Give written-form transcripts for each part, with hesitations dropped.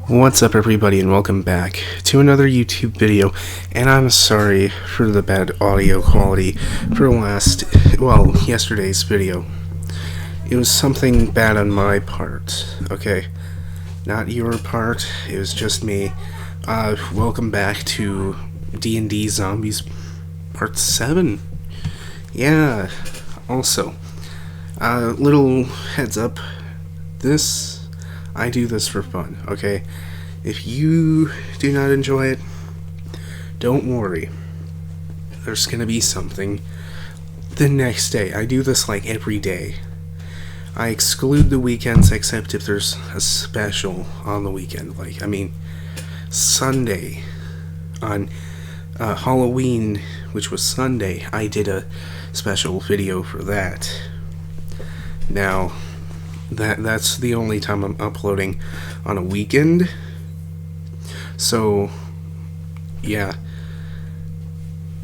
What's up everybody and welcome back to another YouTube video, and I'm sorry for the bad audio quality for yesterday's video. It was something bad on my part, okay? Not your part, it was just me. Welcome back to DnD Zombies Part 7. Yeah, also, little heads up, I do this for fun, okay? If you do not enjoy it, don't worry. There's gonna be something the next day. I do this like every day. I exclude the weekends except if there's a special on the weekend. Sunday on Halloween, which was Sunday, I did a special video for that. Now, that's the only time I'm uploading on a weekend. So, yeah.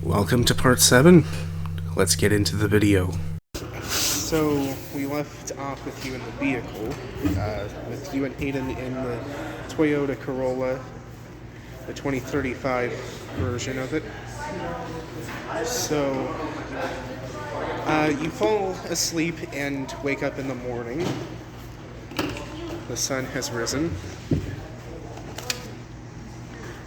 Welcome to part 7. Let's get into the video. So, we left off with you in the vehicle, with you and Hayden in the Toyota Corolla, the 2035 version of it. So, you fall asleep and wake up in the morning. The sun has risen.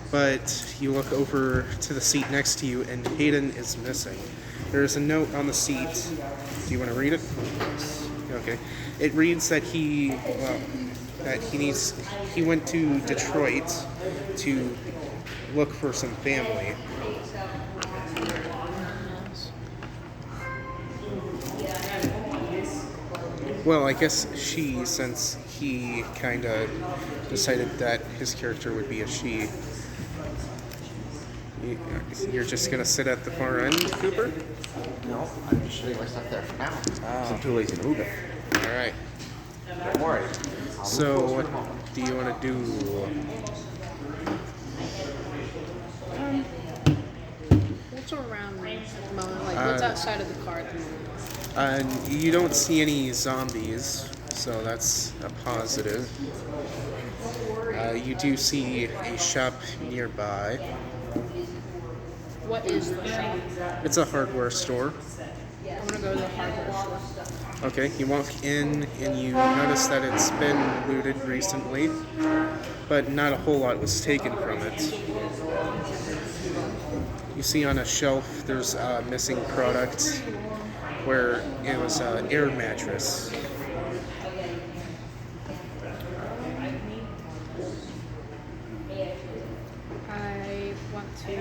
But you look over to the seat next to you and Hayden is missing. There's a note on the seat. Do you want to read it? Okay. It reads that he went to Detroit to look for some family. Well, I guess she, since he kind of decided that his character would be a she. You're just going to sit at the far end, Cooper? No, I'm just shutting my stuff there for now. I'm too lazy to move it. Alright. Don't worry. So, what do you want to do? What's around me at the moment? What's outside of the car at the moment? You don't see any zombies, so that's a positive. You do see a shop nearby. What is the shop? It's a hardware store. I'm gonna go to the hardware store. Okay, you walk in and you notice that it's been looted recently, but not a whole lot was taken from it. You see on a shelf there's a missing product where it was an air mattress. I want to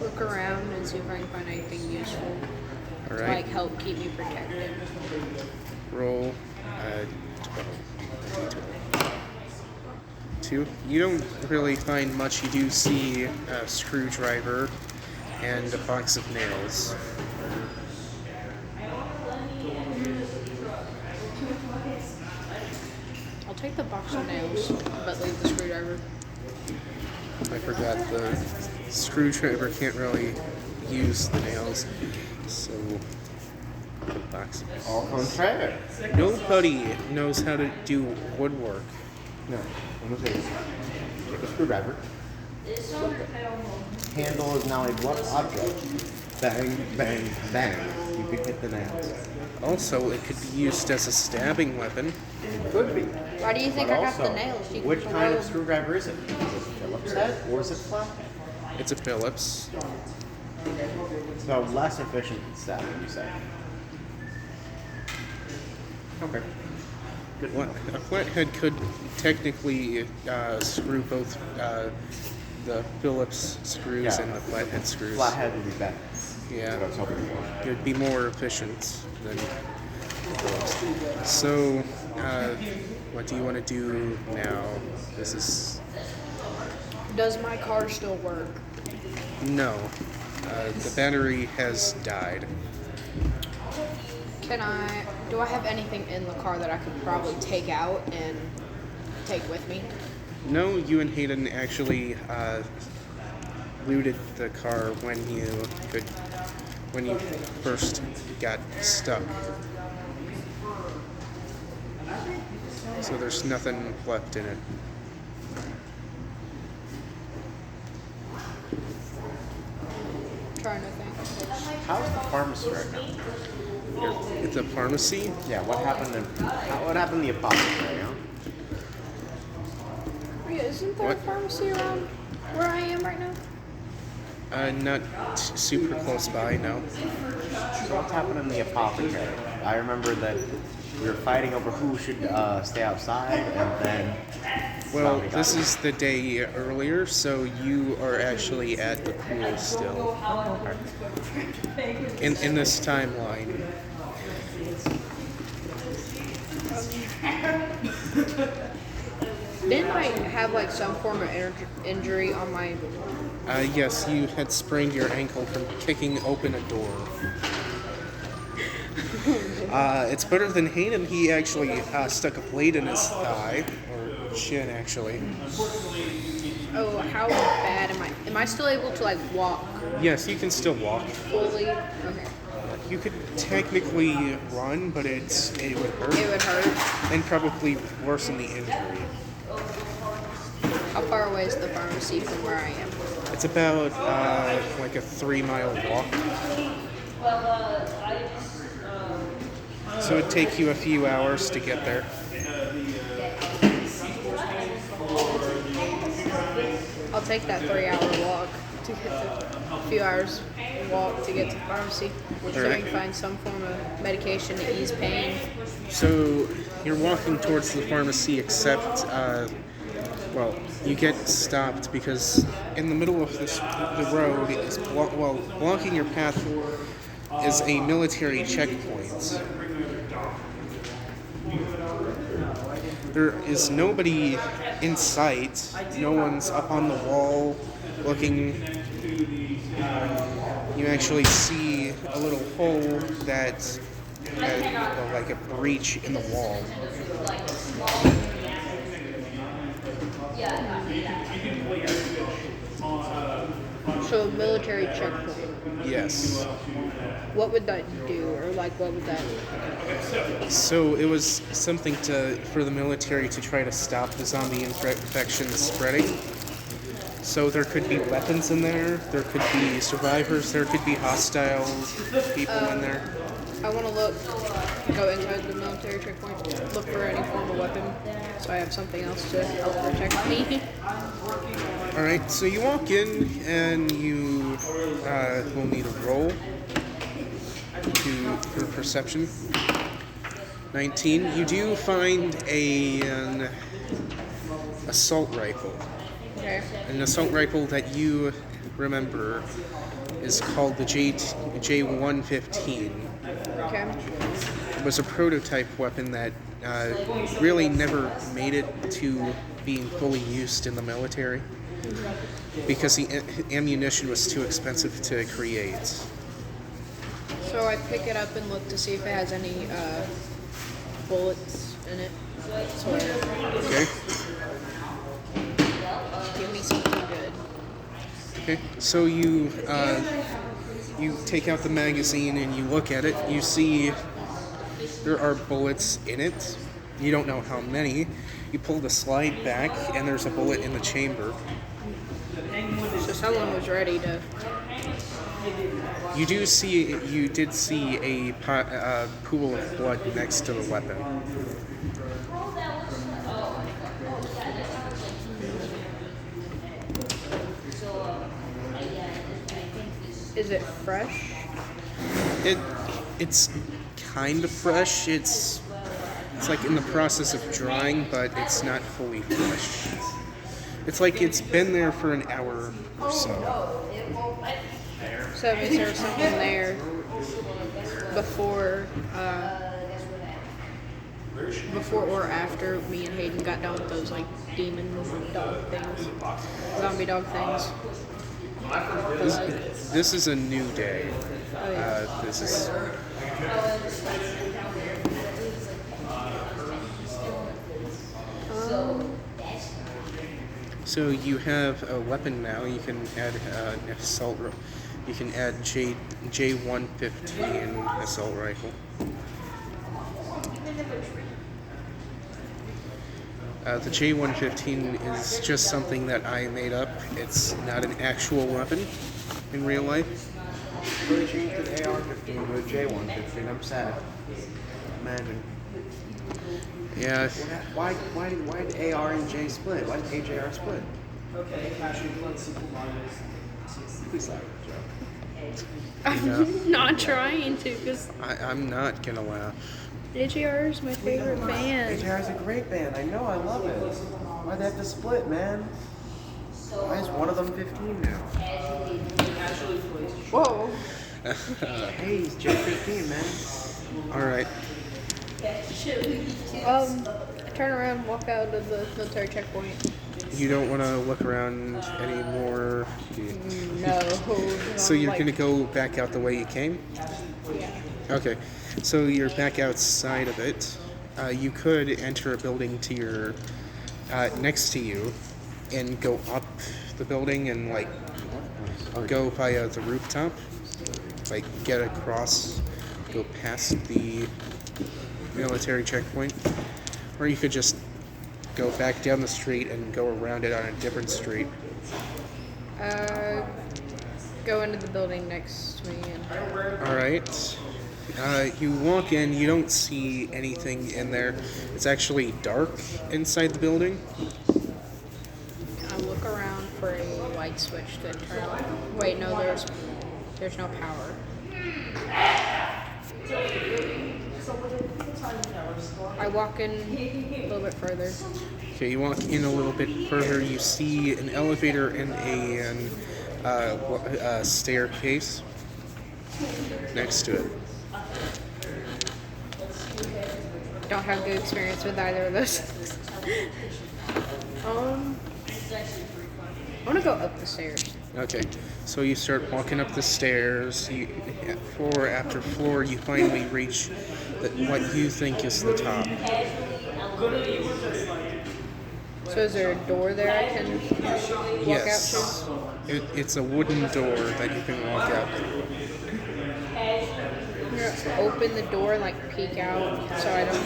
look around and see if I can find anything useful Alright. to help keep me protected. Roll 2. You don't really find much. You do see a screwdriver and a box of nails. I'll take the box of nails, but leave the screwdriver. I forgot the screwdriver can't really use the nails, so the box. Au contraire. Nobody knows how to do woodwork. No, I'm going to say take a screwdriver. Handle is now a what object? Bang, bang, bang. You can hit the nails. Also, it could be used as a stabbing weapon. It could be. Why do you think But I got also, the nails? You which can kind of throw- screwdriver is it? Is it Phillips head or is it flathead? It's a Phillips. So less efficient than stabbing, you say? Okay. Good. A flathead could technically screw both the Phillips screws Yeah. and the flathead screws. Flathead would be better. Yeah. That's what I was hoping for. It would be more efficient than Phillips. So, what do you want to do now? This is... Does my car still work? No. The battery has died. Do I have anything in the car that I could probably take out and take with me? No, you and Hayden actually looted the car when you first got stuck. So there's nothing left in it. Trying to think. How's the pharmacy right now? At the pharmacy? Yeah, what happened in the apothecary, huh? Yeah, isn't there What? a pharmacy around where I am right now? Not super close by, no. So what's happened in the apothecary? I remember that we were fighting over who should stay outside, and then Well, zombie this got is the day earlier, so you are actually at the pool still. In this timeline. Didn't I have like some form of injury on my? Yes, you had sprained your ankle from kicking open a door. It's better than Hayden. He actually stuck a blade in his thigh, or shin, actually. Oh, how bad am I? Am I still able to like walk Yes, you can still walk. fully? Okay. You could technically run, but it would hurt, It would hurt. and probably worsen the injury. How far away is the pharmacy from where I am? It's about like a 3-mile walk. So it'd take you a few hours to get there. I'll take that 3-hour walk to get to a few hours walk to get to the pharmacy, so I Alright. can find some form of medication to ease pain. So you're walking towards the pharmacy, except, well, you get stopped because in the middle of the road is blocking your path is a military checkpoint. There is nobody in sight. No one's up on the wall looking. You actually see a little hole that like a breach in the wall. So a military checkpoint. Yes. What would that do, or like what would that? So it was something for the military to try to stop the zombie infection spreading. So there could be weapons in there, there could be survivors, there could be hostile people in there. I want to go inside the military checkpoint, look for any form of weapon, so I have something else to help protect me. Alright, so you walk in and you will need a roll for perception. 19. You do find an assault rifle. Okay. An assault rifle that you remember is called the J115. Okay. It was a prototype weapon that really never made it to being fully used in the military because the ammunition was too expensive to create. So I pick it up and look to see if it has any bullets in it. Okay? Give me something good. Okay. So you take out the magazine and you look at it. You see there are bullets in it. You don't know how many. You pull the slide back and there's a bullet in the chamber. So someone was ready to. You did see a pool of blood next to the weapon. Is it fresh? It's kind of fresh. It's like in the process of drying, but it's not fully fresh. It's like it's been there for an hour or so. So is there something there before or after me and Hayden got done with those like demon dog things, zombie dog things? This is a new day. This is. So you have a weapon now. You can add an assault. You can add J115 assault rifle. The J115 is just something that I made up. It's not an actual weapon in real life. Really changed the AR-15 to a J115. I'm sad. Imagine. Yeah, Why did AR and J split? Why did AJR split? Please laugh, Joe. I'm not trying to, because I'm not gonna laugh. AJR is my favorite band. AJR is a great band. I know. I love it. Why'd they have to split, man? Why is one of them 15 now? Whoa. Hey, he's J15, man. Alright. I turn around, walk out of the military checkpoint. You don't want to look around anymore. No. So you're going to go back out the way you came? Yeah. Okay. So you're back outside of it. You could enter a building to your next to you and go up the building and like go via the rooftop. Like get across, go past the military checkpoint. Or you could just go back down the street and go around it on a different street. Go into the building next to me. Alright. You walk in, you don't see anything in there. It's actually dark inside the building. I look around for a light switch to turn on. Wait, no, there's no power. I walk in a little bit further. Okay, you walk in a little bit further, you see an elevator and a staircase next to it. Don't have good experience with either of those. I want to go up the stairs. Okay, so you start walking up the stairs. Floor after floor, you finally reach what you think is the top. So is there a door there I can walk Yes. out to? It's a wooden door that you can walk out through. I'm gonna open the door and like peek out so I don't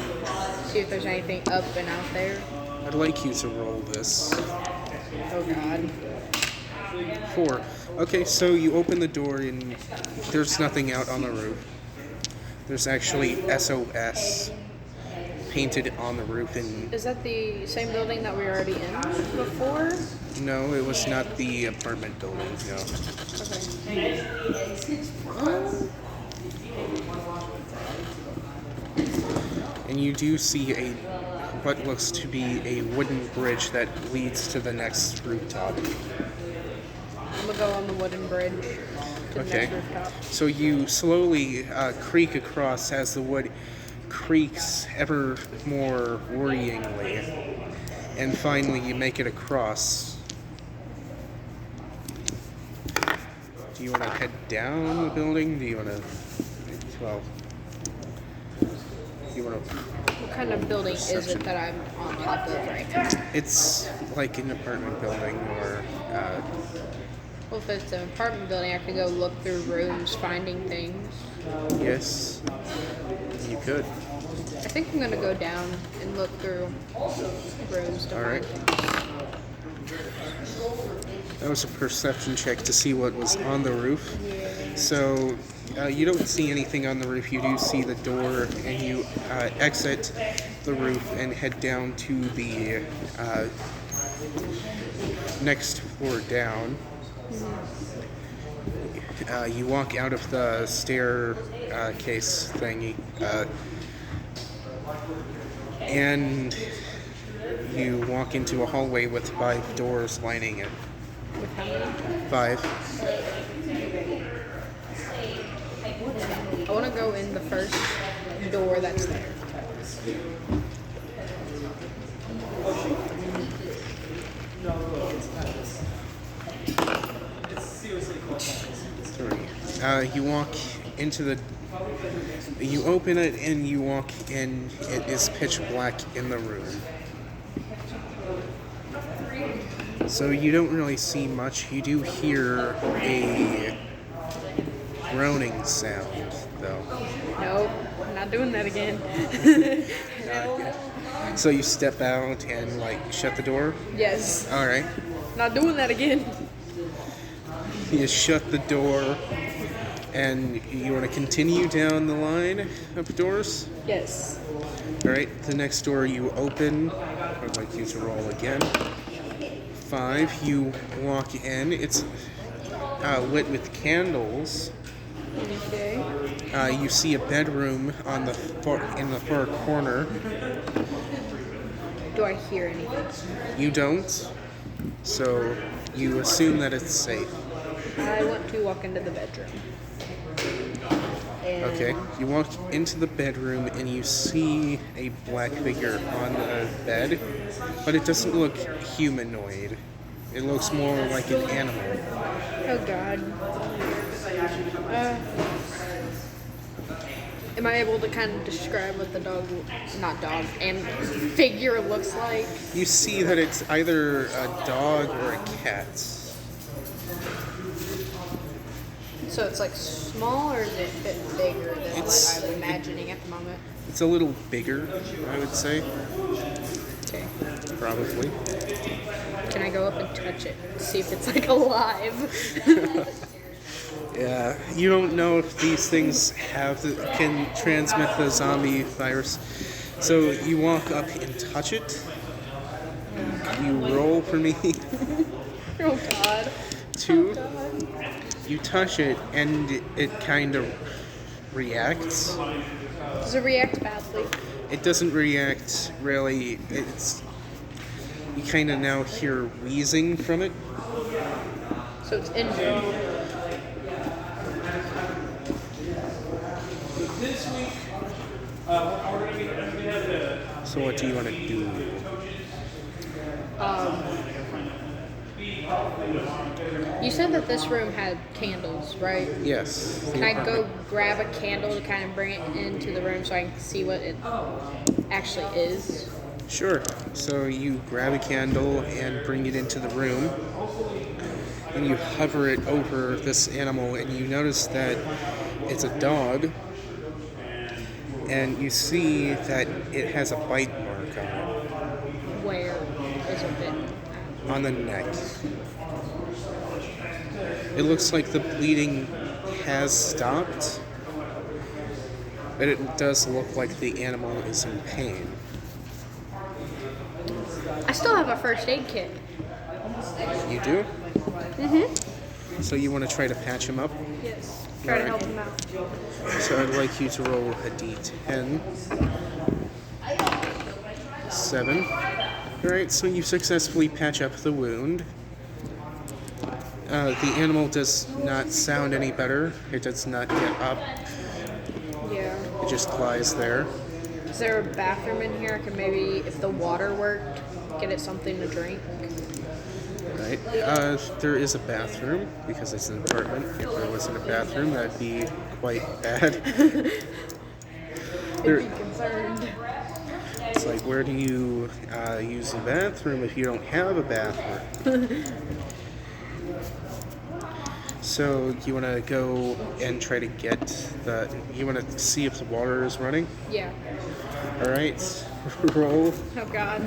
see if there's anything up and out there. I'd like you to roll this. Oh god. 4. Okay, so you open the door and there's nothing out on the roof. There's actually SOS painted on the roof, and Is that the same building that we were already in before? no, it was not the apartment building, no. Okay. And you do see what looks to be a wooden bridge that leads to the next rooftop. I'm gonna go on the wooden bridge to the Okay. next rooftop. So you slowly creak across as the wood creaks ever more worryingly. And finally you make it across. Do you want to head down the building? Do you want to... Well... Do you want to... What kind of building is it that I'm on top of right now? It's like an apartment building or... Well, if it's an apartment building, I could go look through rooms, finding things. yes, you could. I think I'm gonna go down and look through rooms to Alright. find things. That was a perception check to see what was on the roof. So, you don't see anything on the roof. You do see the door, and you exit the roof and head down to the next floor down. You walk out of the staircase thingy, and you walk into a hallway with 5 doors lining it. With how many? 5. I want to go in the first door that's there. 3. You walk into the... You open it and you walk in. It is pitch black in the room. So you don't really see much. You do hear a groaning sound, though. Nope, I'm not doing that again. No. So you step out and like shut the door. Yes. All right. Not doing that again. You shut the door, and you want to continue down the line of doors. Yes. All right. The next door you open. I'd like you to roll again. 5. You walk in. It's lit with candles. Okay. You see a bedroom on the in the far corner. Do I hear anything? You don't, so you assume that it's safe. I want to walk into the bedroom. And Okay, you walk into the bedroom and you see a black figure on the bed, but it doesn't look humanoid. It looks more like an animal. Oh God. Am I able to kind of describe what the and figure looks like? You see that it's either a dog or a cat. So it's like small, or is it a bit bigger than It's- what I'm imagining at the moment? It's a little bigger, I would say, Okay. probably. Can I go up and touch it? See if it's like alive? Yeah, you don't know if these things can transmit the zombie virus. So you walk up and touch it. You roll for me. Oh God. 2. God. You touch it and it kind of reacts. Does it react badly? It doesn't react really. You kind of now hear wheezing from it. So it's injured. So what do you want to do? You said that this room had candles, right? Yes. Can I go grab a candle to kind of bring it into the room so I can see what it actually is? Sure. So you grab a candle and bring it into the room, and you hover it over this animal, and you notice that it's a dog, and you see that it has a bite mark on it, Where is it bitten? on the neck. It looks like the bleeding has stopped, but it does look like the animal is in pain. I still have a first aid kit. You do? Mm-hmm. So you want to try to patch him up? Yes. Try to help him out. So I'd like you to roll a d10. 7. Alright, so you successfully patch up the wound. The animal does not sound any better. It does not get up. Yeah. It just lies there. Is there a bathroom in here? I could maybe, if the water worked, get it something to drink. Right. There is a bathroom, because it's an apartment. If there wasn't a bathroom, that'd be quite bad. I'd be concerned. It's like, where do you use the bathroom if you don't have a bathroom? So you want to go and try to you want to see if the water is running? Yeah. All right, roll. Oh God.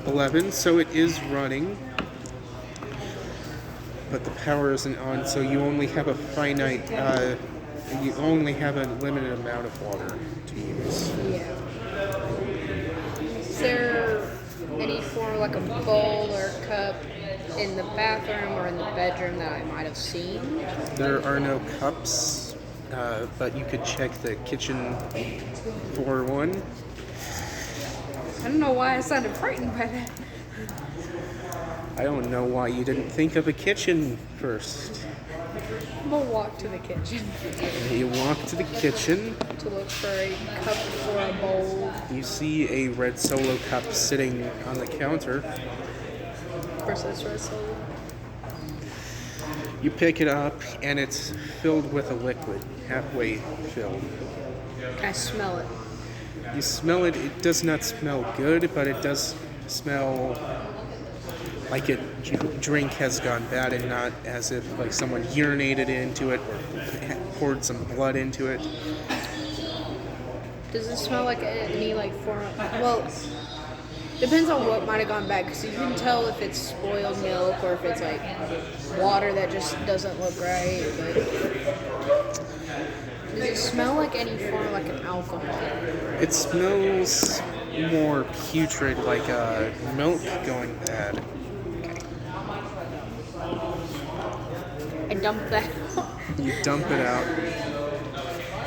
11, so it is running, but the power isn't on, so you only have a limited amount of water to use. Yeah. Is there any form, like a bowl or cup, in the bathroom or in the bedroom that I might have seen? There are no cups, but you could check the kitchen for one. I don't know why I sounded frightened by that. I don't know why you didn't think of a kitchen first. I'm gonna walk to the kitchen You walk to the kitchen. to look for a cup or a bowl. You see a red Solo cup sitting on the counter. Versus red Solo. You pick it up, and it's filled with a liquid, halfway filled. Can I smell it? You smell it. It does not smell good, but it does smell like drink has gone bad, and not as if like someone urinated into it or poured some blood into it. Does it smell like any like form? Well, depends on what might have gone bad, because you can tell if it's spoiled milk or if it's like water that just doesn't look right. But does it smell like any form of like an alcohol? It smells more putrid, like milk going bad. I dumped that. You dump it out.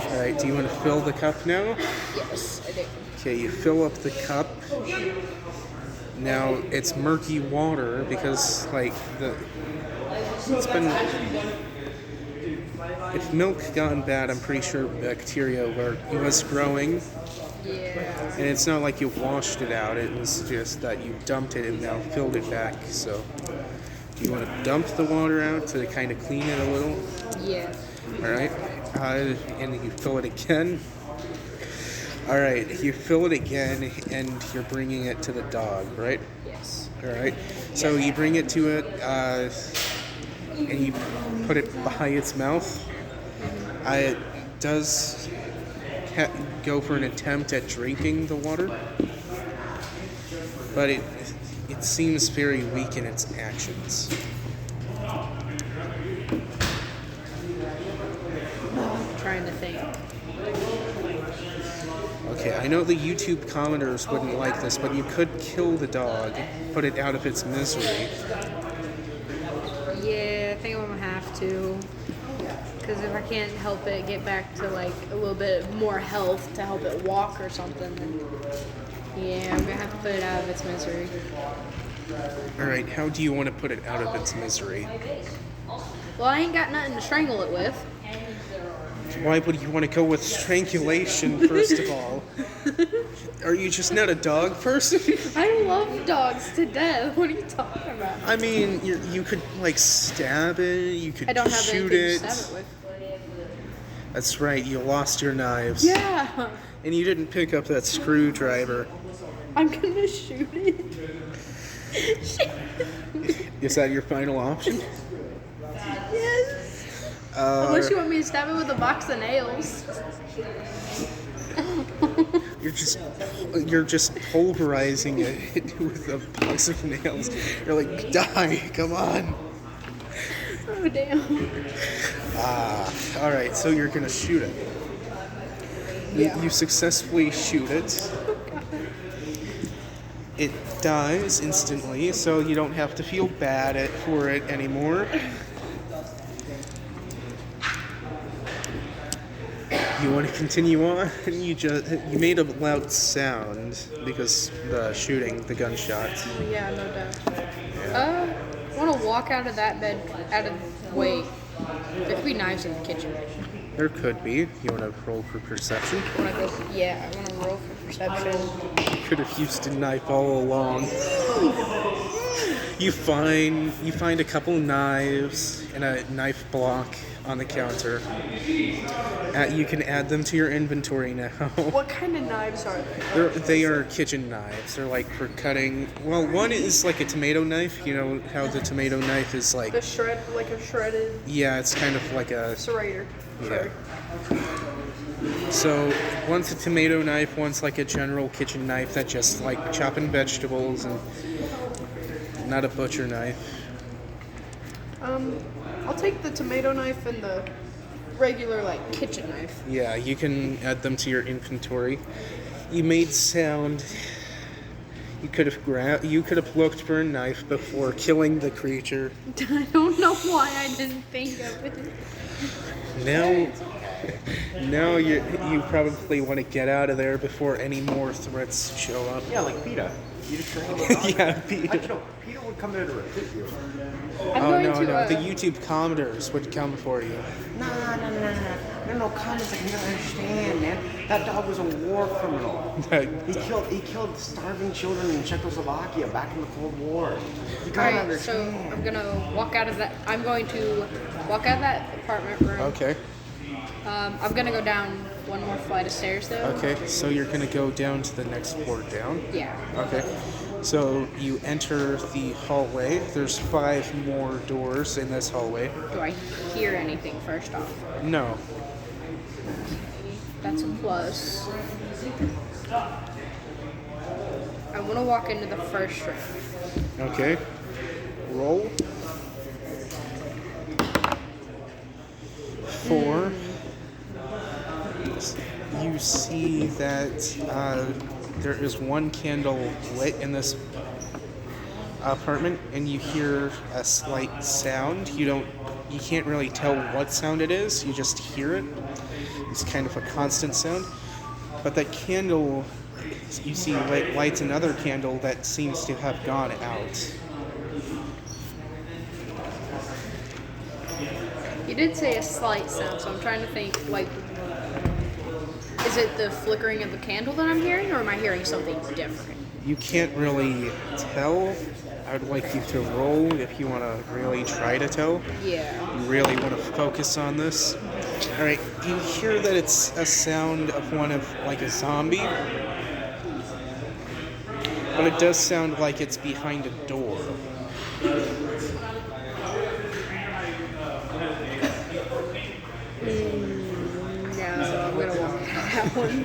Alright, do you want to fill the cup now? Yes, I do. Okay, you fill up the cup. Now it's murky water because, like, it's been. If milk gotten bad, I'm pretty sure bacteria was growing. Yeah. And it's not like you washed it out, it was just that you dumped it and now filled it back. So, you want to dump the water out to kind of clean it a little. Yeah. Alright, and you fill it again. Alright, you fill it again and you're bringing it to the dog, right? Yes. Alright, so you bring it to it and you put it by its mouth. It does go for an attempt at drinking the water, but it seems very weak in its actions. I'm trying to think. Okay, I know the YouTube commenters wouldn't like this, but you could kill the dog, put it out of its misery. Yeah, I think I'm gonna have to. Because if I can't help it get back to like a little bit more health to help it walk or something, then yeah, I'm gonna have to put it out of its misery. Alright, how do you want to put it out of its misery? Well, I ain't got nothing to strangle it with. Why would you want to go with strangulation, first of all? Are you just not a dog person? I love dogs to death. What are you talking about? I mean, you could, like, stab it, you could I don't have shoot anything it. to stab it with. That's right, you lost your knives. Yeah, And you didn't pick up that screwdriver. I'm gonna shoot it. Is that your final option? Yes. Unless you want me to stab it with a box of nails. You're just pulverizing it with a box of nails. You're like, die, come on. Oh damn. Alright, so you're gonna shoot it. Yeah. You successfully shoot it. It dies instantly, so you don't have to feel bad for it anymore. You want to continue on? You made a loud sound because the gunshot. Yeah, no doubt. I want to walk out of that bed, wait. There could be knives in the kitchen. There could be. You want to roll for perception? I want to roll for perception. You could have used a knife all along. You find a couple knives and a knife block on the counter. You can add them to your inventory now. What kind of knives are they? They are kitchen knives. They're like for cutting. Well, one is like a tomato knife. You know how the tomato knife is like. The like a shredded. Yeah, it's kind of like a. Serrator. Yeah. So one's a tomato knife, one's like a general kitchen knife that just like chopping vegetables and not a butcher knife. I'll take the tomato knife and the regular like kitchen knife. Yeah, you can add them to your inventory. You made sound. You could have looked for a knife before killing the creature. I don't know why I didn't think of it. Now you probably want to get out of there before any more threats show up. Yeah, like PETA. You just strangle the dog. Yeah, PETA. PETA would come there to recruit you. The YouTube commenters would come for you. No, comments, like, you don't understand, man. That dog was a war criminal. He killed starving children in Czechoslovakia back in the Cold War. You gotta Alright, so understand. I'm gonna walk out of that. I'm going to walk out of that apartment room. Okay. I'm gonna go down one more flight of stairs though. Okay, so you're gonna go down to the next floor down? Yeah. Okay. So you enter the hallway. There's 5 more doors in this hallway. Do I hear anything first off? No. That's a plus. I want to walk into the first room. Okay. Roll. 4. You see that there is one candle lit in this apartment, and you hear a slight sound. You can't really tell what sound it is. You just hear it. It's kind of a constant sound. But that candle, you see, lights another candle that seems to have gone out. You did say a slight sound, so I'm trying to think, like, is it the flickering of the candle that I'm hearing, or am I hearing something different? You can't really tell. I would like you to roll if you want to really try to tell. Yeah. You really want to focus on this. Alright, you hear that it's a sound of one of, like, a zombie. But it does sound like it's behind a door. No, I'm gonna walk out of that one.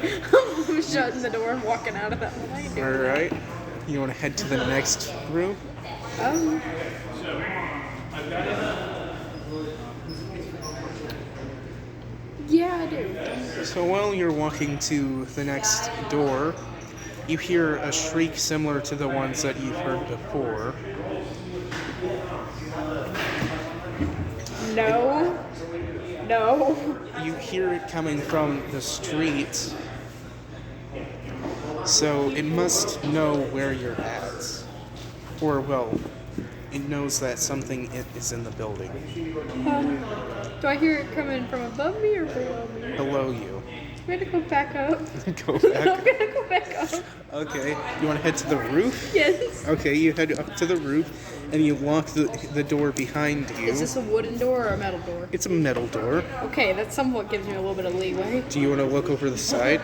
I'm shutting the door and walking out of that one. Alright. You want to head to the next room? Yeah, I do. So while you're walking to the next door, you hear a shriek similar to the ones that you've heard before. No. You hear it coming from the street, so it must know where you're at. Or, well, it knows that something is in the building. Do I hear it coming from above me or below me? Below you. I'm gonna go back up. Go I'm back. gonna go back up. Okay. You want to head to the roof? Yes. Okay, you head up to the roof, and you lock the door behind you. Is this a wooden door or a metal door? It's a metal door. Okay, that somewhat gives me a little bit of leeway. Do you want to look over the side?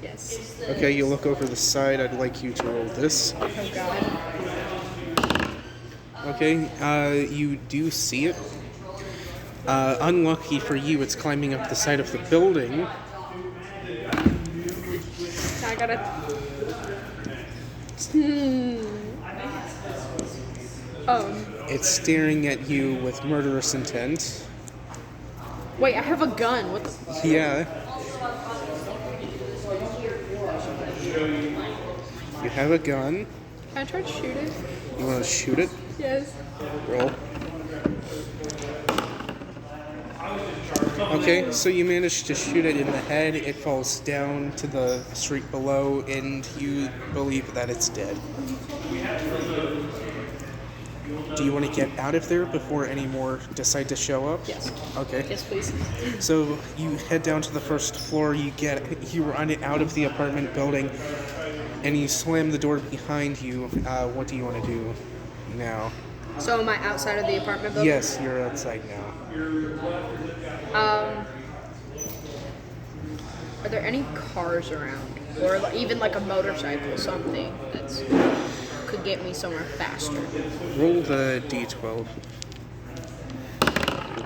Yes. Okay, you look over the side. I'd like you to roll this. Oh god. Okay, you do see it. Unlucky for you, it's climbing up the side of the building. I gotta. It's staring at you with murderous intent. Wait, I have a gun. What the? Yeah. You have a gun. Can I try to shoot it? You want to shoot it? Yes. Roll. Okay, so you manage to shoot it in the head. It falls down to the street below, and you believe that it's dead. Do you want to get out of there before any more decide to show up? Yes. Okay. Yes, please. So you head down to the first floor. You run it out of the apartment building, and you slam the door behind you. What do you want to do now? So am I outside of the apartment building? Yes, you're outside now. Are there any cars around, or even like a motorcycle, something that's could get me somewhere faster? Roll the d12.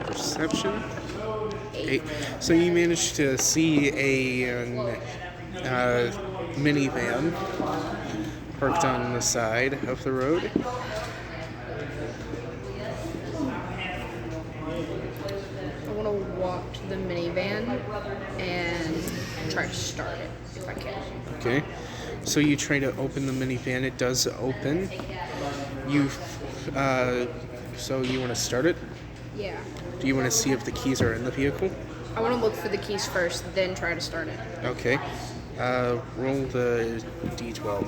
Perception. 8. So you managed to see a minivan parked on the side of the road. I want to walk to the minivan and try to start it if I can. Okay. So you try to open the minivan. It does open. So you want to start it? Yeah. Do you want to see if the keys are in the vehicle? I want to look for the keys first, then try to start it. Okay. Roll the d12.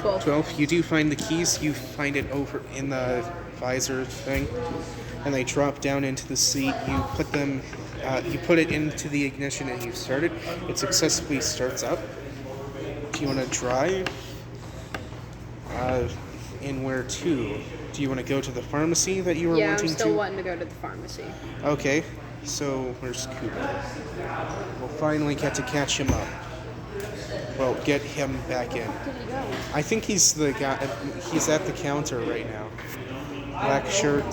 12. 12. You do find the keys. You find it over in the visor thing, and they drop down into the seat. You put them. You put it into the ignition, and you start it. It successfully starts up. Do you want to drive? And where to? Do you want to go to the pharmacy that you were Yeah, wanting I'm still to? wanting to go to the pharmacy. Okay. So where's Cooper? We'll finally get to catch him up. Well, get him back in. Where did he go? I think he's the guy. He's at the counter right now. Black shirt.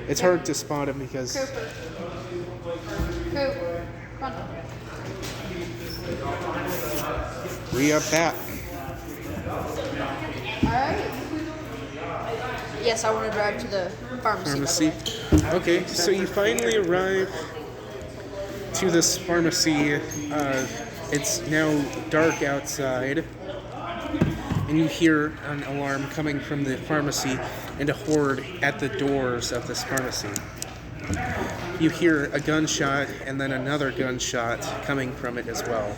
It's hard to spot him because. Cooper. Cooper. Come on. We are back. Alright. Yes, I want to drive to the pharmacy. Okay, so you finally arrive to this pharmacy. It's now dark outside, and you hear an alarm coming from the pharmacy and a horde at the doors of this pharmacy. You hear a gunshot and then another gunshot coming from it as well.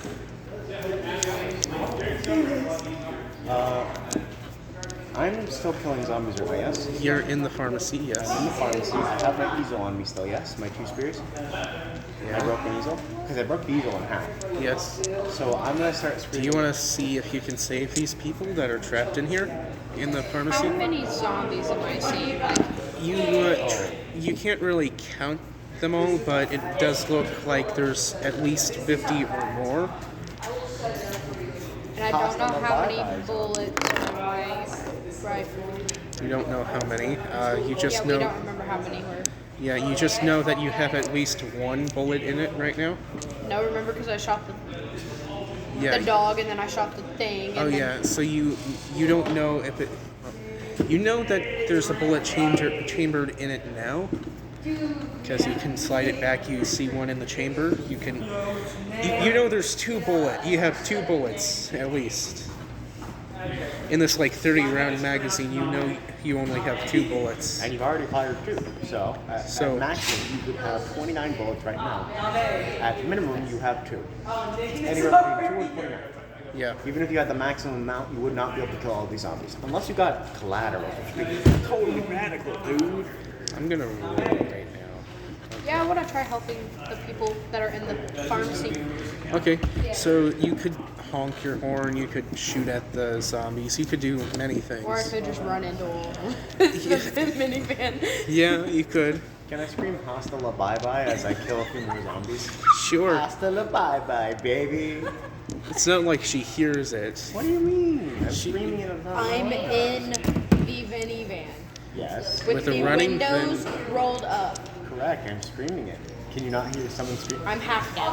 I'm still killing zombies right now, yes? You're in the pharmacy, I'm in yes. the pharmacy. I have my easel on me still, yes? My 2 spears. I broke an easel. Because I broke the easel in half. Yes. So I'm going to start Do screaming. you want to see if you can save these people that are trapped in here in the pharmacy? How many zombies am I seeing? You can't really count them all, but it does look like there's at least 50 or more. And I don't know how many bullets are my rifle. You don't know how many. You just We know. don't remember how many were. Yeah, you just know that you have at least 1 bullet in it right now. No, remember because I shot the Yeah. dog and then I shot the thing. And Oh then yeah. So you don't know if it. You know that there's a bullet chambered in it now, because you can slide it back. You see one in the chamber. You can. You know there's 2 bullets. You have 2 bullets at least. In this like 30-round magazine, you know you only have 2 bullets. And you've already fired 2. So, at maximum, you could have 29 bullets right now. At minimum, you have 2. Anywhere between 2 and 29. Yeah. Even if you had the maximum amount, you would not be able to kill all these zombies. Unless you got collateral, which would be totally radical, dude. I'm gonna roll right now. yeah, I want to try helping the people that are in the pharmacy. Okay, so you could honk your horn, you could shoot at the zombies, you could do many things. Or I could just run into the minivan. Yeah, you could. Can I scream hasta la bye-bye as I kill a few more zombies? Sure. Hasta la bye-bye, baby. It's not like she hears it. What do you mean? I'm screaming in a I'm in the minivan. Yes. With With the a running windows rolled up. Correct, I'm screaming it. Can you not hear someone scream? I'm half dead.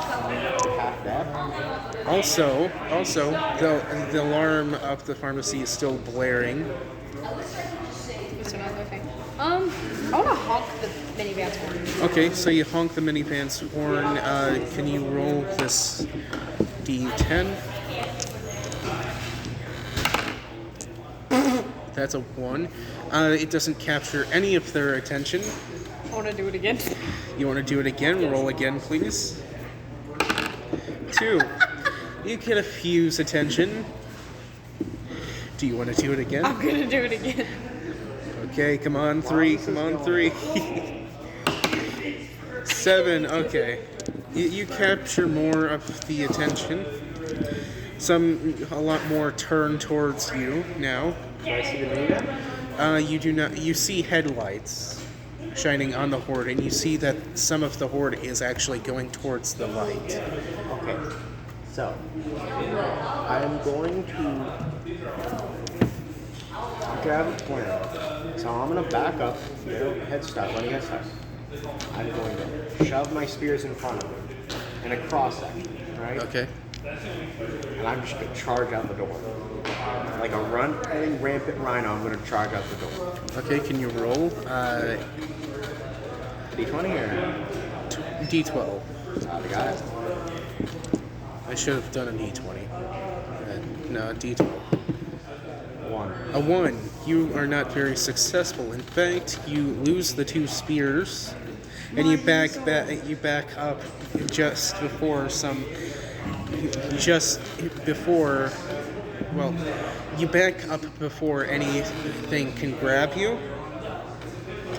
Half dead? Also, the alarm of the pharmacy is still blaring. That's another thing. I want to honk the minivan's horn. Okay, so you honk the minivan's horn. Can you roll this D10? That's a 1. It doesn't capture any of their attention. I want to do it again. You want to do it again? Roll again, please. 2. You get a few's attention. Do you want to do it again? I'm going to do it again. Okay, come on, 3. Come on, 3. 7. Okay. You capture more of the attention. A lot more turn towards you now. Do I see the minivan? You do not. You see headlights shining on the horde, and you see that some of the horde is actually going towards the light. Okay. So, I'm going to grab a plan. So I'm going to back up, get a head start, running head start. I'm going to shove my spears in front of him in a cross section, right? Okay. And I'm just going to charge out the door. Like a running rampant rhino, I'm going to charge out the door. Okay, can you roll? D20 or? D12. I got it. I should have done a D20. No, D12. 1. A 1. You are not very successful. In fact, you lose the 2 spears, and you back up just before you back up before anything can grab you.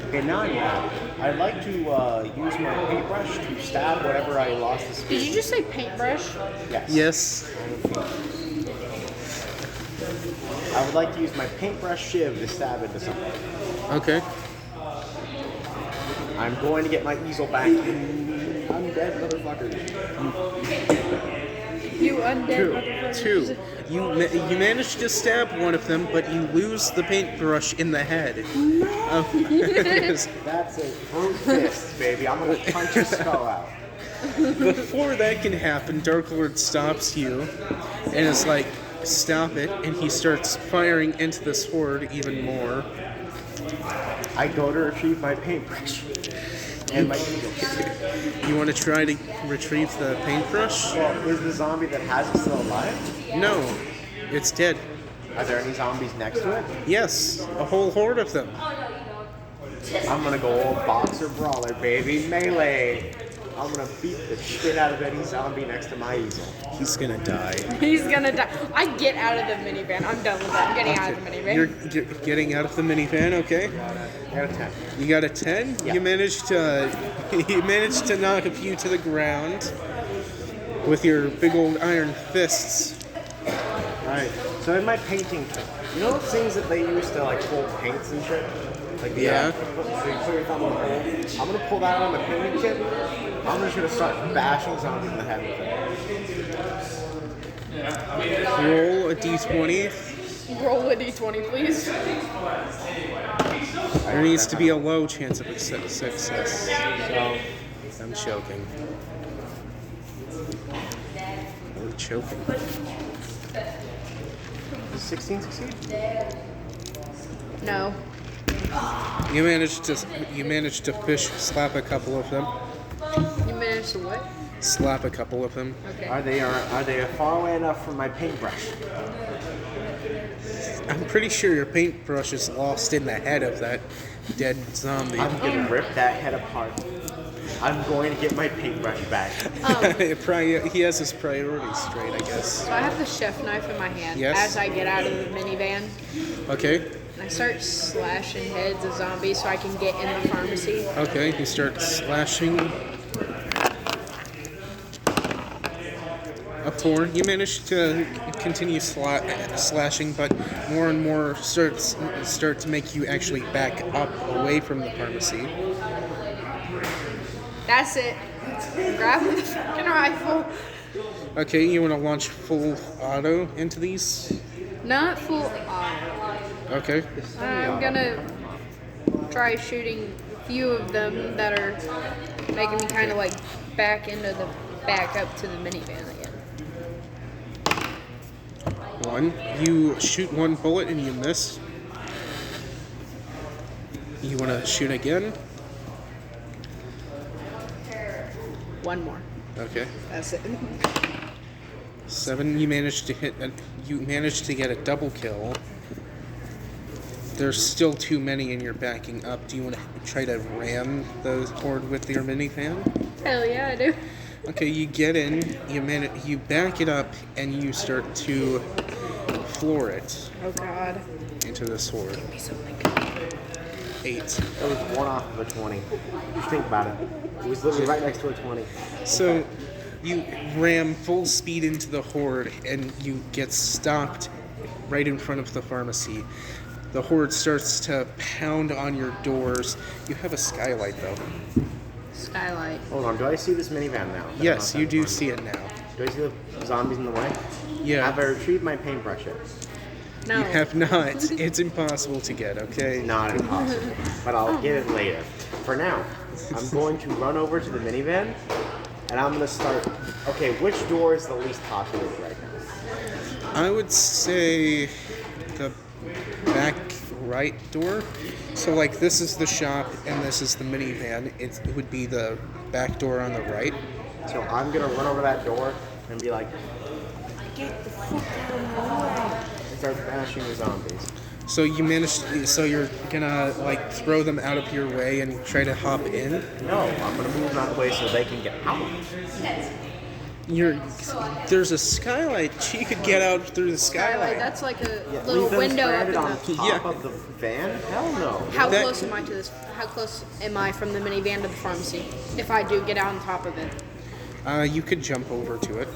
Okay, now I'm mad. I'd like to use my paintbrush to stab whatever I lost the spear. Did you just say paintbrush? Yes. Yes. I would like to use my paintbrush shiv to stab into something. Okay. I'm going to get my easel back. I'm dead, motherfucker. You undead motherfuckers. 2. You manage to stab one of them, but you lose the paintbrush in the head. That's a brute fist, baby. I'm going to punch his skull out. Before that can happen, Dark Lord stops you and is like, stop it, and he starts firing into this horde even more. I go to retrieve my paintbrush. And my eagle. You want to try to retrieve the paintbrush? Well, is the zombie that has it still alive? No, it's dead. Are there any zombies next to it? Yes, a whole horde of them. I'm gonna go old boxer brawler, baby. Melee. I'm gonna beat the shit out of any zombie next to my easel. He's gonna die. He's gonna die. I get out of the minivan. I'm done with that. I'm getting out of the minivan. You're getting out of the minivan, okay? I got a 10. You got a 10? Yeah. You managed to knock a few to the ground with your big old iron fists. Alright, so in my painting kit, you know those things that they use to like hold paints and shit? Like Yeah. So you put your thumb on the hole. I'm gonna pull that out on the painting kit. I'm just gonna start bashing zombies in the head with it. Roll a d20. Roll a d20, please. There needs to be a low chance of success. So, I'm choking. I'm choking. does 16 succeed? No. You managed to slap a couple of them. You managed to what? Slap a couple of them. Okay. Are they far away enough from my paintbrush? I'm pretty sure your paintbrush is lost in the head of that dead zombie. I'm gonna rip that head apart. I'm going to get my paintbrush back. He has his priorities straight, I guess. So I have the chef knife in my hand Yes. as I get out of the minivan. Okay. And I start slashing heads of zombies so I can get in the pharmacy. Okay, you start slashing. A 4. You manage to continue slashing, but more and more start to make you actually back up away from the pharmacy. That's it. Grab the fucking rifle. Okay, you want to launch full auto into these? Not full auto. Okay. I'm gonna try shooting a few of them that are making me kind of like back up to the minivan again. 1. You shoot one bullet and you miss. You want to shoot again? One more. Okay. That's it. 7. You managed to get a double kill. There's still too many and you're backing up. Do you want to try to ram the horde with your minivan? Hell yeah, I do. Okay, you get in, you back it up, and you start to floor it Oh god. into this horde. 8. That was one off of a 20. Just think about it. It was literally right next to a 20. So you ram full speed into the horde, and you get stopped right in front of the pharmacy. The horde starts to pound on your doors. You have a skylight, though. Skylight. Hold on, do I see this minivan now? Yes, you do see it now. Do I see the zombies in the way? Yeah. Have I retrieved my paintbrush yet? No. You have not. It's impossible to get, okay? Not impossible, but I'll get it later. For now, I'm going to run over to the minivan, and I'm going to start... Okay, which door is the least populated right now? I would say the back right door. So, like, this is the shop and this is the minivan. It would be the back door on the right. So I'm going to run over that door and be like, get the fuck out of my way, and start bashing the zombies. So you're gonna, like, throw them out of your way and try to hop in? No, I'm going to move them out of the way so they can get out. There's a skylight. She could get out through the skylight. That's like a Yeah, little leave them window up in stranded on the... top Yeah. of the van? Hell no. How That- close am I to this? How close am I from the minivan to the pharmacy? If I do get out on top of it. You could jump over to it.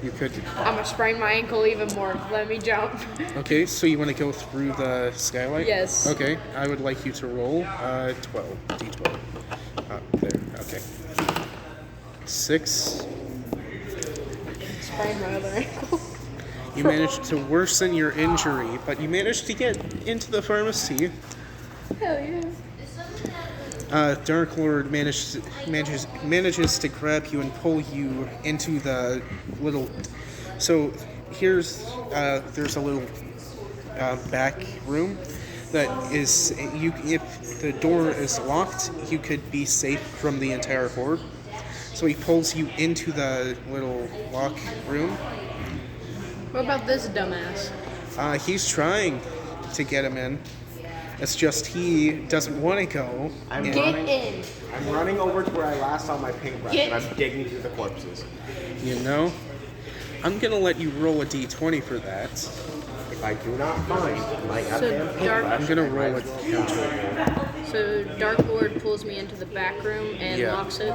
You could. I'm gonna sprain my ankle even more. Let me jump. Okay, so you want to go through the skylight? Yes. Okay, I would like you to roll 12, d12. There, okay. 6. Sprain my other ankle. You managed to worsen your injury, but you managed to get into the pharmacy. Hell yeah. Dark Lord manages to grab you and pull you into the little. So here's there's a little back room that is you. If the door is locked, you could be safe from the entire horde. So he pulls you into the little lock room. What about this dumbass? He's trying to get him in. It's just he doesn't want to go. Get in. I'm running over to where I last saw my paintbrush, Get- and I'm digging through the corpses. You know, I'm gonna let you roll a d20 for that. If I do not find my So goddamn dark- paintbrush, I'm gonna roll I it. will kill you. So Dark Lord pulls me into the back room and Yeah. locks it.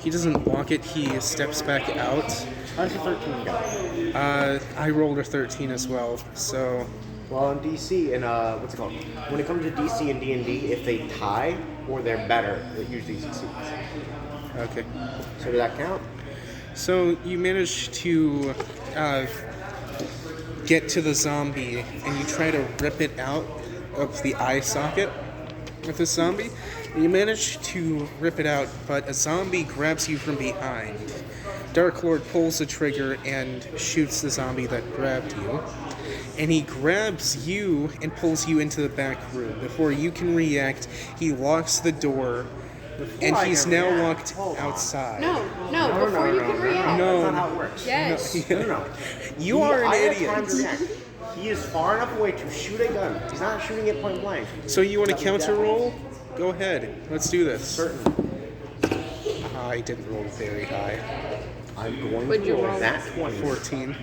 He doesn't lock it. He steps back out. How's the 13 go? I rolled a 13 as well. So Well, in DC, and what's it called? When it comes to DC and D&D, if they tie or they're better, it usually succeeds. okay. So does that count? So you manage to get to the zombie, and you try to rip it out of the eye socket of the zombie. And you manage to rip it out, but a zombie grabs you from behind. Dark Lord pulls the trigger and shoots the zombie that grabbed you. And he grabs you and pulls you into the back room. Before you can react, he locks the door, and I he's can now react, locked hold on. outside. No, before you can react. No. That's not how it works. Yes. No. You are an I have time to idiot. react. He is far enough away to shoot a gun. He's not shooting it point blank. So you want to That counter would roll? Go ahead. Let's do this. Certain. I didn't roll very high. I'm going What'd to you roll roll? that 20. 14.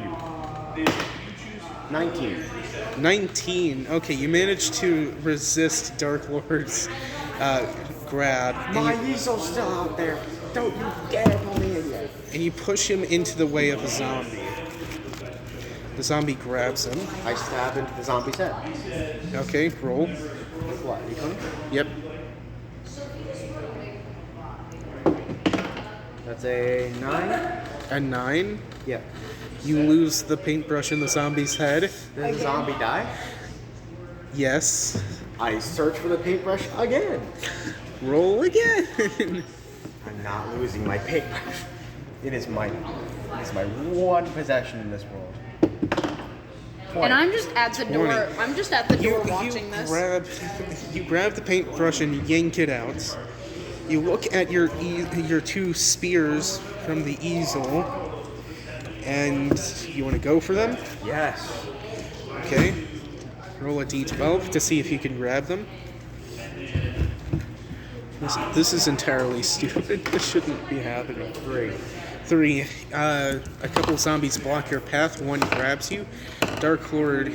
19. 19. Okay, you managed to resist Dark Lord's grab, My Weasel's still out there. Don't you dare pull me in yet. and you push him into the way of a zombie. The zombie grabs him. I stab into the zombie's head. Okay, roll. What? You coming? Yep. That's a 9. A 9. Yep. You lose the paintbrush in the zombie's head. Does the zombie die? Yes. I search for the paintbrush again. Roll again. I'm not losing my paintbrush. It's my one possession in this world. 20. And I'm just at the door. 20. I'm just at the door watching this. You grab the paintbrush and yank it out. You look at your two spears from the easel, and you want to go for them. Yes. Okay. Roll a d12 to see if you can grab them. This is entirely stupid. This shouldn't be happening. 3. A couple zombies block your path. One grabs you. Dark Lord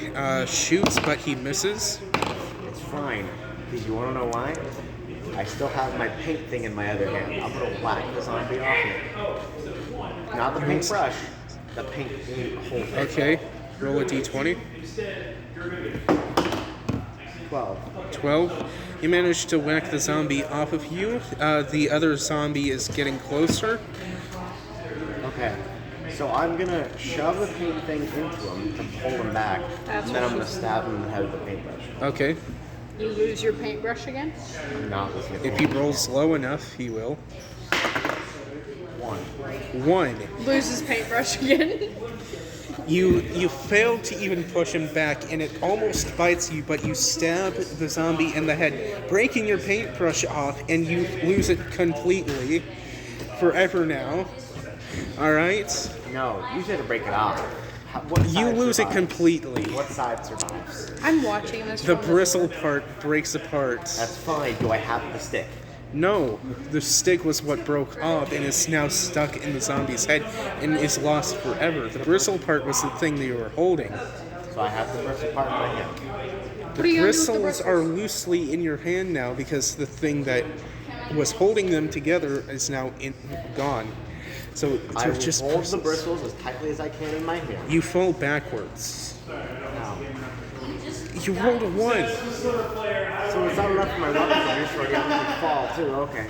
shoots, but he misses. It's fine. Because you want to know why? I still have my paint thing in my other hand. I'm going to whack the zombie off it. Not the paintbrush. The paint whole thing. Okay. Roll a d20. 12. 12. You manage to whack the zombie off of you. The other zombie is getting closer. Okay. So I'm going to shove the paint thing into him to pull him back. That's and then what I'm going to stab him in the head with the paintbrush. Okay. You lose your paintbrush again? I'm not listening to If he rolls low enough, he will. 1. 1. Lose his paintbrush again? You fail to even push him back, and it almost bites you, but you stab the zombie in the head, breaking your paintbrush off, and you lose it completely. Forever now. Alright? No, you said to break it off. What You side lose it survives? completely. What side survives? I'm watching this. The from bristle part breaks apart. That's fine. Do I have the stick? No, the stick was what broke off and is now stuck in the zombie's head and is lost forever. The bristle part was the thing that you were holding. So I have the bristle part in my hand. What are you gonna do with the Bristles bristles? are loosely in your hand now because the thing that was holding them together is now gone. So I they're will just hold the bristles. bristles as tightly as I can in my hand. You fall backwards. Now, You rolled a 1. so it's not enough for my weapon to use for a to fall too. Okay.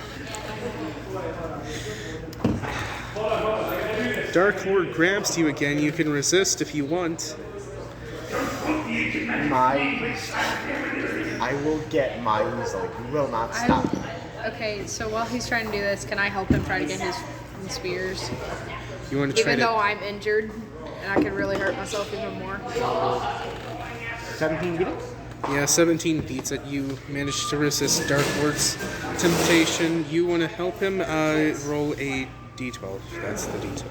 Dark Lord grabs you again. You can resist if you want. I will get my easel. You will not stop. Okay, so while he's trying to do this, can I help him try to get his spears? You want to try Even to... though I'm injured, and I could really hurt myself even more. 17 beat it? Yeah, 17 beats it. You managed to resist Dark Lord's temptation. You want to help him? Roll a d12. That's the d12.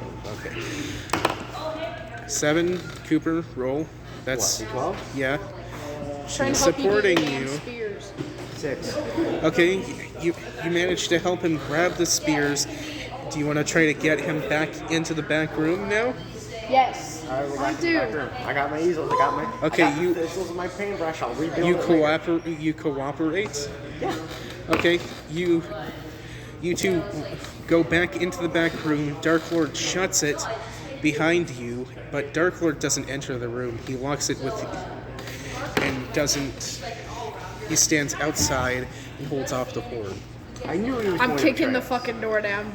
Okay. 7, Cooper, roll. That's... What, 12? Yeah. Trying She's to help you supporting get the you. damn spears. 6. Okay, you managed to help him grab the spears. Do you want to try to get him back into the back room now? Yes, Alright, we're I back in the back do. room. I got my easels, I got my... Okay, I got you- the pistols and my paintbrush, I'll rebuild You it later. You cooperate? Yeah. Okay, you two go back into the back room. Dark Lord shuts it behind you, but Dark Lord doesn't enter the room. He locks it with and doesn't. He stands outside and holds off the horde. I knew he was I'm going to kicking try the it. fucking door down.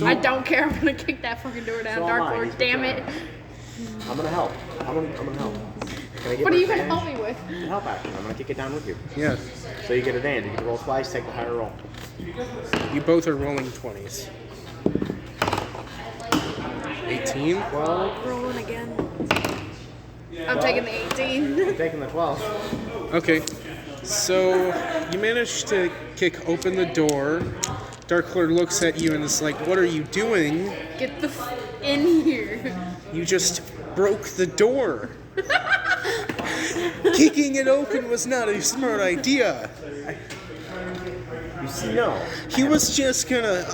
I don't care. I'm gonna kick that fucking door down. So am Dark I. Lord, He's damn gonna it. I'm gonna help. I'm gonna help. Can I get What my are you gonna advantage? help me with? Help action. I'm gonna kick it down with you. Yeah, So you get advantage. You get to roll twice, take the higher roll. you both are rolling 20s. 18. 12. Rolling again. I'm taking the 18. I'm taking the 12. Okay, so you manage to kick open the door. Dark Lord looks at you and is like, "What are you doing? Get the in here. You just broke the door. Kicking it open was not a smart idea. You see, no. He was just gonna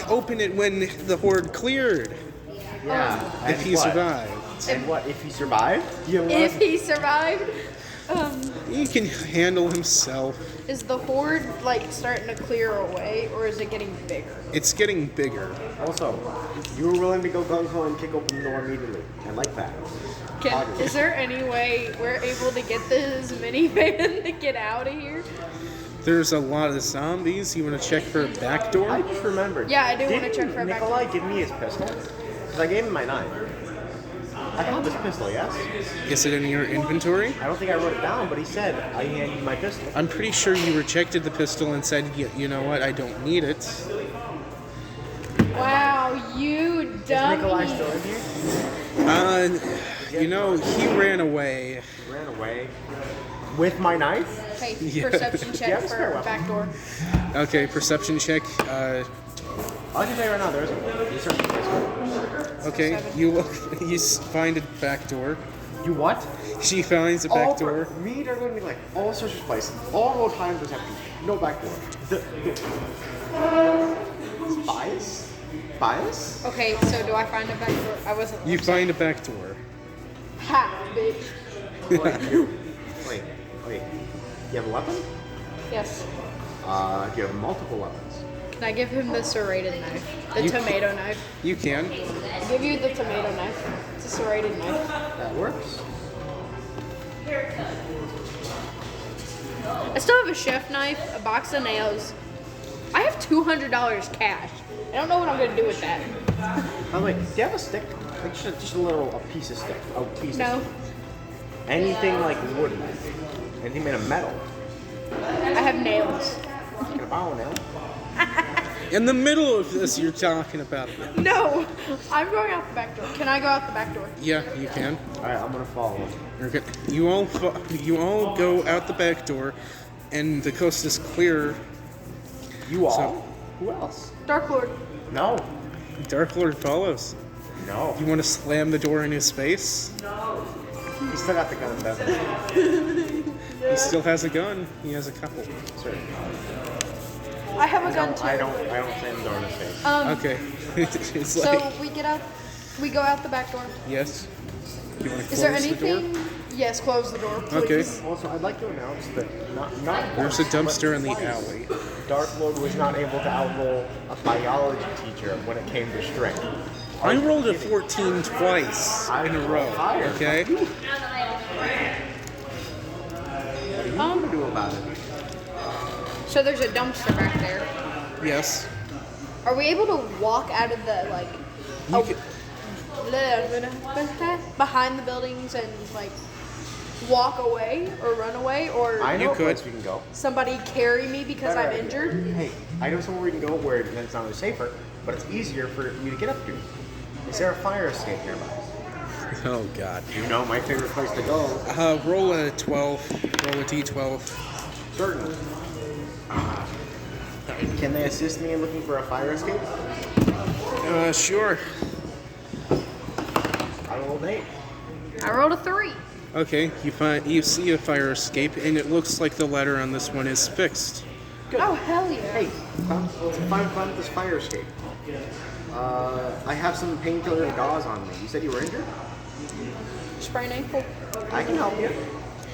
open it when the horde cleared, Yeah. if he survived. And what, if he survived? You know If what? he survived, He can handle himself. is the horde like starting to clear away, or is it getting bigger? It's getting bigger. Also, you were willing to go gung-ho and kick open the door immediately. I like that. Is there any way we're able to get this minivan to get out of here? There's a lot of zombies. You want to check for a back door? I just remembered. Yeah, I do wanna Didn't check for a back Nikolai give me his pistol? Because I gave him my knife. I have this pistol, yes? Is it in your inventory? I don't think I wrote it down, but he said I hand you my pistol. I'm pretty sure you rejected the pistol and said, you know what, I don't need it. Wow, you Is Nikolai dummy. still in here? You know, he ran away. He ran away. With my knife? Hey, Yeah. perception Yeah, check it's fair for weapon. back door. Okay, perception check. I'll just say right now, there isn't one. You search the place. Okay, you look, you find a back door. You what? She finds a back door. Me, they're going to be like, all search this place. All roll time perception. No back door. Bias? Bias? Okay, so do I find a back door? I wasn't. You find a back door. Ha, bitch. Wait. You have a weapon? Yes. Do you have multiple weapons? Can I give him the serrated knife? The You- tomato knife. You can. I'll give you the tomato knife. It's a serrated knife. That works. I still have a chef knife, a box of nails. I have $200 cash. I don't know what I'm gonna do with that. By the way, do you have a stick? Like just a piece of stick. A piece No, of stick. Anything like wooden. Anything made of metal. I have nails. Can I borrow a nail? In the middle of this, you're talking about it. No, I'm going out the back door. Can I go out the back door? Yeah, you can. Alright, I'm gonna follow him. You're good. You all go out the back door, and the coast is clear. You all? So- Who else? Dark Lord. No. Dark Lord follows. No. You want to slam the door in his face? He still got the gun, doesn't he? He still has a gun. He has a couple. Sorry. I have a gun too. I don't slam the door in his face. Okay. It's So like, we go out the back door. yes. You want to Is there close the door? anything? Yes, close the door, Okay. please. Also, I'd like to announce that not There's a once, dumpster but in the twice, alley. Dark Lord was not able to outroll a biology teacher when it came to strength. I rolled a 14 twice in a row. Higher. Okay. What are you gonna do about it? So there's a dumpster back there. Yes. Are we able to walk out of the like You can, behind the buildings and like walk away or run away or I know You a place could. we can go. somebody carry me because Better I'm idea. injured? Hey, I know somewhere we can go where then it's not only safer, but it's easier for you to get up to. Is there a fire escape nearby? Oh God. You know my favorite place to go. Roll a 12. Roll a d12. Certainly. Can they assist me in looking for a fire escape? Sure. I rolled an 8. I rolled a 3. Okay, you see a fire escape, and it looks like the ladder on this one is fixed. Good. Oh, hell yeah. Hey, let's find this fire escape. I have some painkiller and gauze on me. You said you were injured? Sprained ankle. I can help you.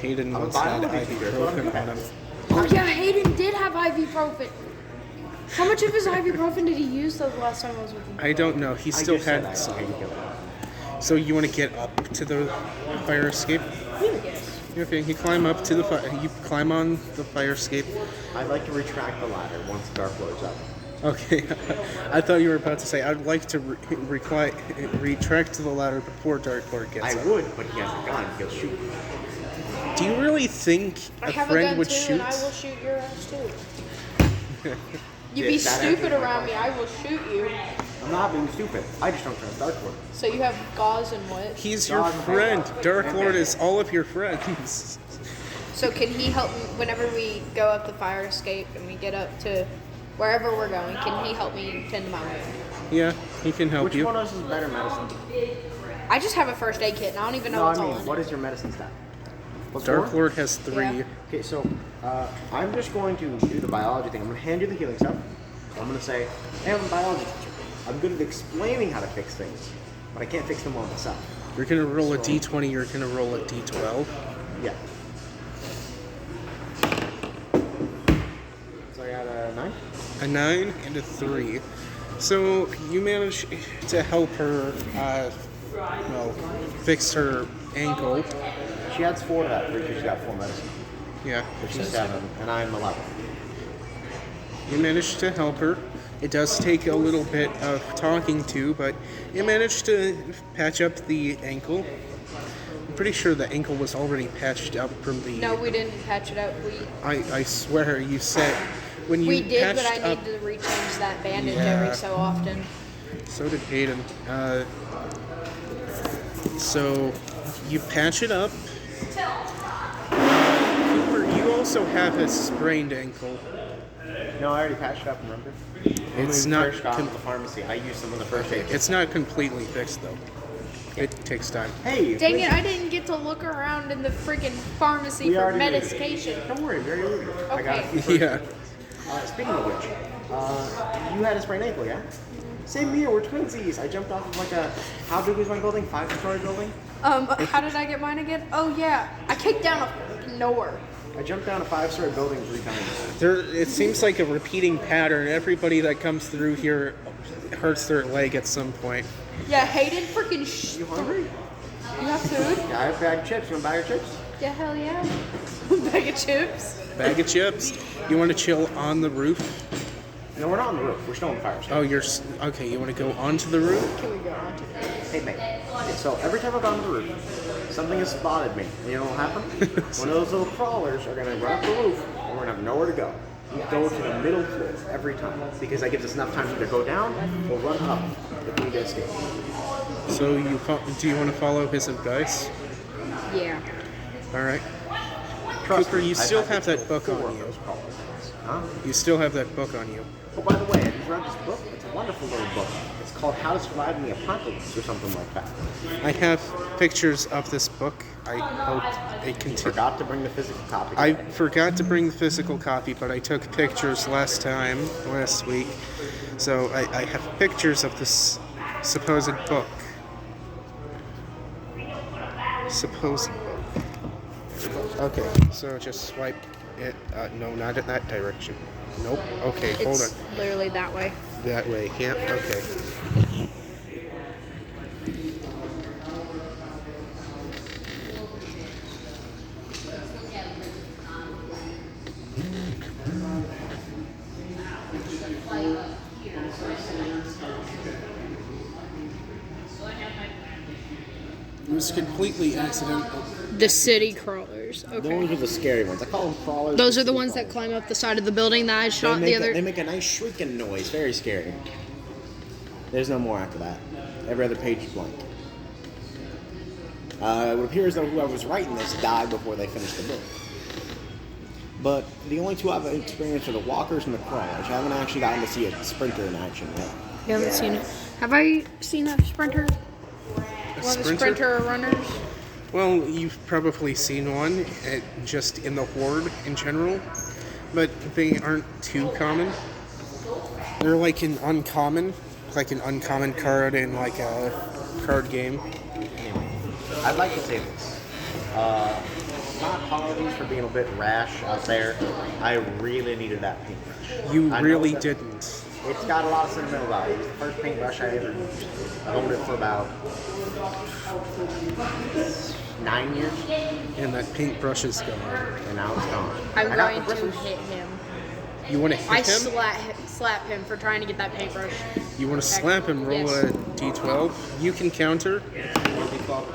Hayden I'm a once had biology teacher, that's what I'm ibuprofen good on at. him. Oh, yeah, Hayden did have ibuprofen. How much of his ibuprofen did he use the last time I was with him? I don't know. He I still just said I had had some. painkiller. So you want to get up to the fire escape? Yes. Okay, you climb up to the fire. You climb on the fire escape. I'd like to retract the ladder once Dark Lord's up. Okay, I thought you were about to say I'd like to retract to the ladder before Dark Lord gets I up. would, but he has a gun. He'll shoot. Do you really think I a have a friend gun would too, shoot? and I will shoot your ass too. You Yeah, be that stupid actually- around me, I will shoot you. I'm not being stupid. I just don't trust Dark Lord. So you have gauze and what? He's your God, friend. God. Dark Lord is all of your friends. So can he help me whenever we go up the fire escape and we get up to wherever we're going? Can he help me tend to my wound? Yeah, he can help Which you. one of us is better medicine? I just have a first aid kit and I don't even know No, what's I all mean, in what it. is your medicine stat? Plus Dark 4? Lord has 3. Yeah. Okay, so I'm just going to do the biology thing. I'm going to hand you the healing stuff. I'm going to say, hey, I'm a biology teacher. I'm good at explaining how to fix things, but I can't fix them all myself. You're gonna roll a So- d20. You're gonna roll a d12. Yeah. So I got a 9. A 9 and a 3. So you manage to help her, fix her ankle. She adds 4 to that because she's got 4 medicine. Yeah. Which is 7, and I'm 11. You managed to help her. It does take a little bit of talking to, but you managed to patch up the ankle. I'm pretty sure the ankle was already patched up from the... No, we didn't patch it up. I swear you said when you We did, but patched I up... need to rechange that bandage Yeah. every so often. So did Hayden. So you patch it up. Cooper, you also have a sprained ankle. No, I already patched it up, remember? It's When we not first got to com- the pharmacy. I used some of the first aid. It's not completely fixed though. It takes time. Hey, Dang it, I didn't get to look around in the freaking pharmacy We for already did. medication. Don't worry, very easy. I got a Okay. few Yeah. Speaking of which, you had a sprained ankle, yeah? Same here, we're twinsies. I jumped off of like a, how big was my building? 5-story building? How did I get mine again? Oh yeah, I kicked down a freaking nowhere. I jumped down a 5-story building 3 times. It seems like a repeating pattern. Everybody that comes through here hurts their leg at some point. Yeah, Hayden freaking You hungry? You have food? Yeah, I have a bag of chips. You want a bag of chips? Yeah, hell yeah. Bag of chips. Bag of chips. You want to chill on the roof? No, we're not on the roof. We're still on the fire escape. Oh, okay. You want to go onto the roof? Can we go on to that? Hey, mate. So every time I've gone to the roof, something has spotted me. You know what will happen? One of those little crawlers are going to run up the roof, and we're going to have nowhere to go. We go to the middle floor every time, because that gives us enough time to either go down or run up if we need to escape. So do you want to follow his advice? Yeah. All right. Trust Cooper, me, you I've still had have to that kill book 4 on of you. those crawlers. Huh? You still have that book on you. Oh, by the way, have you read this book? It's a wonderful little book. It's called How to Survive in the Apocalypse or something like that. I have pictures of this book. I hope it continues. Forgot to bring the physical copy. I today. forgot to bring the physical copy, but I took pictures last week. So I have pictures of this supposed book. Supposed book. Okay, so just swipe it. No, not in that direction. Nope. Okay, hold It's on. literally that way. That way. Yeah, okay. It was completely accidental. The city crawlers. Okay. Those are the scary ones. I call them crawlers. Those are the ones that climb up the side of the building that I shot the other. They make a nice shrieking noise. Very scary. There's no more after that. Every other page is blank. It would appear as though whoever was writing this died before they finished the book. But the only two I've experienced are the walkers and the crawlers. I haven't actually gotten to see a sprinter in action yet. You haven't seen it. Have I seen a sprinter? One of the sprinter runners? Well, you've probably seen one, just in the Horde in general, but they aren't too common. They're like an uncommon card in like a card game. I'd like to say this. Not apologies for being a bit rash out there. I really needed that paintbrush. You really didn't. It's got a lot of sentimental value. It's the first paintbrush I ever used. I owned it for about 9 years. And that paintbrush is gone. And now it's gone. I'm I got going the to bristles. hit him. You want to hit him? Slap him for trying to get that paintbrush. You want to slap him? Roll Yes. a d12. You can counter.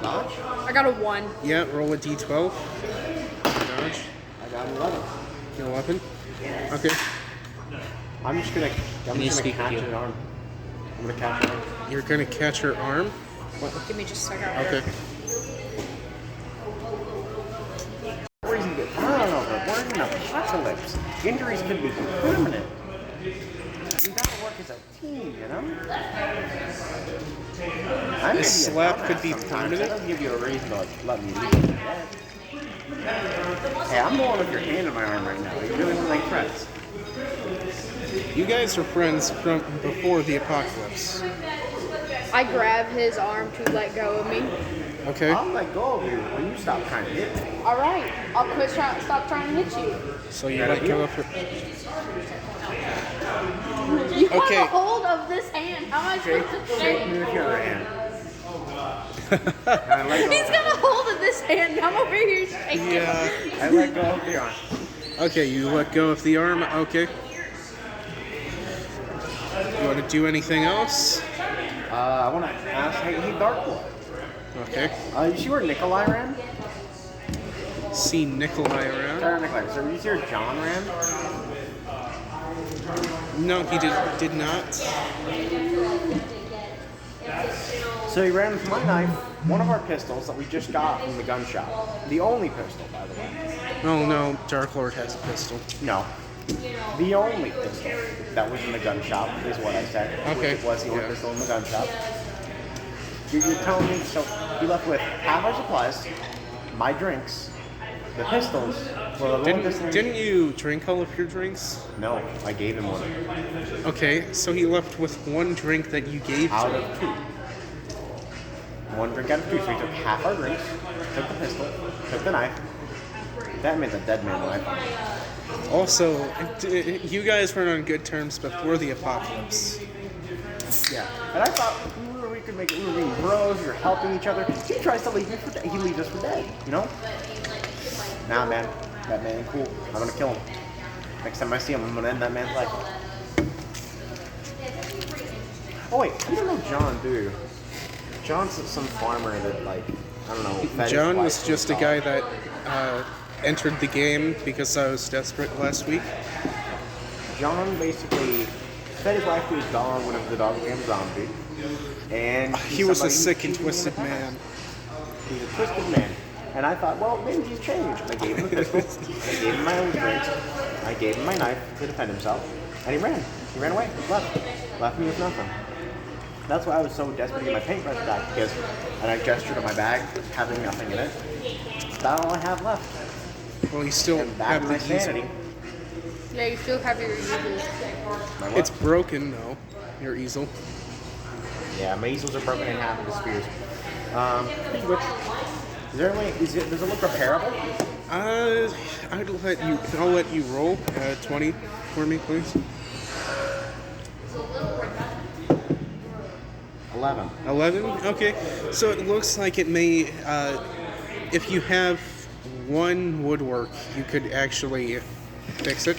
Dodge. I got a 1. Yeah, roll a d12. Dodge. I got 11. 11. Okay. I'm just gonna catch an arm. I'm gonna catch an arm. You're gonna catch her arm. Give me just a second. Okay. Reason to get run over, wearing an apocalypse. Injuries could be permanent. We gotta work as a team, you know? I may be a slap could be dumbass sometimes. permanent? That doesn't give you a reason to let me leave. Hey, I'm going with your hand in my arm right now. You really want to make friends? You guys are friends from before the apocalypse. I grab his arm to let go of me. Okay. I'll let go of you when you stop trying to hit me. All right, I'll stop trying to hit you. So you let go of her. You Okay. have a hold of this hand. How am I supposed to Shake me shake? with your other hand. He's got a hold of this hand. I'm over here shaking. Yeah. I let go of the arm. Okay, you let go of the arm. Okay. You want to do anything else? I want to ask, hey, Darkwood. Okay. You see where Nikolai ran? See Nikolai around? Nikolai. So you see where John ran? No, he did not. So he ran with my knife, one of our pistols that we just got from the gun shop. The only pistol, by the way. Oh no, Dark Lord has a pistol. No. The only pistol that was in the gun shop is what I said. Okay. Which it was the only Yeah. pistol in the gun shop. You're telling me, so he left with half our supplies, my drinks, the pistols. Well, the one pistol. Didn't you drink all of your drinks? No, I gave him one. Okay, so he left with one drink that you gave Out to of him. 2. One drink out of 2, so he took half our drinks, took the pistol, took the knife. That meant a dead man when I found him. Also, you guys weren't on good terms before the apocalypse. Yeah, and I thought we could make it. We were being bros. We were helping each other. He tries to leave me for dead. He leaves us for dead. You know? Nah, man. That man ain't cool. I'm gonna kill him. Next time I see him, I'm gonna end that man's life. Oh wait, you don't know John, do you? John's some farmer that I don't know. fed his John wife was to just a dog. guy that entered the game because I was desperate last week. John basically fed his wife to his dog whenever the dog became a zombie. And He was a somebody sick who and cheated twisted in the past. man. He's a twisted man. And I thought, well, maybe he's changed. I gave him a pistol. I gave him my own drinks. I gave him my knife to defend himself. And he ran. He ran away. Left. Left me with nothing. That's why I was so desperate to get my paintbrush back, because and I gestured to my bag, having nothing in it. That's all I have left. Well, you still And back have to the my sanity. easel. Yeah, you still have your easel. My what? It's broken though, your easel. Yeah, my easels are broken in half into spears. Which, is there a way, does it look repairable? I'll let you roll 20 for me, please. 11. 11? Okay. So it looks like it may, if you have one woodwork, you could actually fix it.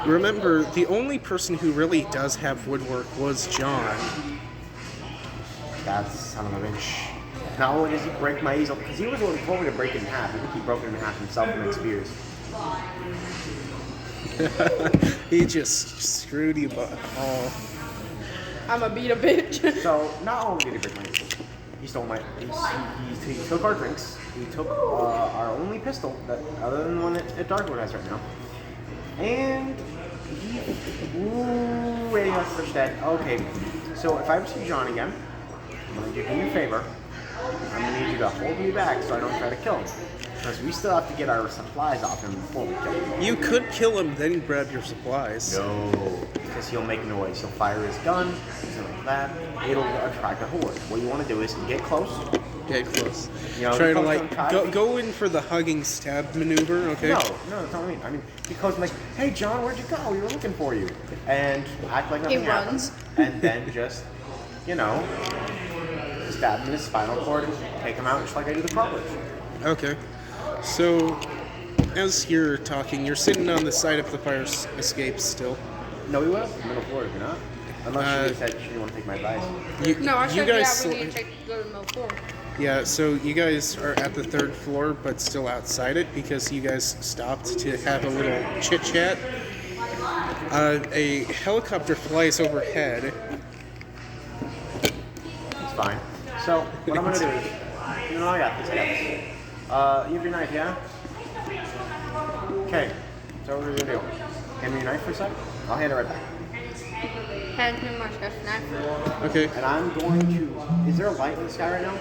Remember, the only person who really does have woodwork was John. That son of a bitch. Not only does he break my easel, because he was the one who told me to break it in half. I think he broke it in half himself and makes spears. He just screwed you, but I'ma beat a bitch. So not only did he break my easel, he stole my. He took our drinks. He took our only pistol, that other than the one that Darkwood has right now. And he. Ooh, wait, that's such dead. Okay, so if I ever see John again, I'm gonna do me a favor. I'm gonna need you to hold me back so I don't try to kill him. Because we still have to get our supplies off him before we kill him. you could kill him, then grab your supplies. No, because he'll make noise. He'll fire his gun, something like that. It'll attract a horde. What you want to do is get close. Get close. You know, Try to close go in for the hugging stab maneuver, okay? No, that's not what I mean. I mean, because like, hey John, where'd you go? We were looking for you. And act like nothing happens. And then just, you know, stab him in his spinal cord and take him out just like I do the crawlers. Okay. So, as you're talking, you're sitting on the side of the fire escape still. No, we went up to the middle floor, did we not? Unless she said she didn't want to take my advice. No, I you said guys, we need to go to the middle floor. yeah. So you guys are at the 3rd floor, but still outside it because you guys stopped to have a little chit chat. A helicopter flies overhead. It's fine. So, what I'm gonna do is, you know, I got this, you have your knife, yeah? Okay, so what are we gonna do? Hand me your knife for a sec? I'll hand it right back. Hand me my chef knife. Okay. And I'm going to, is there a light in the sky right now?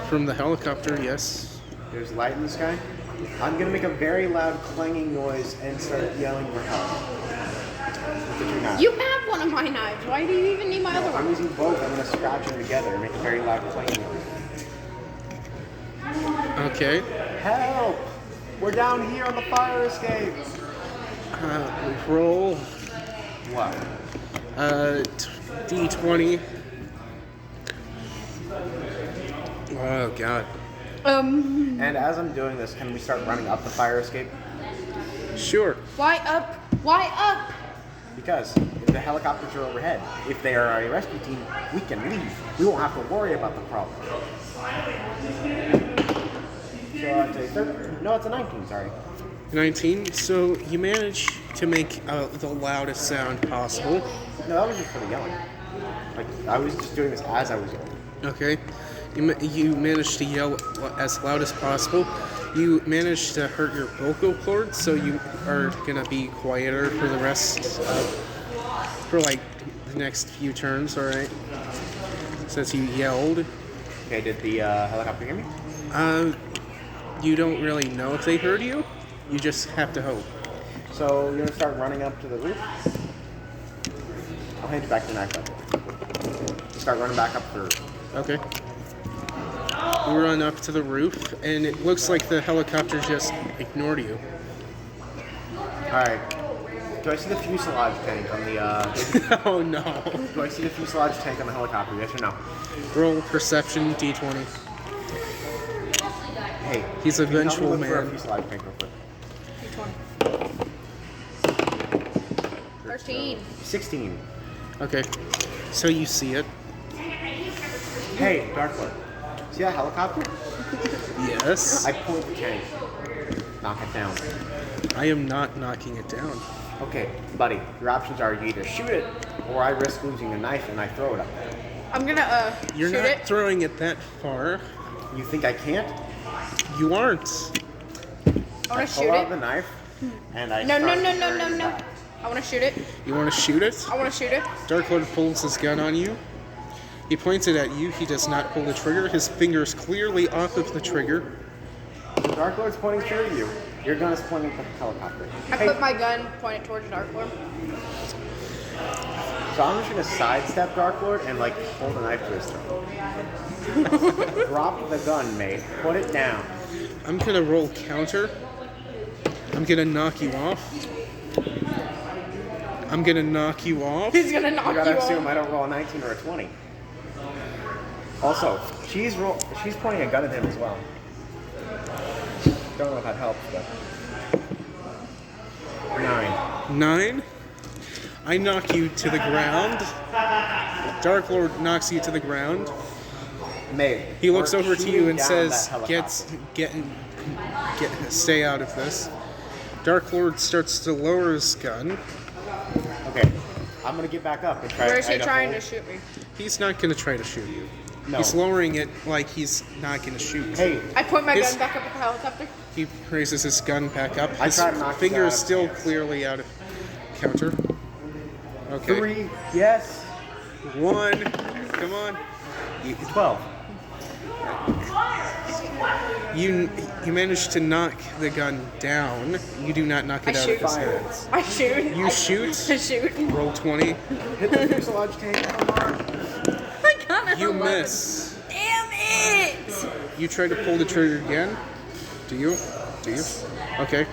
From the helicopter, yes. There's light in the sky? I'm gonna make a very loud clanging noise and start yelling for help. With the two knives. You have one of my knives. Why do you even need my other I'm one? using both, I'm gonna scratch them together and make a very loud clanging noise. Okay. Help! We're down here on the fire escape! Roll What? D20. Oh god. And as I'm doing this, can we start running up the fire escape? Sure. Why up? Why up? Because if the helicopters are overhead, if they are a rescue team, we can leave. We won't have to worry about the problem. So I'd say 13. No, it's a 19, sorry. 19. So you manage to make the loudest sound possible. No, that was just for the yelling. Like, I was just doing this as I was yelling. Okay. You managed to yell as loud as possible. You managed to hurt your vocal cords, so you are gonna be quieter for the rest for like the next few turns. All right. Since you yelled. Okay, did the helicopter hear me? You don't really know if they heard you. You just have to hope. So you're gonna start running up to the roof? I'll hand you back the knife. Start running back up the roof. Okay. You run up to the roof, and it looks like the helicopter just ignored you. Alright. Do I see the fuselage tank on the, Oh no. do I see the fuselage tank on the helicopter, yes or no? Roll perception D20. Hey. He's a can you help me vengeful look for a man. fuselage tank real quick? 13. 16. Okay. So you see it. Hey, Darkwood. See that helicopter? Yes. I point the tank. Knock it down. I am not knocking it down. Okay, buddy, your options are you either shoot it, or I risk losing a knife and I throw it up there. I'm gonna You're shoot not it. throwing it that far. You think I can't? You aren't. I I wanna pull shoot out it. the knife, and I No, no, start no, no, no, firing no. back. I wanna shoot it. You want to shoot it? I wanna shoot it. Darkwood pulls his gun on you. He points it at you. He does not pull the trigger. His finger's clearly off of the trigger. The Dark Lord's pointing straight at you. Your gun is pointing at the helicopter. I Hey, put my gun pointed towards Dark Lord. so I'm just gonna sidestep Dark Lord and like hold a knife to his throat. Drop the gun, mate. Put it down. I'm gonna roll counter. I'm gonna knock you off. I'm gonna knock you off. He's gonna knock You gotta assume off. I don't roll a 19 or a 20. Also, she's pointing a gun at him as well. Don't know if that helps, but 9. 9. I knock you to the ground. Dark Lord knocks you to the ground. Mate, He looks we're over to you shooting and down says, that helicopter. stay out of this. Dark Lord starts to lower his gun. Okay, I'm gonna get back up and try. Where is he to trying hold- to shoot me? He's not going to try to shoot you. No. He's lowering it like he's not going to shoot. Hey, I point my His- gun back up at the helicopter. He raises his gun back up. I His try to knock you finger out is of still his hands. clearly out of counter. Okay. 3, yes. 1. Come on. 12. You managed to knock the gun down. You do not knock it I out shoot. of his hands. I shoot. You shoot. I shoot. Roll 20. Hit the fuselage tank. I got an You 11. miss. Damn it! You try to pull the trigger again. Do you? Okay.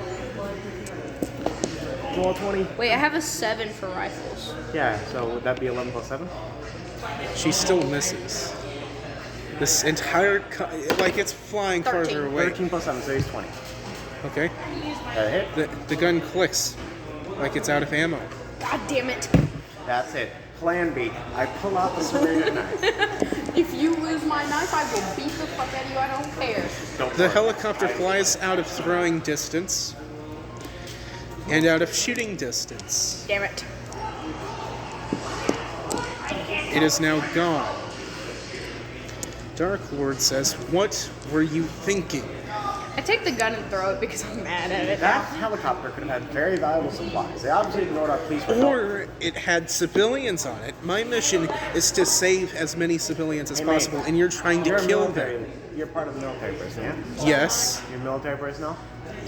Roll 20. Wait, I have a 7 for rifles. Yeah, so would that be 11 plus 7? She still misses. This entire like it's flying 13. farther away. 13 plus 7, so he's 20. Okay. That hit? The gun clicks like it's out of ammo. God damn it! That's it. Plan B. I pull out the serrated knife. If you lose my knife, I will beat the fuck out of you. I don't care. Don't The worry. helicopter flies out of throwing distance and out of shooting distance. Damn it! It is now gone. Dark Lord says, "What were you thinking?" I take the gun and throw it because I'm mad at it. That helicopter could have had very valuable supplies. They obviously ignored our police for help. Or it had civilians on it. My mission is to save as many civilians as Hey, mate, possible, and you're trying to You're kill military. them. You're part of the military person, yeah? Yes. You're military personnel?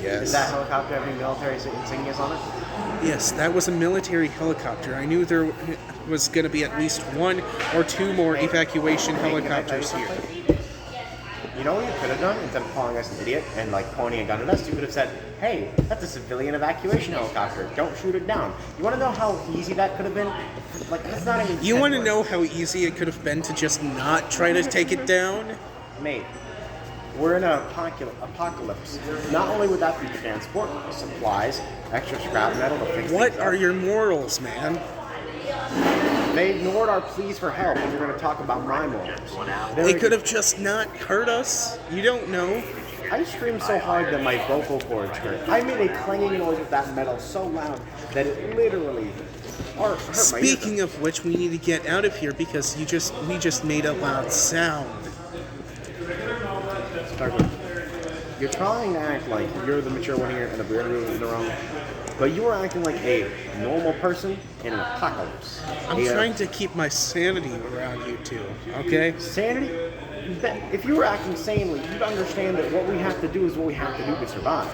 Yes. Does that helicopter have any military insignias on it? Yes, that was a military helicopter. I knew there was going to be at least 1 or 2 more evacuation Hey, can I tell you helicopters here. something? You know what you could have done? Instead of calling us an idiot and like pointing a gun at us, you could have said, hey, that's a civilian evacuation helicopter. Don't shoot it down. You want to know how easy that could have been? Like, that's not even... You want to know how easy it could have been to just not try to take it down? Mate, we're in an apocalypse. Not only would that be transport, supplies, extra scrap metal to fix What things are up. your morals, man? They ignored our pleas for help, and you're going to talk about my morals. They could have just not hurt us. You don't know. I screamed so hard that my vocal cords hurt. I made a clanging noise with that metal so loud that it literally hurt my Speaking of which, we need to get out of here because we just made a loud sound. ears. You're trying to act like you're the mature one here and the weird in the wrong, but you are acting like a normal person in an apocalypse. I'm trying to keep my sanity around you two, okay? Sanity? If you were acting sanely, you'd understand that what we have to do is what we have to do to survive.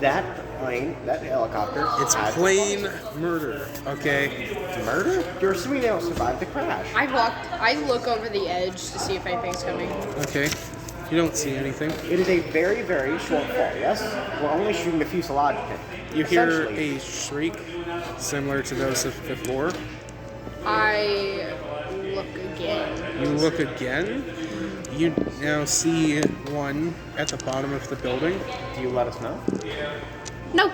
That plane, that helicopter... It's had plain murder, okay? murder? You're assuming they don't survive the crash. I look over the edge to see if anything's coming. Okay. You don't see anything. It is a very, very short fall, yes? We're only shooting the fuselage pit. You hear Essentially, a shriek similar to those of before. I look again. You look again. You now see one at the bottom of the building. Do you let us know? No!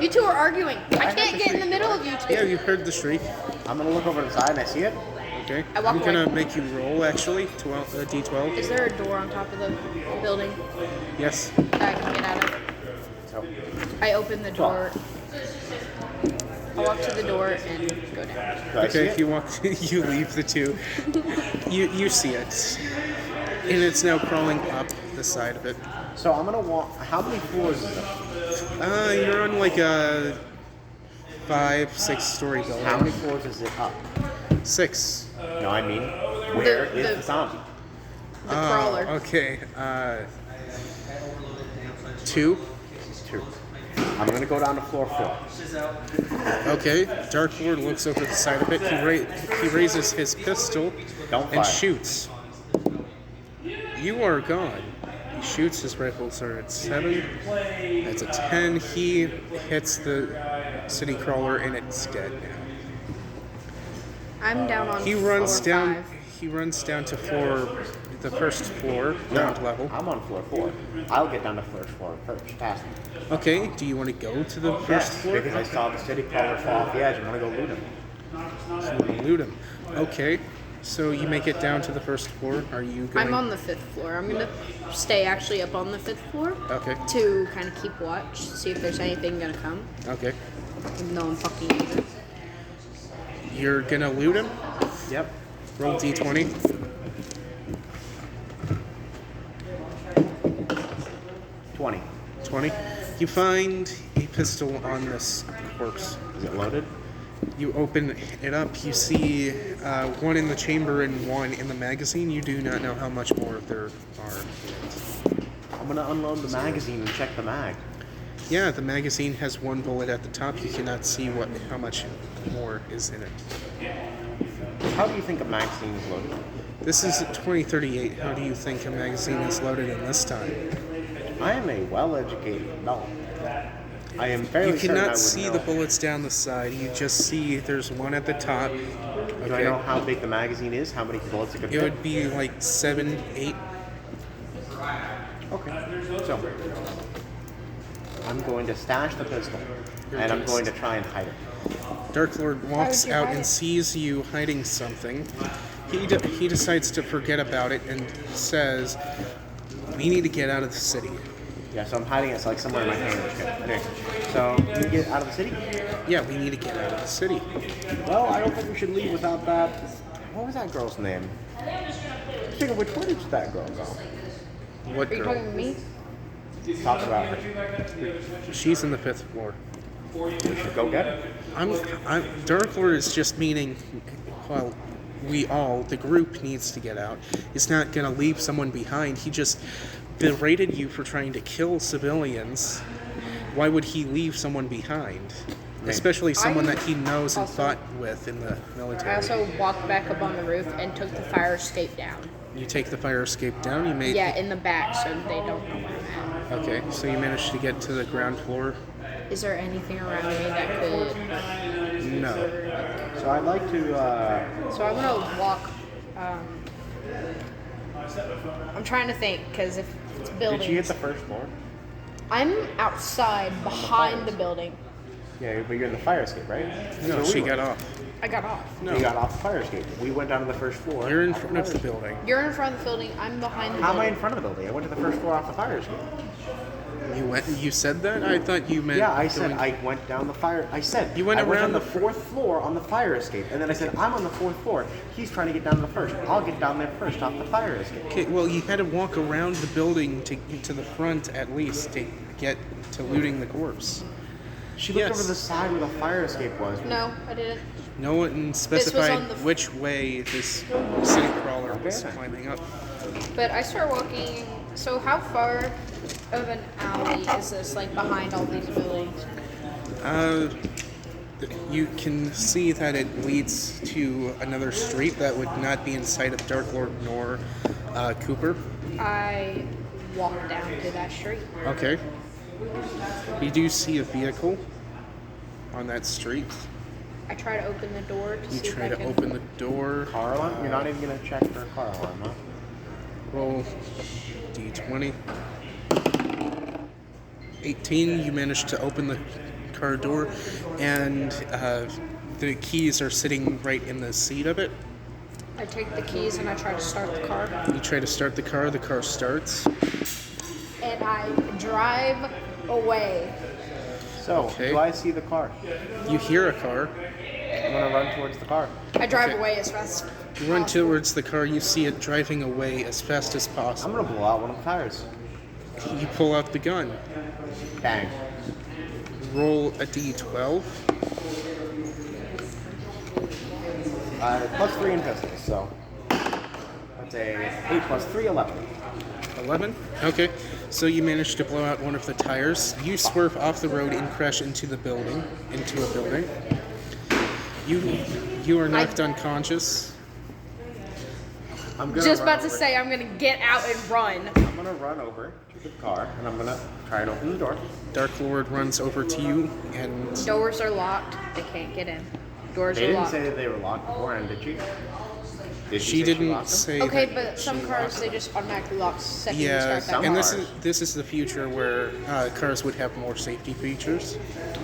You two are arguing. I heard can't the get in the shriek. middle of you two. Yeah, you heard the shriek. I'm gonna look over to the side and I see it. Okay. I walk I'm gonna away. make you roll actually. 12, D12. Is there a door on top of the building Yes. that I can get out of? So, I open the door. I walk to the door and go down. do I see Okay. it? You walk. You leave the two. You see it, and it's now crawling up the side of it. So I'm gonna walk. How many floors is it? You're on like a 5-6 story building. How many floors is it up? 6. No, I mean, where is the- the zombie? The crawler. Okay. 2. 2. I'm gonna go down to floor 4. Okay. Dark Lord looks over the side of it. He raises his pistol Don't and fire. shoots. You are gone. He shoots. His rifles are at 7. That's a 10. He hits the city crawler and it's dead now. I'm down on He runs floor down. 5. He runs down to the first floor, ground level. I'm on floor 4. I'll get down to first floor first. Fast. Okay. Do you want to go to the first Yes, floor? because I saw the city crawler fall off the edge. I'm gonna go loot him. You want to loot him. Okay. So you make it down to the first floor. Are you going? I'm on the 5th floor. I'm gonna stay actually up on the 5th floor. Okay. To kind of keep watch, see if there's anything gonna come. Okay. Even though I'm fucking evil. You're gonna loot him? Yep. Roll d20. 20. 20. You find a pistol on this corpse. Is it loaded? You open it up. You see one in the chamber and one in the magazine. You do not know how much more there are. I'm gonna unload the magazine and check the mag. Yeah, the magazine has one bullet at the top. You cannot see how much more is in it. How do you think a magazine is loaded? This is 2038. How do you think a magazine is loaded in this time? I am a well-educated adult. I am fairly You certain I cannot would see know. the bullets down the side. You just see there's one at the top. Do I know how big the magazine is? How many bullets it could It fit? would be like 7, 8. Okay. So, I'm going to stash the pistol, and I'm going to try and hide it. Dark Lord walks you out hide and it? sees you hiding something. He decides to forget about it and says, "We need to get out of the city." Yeah, so I'm hiding it like somewhere in my hand. Anyway, so we get out of the city? Yeah, we need to get out of the city. Well, I don't think we should leave without that. What was that girl's name? Speaking of which, where did that girl go? What Are you talking girl? to me? Talk about her. She's in the 5th floor. We should go get her. Dark Lord is just meaning, well, the group needs to get out. He's not gonna leave someone behind. He just berated you for trying to kill civilians. Why would he leave someone behind? Especially someone that he knows and fought with in the military. I also walked back up on the roof and took the fire escape down. You take the fire escape down, you made... Yeah, in the back so they don't know where I'm Okay, so you managed to get to the ground floor? at. Is there anything around me that could... No. So I'd like to, So I'm gonna walk... I'm trying to think, because if it's buildings... did she hit the first floor? I'm outside behind the building. Yeah, but you're in the fire escape, right? No, So she we got went. off. I got off. No, We got off the fire escape. We went down to the first floor. you're in front of the building. You're in front of the building, I'm behind the How am I building. in front of the building? I went to the first floor off the fire escape. You said that? I thought you meant... Yeah, I said going- I went down the fire. I said You went I went around on the the 4th floor on the fire escape, and then I said I'm on the 4th floor. He's trying to get down to the first. I'll get down there first off the fire escape. Okay, well, you had to walk around the building to the front at least to get to looting the corpse. She looked Yes. over the side where the fire escape was. No, I didn't. No one specified on the- which way this city crawler was Okay. climbing up. But I start walking... So how far of an alley is this, like, behind all these buildings? You can see that it leads to another street that would not be in sight of Dark Lord nor Cooper. I walk down to that street. Okay. You do see a vehicle on that street. I try to open the door to You see try if I to can... open the door. Car alarm? You're not even gonna check for a car alarm, huh? Roll d20. 18, you managed to open the car door, and the keys are sitting right in the seat of it. I take the keys and I try to start the car. You try to start the car starts. And I drive away. So, Okay. do I see the car? You hear a car. I'm gonna run towards the car. I drive Okay. away as fast as You run possible. towards the car, you see it driving away as fast as I'm possible. gonna blow out one of the tires. You pull out the gun. Bang. Roll a d12. Plus 3 in pistols, so that's a 8 plus 3, 11. 11? Okay. So you manage to blow out one of the tires. You swerve off the road and crash into a building. You are knocked unconscious. I'm gonna Just run about to over- say I'm gonna get out and run. I'm gonna run over to the car and I'm gonna try and open the door. Dark Lord runs over to you and Doors are locked. They can't get in. Doors They are didn't locked. say that they were locked beforehand, did she? Did She say didn't locked them? say. Okay, that but some she cars locked they just automatically lock the second Yeah, you start some that. and cars. this is the future where cars would have more safety features.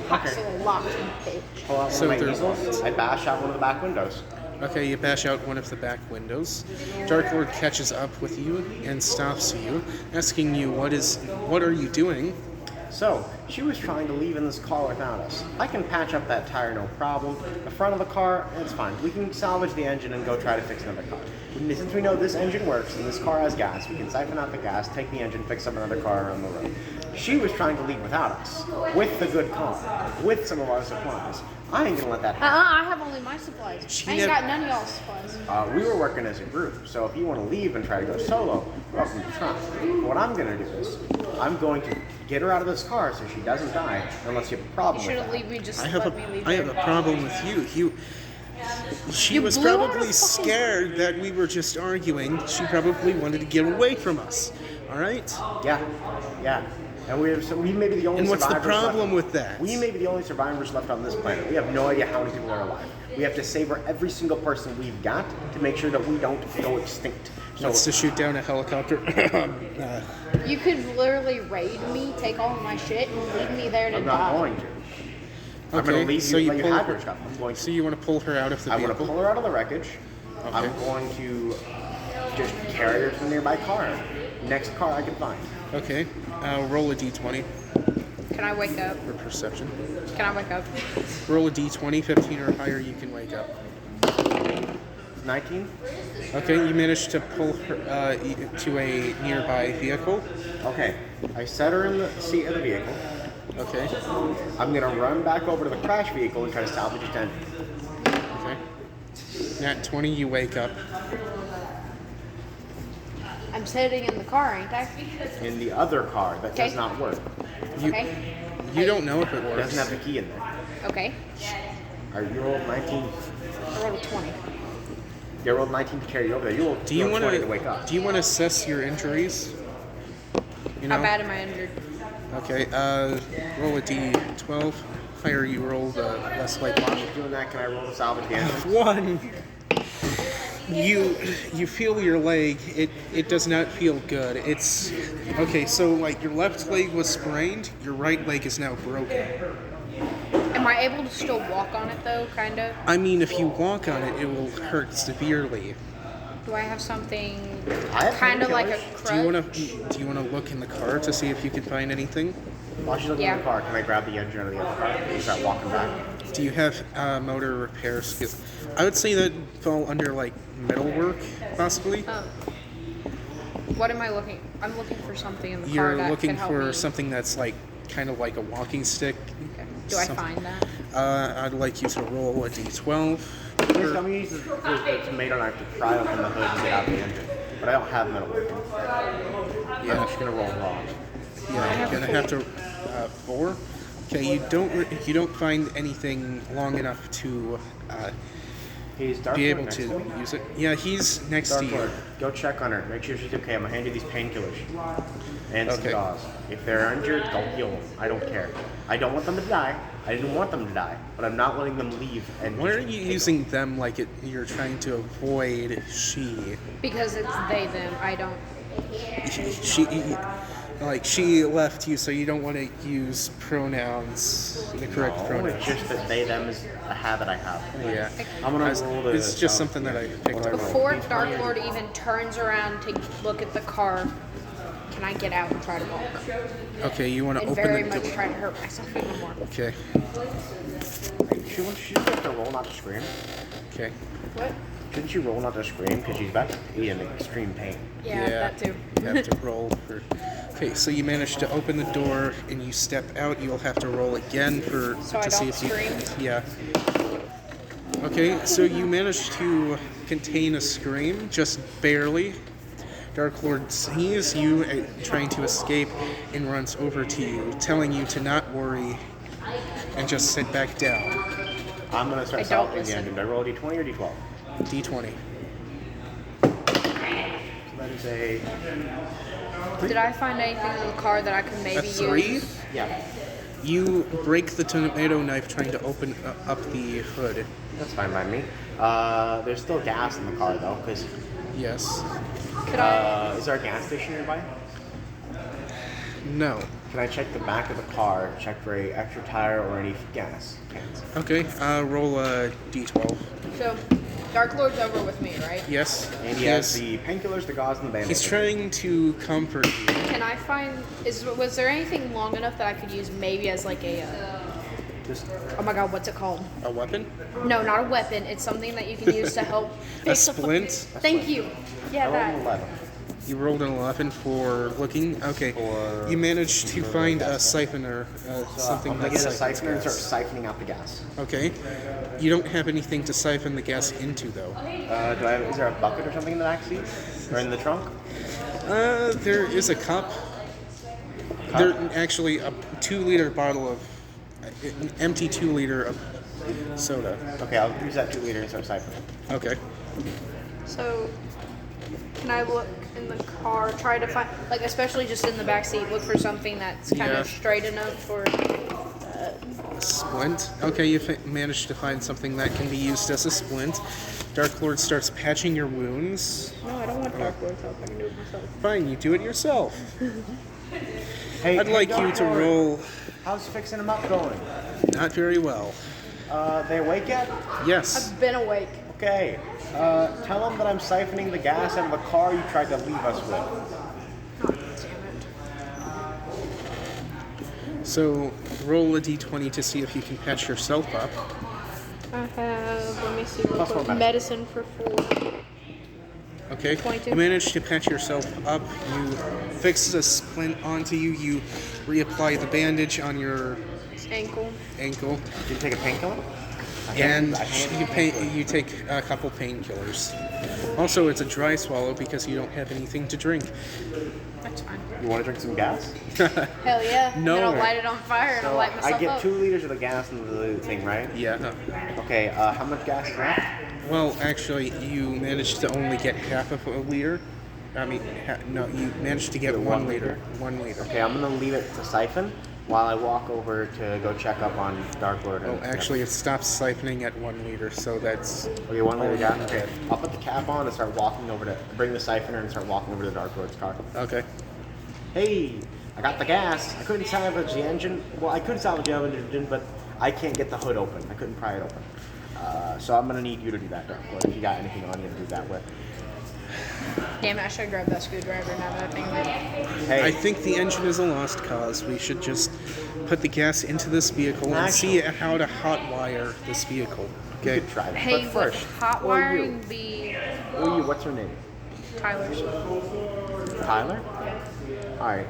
So they locked them, bitch. Pull out one So of my they're easels. locked. I bash out one of the back windows. Okay, you bash out one of the back windows. Dark Lord catches up with you and stops you, asking you what are you doing? So, she was trying to leave in this car without us. I can patch up that tire, no problem. The front of the car, it's fine. We can salvage the engine and go try to fix another car. Since we know this engine works and this car has gas, we can siphon out the gas, take the engine, fix up another car around the road. She was trying to leave without us, with the good car, with some of our supplies. I ain't gonna let that happen. I have only my supplies. I ain't got none of y'all's supplies. We were working as a group, so if you want to leave and try to go solo, you're welcome to try. What I'm going to do is, I'm going to get her out of this car so she doesn't die, unless you have a problem You with shouldn't that. leave me. Just I have let me leave. I have a problem with you. She You was blew out probably her fucking- scared that we were just arguing. She probably wanted to get away from us. All right. Yeah. And we may be the only And what's the survivors problem left. with that? We may be the only survivors left on this planet. We have no idea how many people are alive. We have to savor every single person we've got to make sure that we don't go extinct. So That's to shoot down a helicopter. You could literally raid me, take all of my shit, and leave me there to I'm die. not going to. I'm going to leave so you, you let you pull have her- your stuff. I'm going to. So you want to pull her out of the I'm going to vehicle? pull her out of the wreckage. Okay. I'm going to just carry her to the nearby car. Next car I can find. Okay. Roll a d20 Can I wake up? for perception. Can I wake up? Roll a d20, 15 or higher, you can wake up. 19? Okay, you managed to pull her to a nearby vehicle. Okay. I set her in the seat of the vehicle. Okay. I'm going to run back over to the crash vehicle and try to salvage its engine. Okay. Nat 20, you wake up. I'm sitting in the car, ain't I? In the other car that does Okay. not work. You, Okay. you don't know if it It works. doesn't have the key in there. Okay. You rolled 19. I rolled a 20. You rolled 19 to carry you over there. You rolled Do you want 20 to wake up. to? Do you want to assess your injuries? You How bad am I injured? Okay. Roll a d12. Higher, you roll the less likely. While she's doing that, can I roll to salvage the engine? One. You feel your leg. It does not feel good. It's okay. So like your left leg was sprained. Your right leg is now broken. Am I able to still walk on it though? Kind of. I mean, if you walk on it, it will hurt severely. Do I have something I have kind of like a painkillers. crutch? Do you want to look in the car to see if you can find anything? While she's looking in the car, can I grab the engine out of the other car and start walking back? Do you have motor repair skills? I would say that fall under like metal work, possibly. What am I looking? I'm looking for something in the car You're that looking can help for me. something that's like kind of like a walking stick. Okay. Do I something. find that? I'd like you to roll a d12. Please, I'm going to use the tomato knife to pry open the hood and get out the engine. But I don't have metal working. I'm just going to roll raw. Yeah, you're gonna have to 4. Okay, you don't find anything long enough to He's Dark be Lord able next to me. use it. Yeah, he's next Dark to you. Lord, go check on her. Make sure she's okay. I'm going to hand you these painkillers. And some Okay. gauze. If they're injured, don't heal them. I don't care. I don't want them to die. I didn't want them to die. But I'm not letting them leave. And Why are just you take using them like you're trying to avoid she? Because it's they them. I don't. She left you, so you don't want to use pronouns, the correct No, pronouns. it's just that they, them is a habit I have. Yeah, I'm going to roll the... it's just something that I picked up. Before Dark Lord even turns around to look at the car, can I get out and try to walk? Okay, you want to And open very the much door. try to hurt myself even more. Okay, She have to roll not to scream. okay. What? Shouldn't she roll not to scream? Because she's about to be in extreme pain. Yeah, that too. You have to roll for. Okay, so you manage to open the door and you step out. You'll have to roll again for So I to see don't if you. scream? Yeah. Okay, so you managed to contain a scream, just barely. Dark Lord sees you trying to escape and runs over to you, telling you to not worry and just sit back down. I'm going to start I don't salvaging the listen. engine. Do I roll a d20 or d12? D20. So that is a... Did I find anything in the car that I could A maybe 3? use? Yeah. You break the tomato knife trying to open up the hood. That's fine by me. There's still gas in the car though, because Yes. Could I? is there a gas station nearby? No. Can I check the back of the car, check for a extra tire or any gas cans? Okay, roll a d12. So, Dark Lord's over with me, right? Yes. And he has the painkillers, the gauze, and the bandage. He's trying to comfort you. Can I find? Was there anything long enough that I could use maybe as like a? Just Oh my God, what's it called? A weapon? No, not a weapon. It's something that you can use to help. A splint? Thank you. Yeah, I rolled that. an 11. You rolled an 11 for looking? Okay. For- You managed to find a siphoner, something I'm gonna that get a siphons siphoner and gas. start siphoning out the gas. Okay. You don't have anything to siphon the gas into, though. Is there a bucket or something in the back seat? Or in the trunk? There is a cup. There actually a 2-liter bottle of an empty 2-liter of soda. Okay, I'll use that 2 liter and start siphoning. Okay. So, can I look in the car, try to find, like, especially just in the back seat, look for something that's kind Yeah. of straight enough for. A splint. Okay, you managed to find something that can be used as a splint. Dark Lord starts patching your wounds. No, I don't want Dark Lord's help. I can do it myself. Fine, you do it yourself. Hey, I'd like you to roll How's fixing them up going? not very well. They awake yet? Yes. I've been awake. Okay. Tell them that I'm siphoning the gas out of the car you tried to leave us with. Oh, damn it. So roll a d20 to see if you can patch yourself up. I have, let me see real Plus quick, one medicine for 4. Okay. 22. You manage to patch yourself up. You fix a splint onto you. You reapply the bandage on your Ankle. ankle, Did you take a painkiller? and you take a couple painkillers. Also, it's a dry swallow because you don't have anything to drink. That's fine. You want to drink some gas? Hell yeah. No. And then I'll light it on fire and I'll light myself I get up. 2 liters of the gas in the thing, right? Yeah. Okay, how much gas is left? Well, actually, you managed to only get half of a liter. I mean, no, you managed to get Is it 1 1 liter. 1 liter. Okay, I'm gonna leave it to siphon while I walk over to go check up on Dark Lord. Oh, actually, it stops siphoning at 1 liter, so that's. Okay, 1 liter gas. Okay, I'll put the cap on and start walking over to bring the siphoner and start walking over to Dark Lord's car. Okay. Hey, I got the gas. I couldn't salvage the engine. Well, I could salvage the engine, but I can't get the hood open. I couldn't pry it open. So I'm gonna need you to do that, Dark Lord. If you got anything on you to do that with. Damn it, I should have grabbed that screwdriver now that I think of it. Hey, I think the engine is a lost cause. We should just put the gas into this vehicle and see how to hotwire this vehicle. you Okay. could try that. Hey, but first, would hot who are you? wiring be Who are you? What's your name? Tyler's? Tyler? Alright.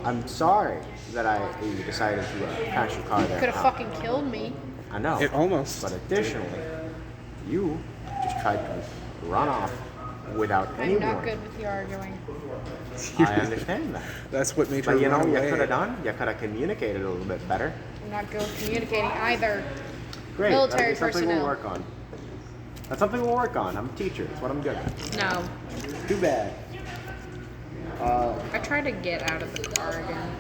I'm sorry that you decided to crash your car there. Could have fucking killed me. I know. It almost. But additionally, you just tried to run off without any I'm not warning. good with you arguing. I understand that. That's what made her But you know, run you away. could have done. You could have communicated a little bit better. I'm not good with communicating either. Great. Military That'll be something personnel. we'll work on. That's something we'll work on. I'm a teacher. That's what I'm good at. No. Too bad. I try to get out of the car again.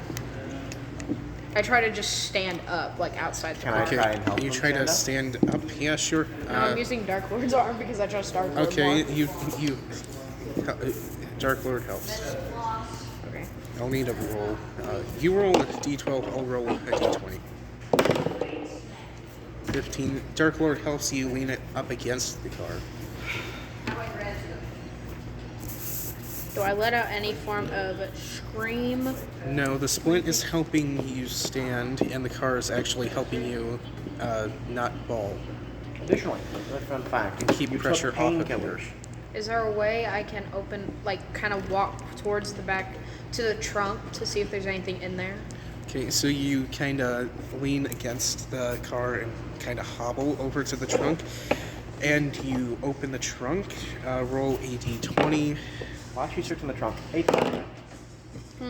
I try to just stand up, like outside the Can car. I try and help You him try to stand stand up? Yeah, sure. No, I'm using Dark Lord's arm because I trust Dark Lord Okay, more. you. Dark Lord helps. Okay. I'll need a roll. You roll a d12, I'll roll a d20. 15. Dark Lord helps you lean it up against the car. Do I let out any form of scream? No, the splint is helping you stand, and the car is actually helping you not fall. Additionally, another fun fact. And keep you pressure took off of painkillers. Is there a way I can open, like, kind of walk towards the back to the trunk to see if there's anything in there? Okay, so you kind of lean against the car and kind of hobble over to the trunk, and you open the trunk, roll a d20. While she's searching the trunk, hey, Tyler,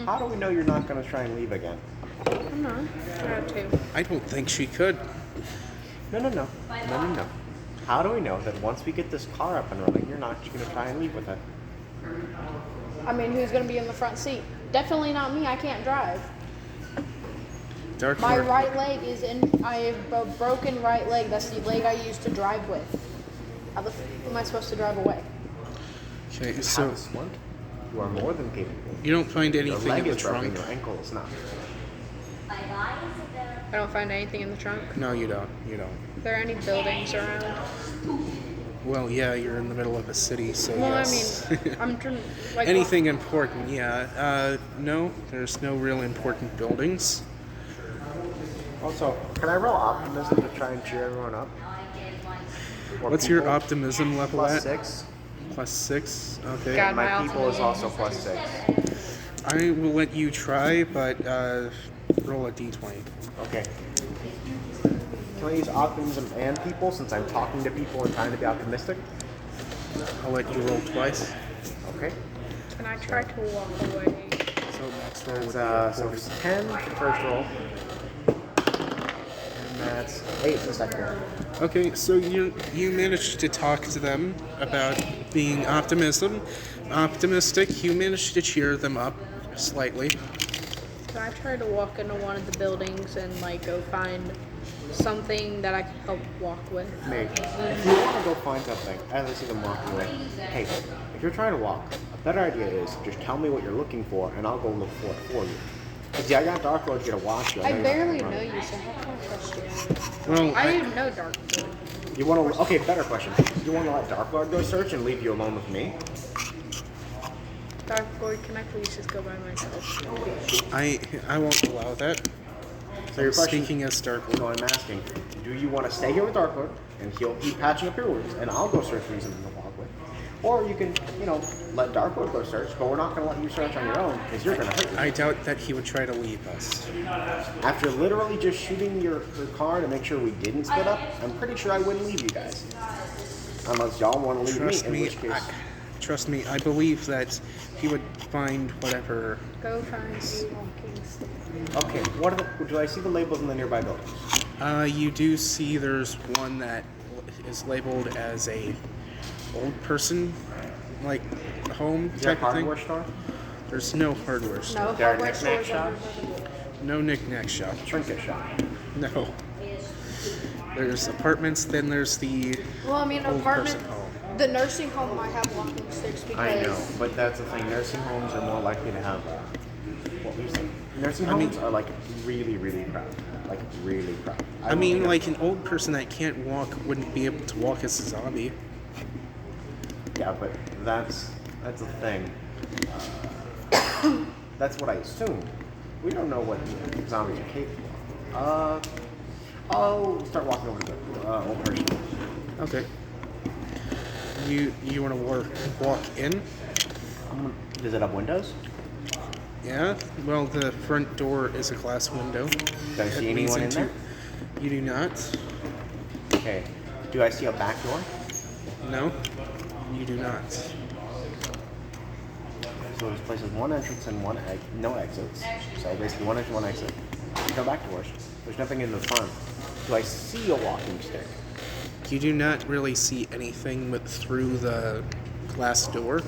how do we know you're not going to try and leave again? I'm not. I have to. I don't think she could. No. How do we know that once we get this car up and running, you're not just going to try and leave with it? I mean, who's going to be in the front seat? Definitely not me. I can't drive. Dark My Lord. right leg is in. I have a broken right leg. That's the leg I used to drive with. How the f am I supposed to drive away? Okay, Have so a splint. You are more than capable. you don't find Your anything leg in the is broken, trunk. your ankle is not. I don't find anything in the trunk. No, you don't. You don't. Are there any buildings around? Well, yeah, you're in the middle of a city, so Well, yes. I mean, I'm trying. Like, Anything important? Yeah. No, there's no real important buildings. Also, can I roll optimism to try and cheer everyone up? Or What's your people? optimism level Plus at? 6. +6. Okay. God. My My people is optimism also is plus 6. I will let you try, but roll a d20. Okay. Can I use optimism and people since I'm talking to people and trying to be optimistic? I'll let you roll twice. Okay. Can I try to walk away? So max roll would It's, be a so it's 10 for the first roll. And that's 8 for the second roll. Okay, so you managed to talk to them about being optimistic. You managed to cheer them up slightly. Can I try to walk into one of the buildings and like go find something that I can help walk with? Maybe. If you want to go find something, as I see them walking away, hey, if you're trying to walk, a better idea is just tell me what you're looking for and I'll go look for it for you. Because I got Dark Lord here to watch you. I know you're barely not know running. you, so how can I trust you? Well, I didn't know Dark Lord. You want to? Okay, better question. You want to let Dark Lord go search and leave you alone with me? Dark Lord, can I please just go by myself? I won't allow that. So your question. Speaking as Dark Lord. So I'm asking, do you want to stay here with Dark Lord and he'll keep patching up your wounds, and I'll go search for something to walk with, or you can, let Dark Lord go search, but we're not going to let you search on your own because you're going to hurt yourself. I doubt that he would try to leave us. After literally just shooting your car to make sure we didn't split up, I'm pretty sure I wouldn't leave you guys. Unless y'all want to leave Trust me, in me, which case... trust me. I believe that he would find whatever. Go find a walking stick. Okay, what are the... Do I see the labels in the nearby buildings? You do see there's one that is labeled as a old person, like home Is there a type of thing. hardware store? There's no hardware store. No There a hardware knick-knack stores shop? everywhere. No knick-knack shop. Trinket shop. No. There's apartments, then there's the Well, I mean, old apartment. person home. The nursing home might have walking sticks because. I know, but that's the thing. Nursing homes are more likely to have... what were you saying? Nursing homes are like really, really crowded. Like really crowded. I mean, like an old person that can't walk wouldn't be able to walk as a zombie. Yeah, but that's the thing. That's what I assumed. We don't know what zombies are capable of. I'll start walking over to the old person. Okay. You want to walk in? Does it have windows? Yeah. Well, the front door is a glass window. Do I see It leads anyone in into- there? You do not. Okay. Do I see a back door? No. You do not. So this place has one entrance and no exits. So basically one entrance, one exit. No back doors. There's nothing in the front. Do I see a walking stick? You do not really see anything through the glass door.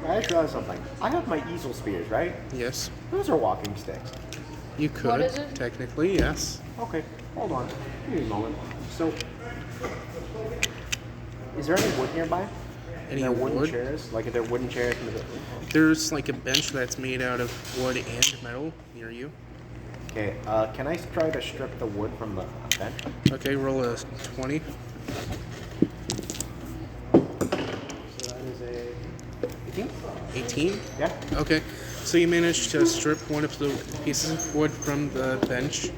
I just realized something. I have my easel spears, right? Yes. Those are walking sticks. You could. What is it? Technically, yes. Okay, hold on. Give me a moment. So, is there any wood nearby? Any Are there wooden wood? chairs? Like, are there wooden chairs in the... There's like a bench that's made out of wood and metal near you. Okay, can I try to strip the wood from the bench? Okay, roll a 20. So that is a... 18? 18? Yeah. Okay. So you managed to strip one of the pieces of wood from the bench.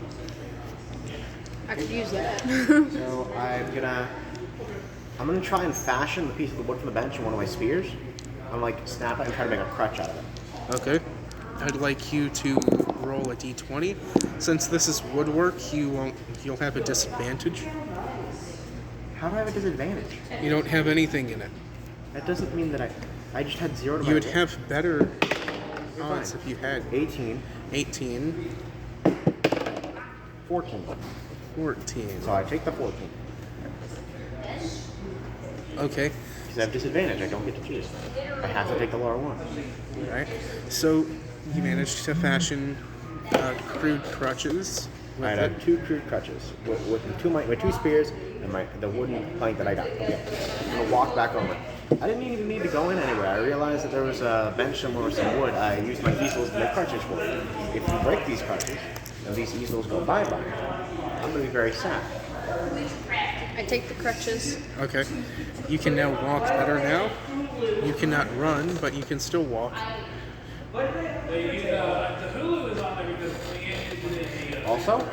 I could use that. So I'm gonna try and fashion the piece of the wood from the bench in one of my spears. I'm like snap it and try to make a crutch out of it. Okay. I'd like you to roll a d20. Since this is woodwork, you'll have a disadvantage. How do I have a disadvantage? You don't have anything in it. That doesn't mean that I just had 0 to my You would roll. have better You're odds fine. if you had 18, 18, 14. 14. So I take the 14. Okay. Because I have disadvantage, I don't get to choose. I have to take the lower one. Right. So you managed to fashion crude crutches. With I have 2 crude crutches with my 2 spears and the wooden plank that I got. Okay, I'm gonna walk back over. I didn't even need to go in anywhere. I realized that there was a bench somewhere with some wood. I used my easels to make crutches for it. If you break these crutches and these easels go bye-bye, I'm gonna be very sad. I take the crutches. Okay. You can now walk better now. You cannot run, but you can still walk. Also,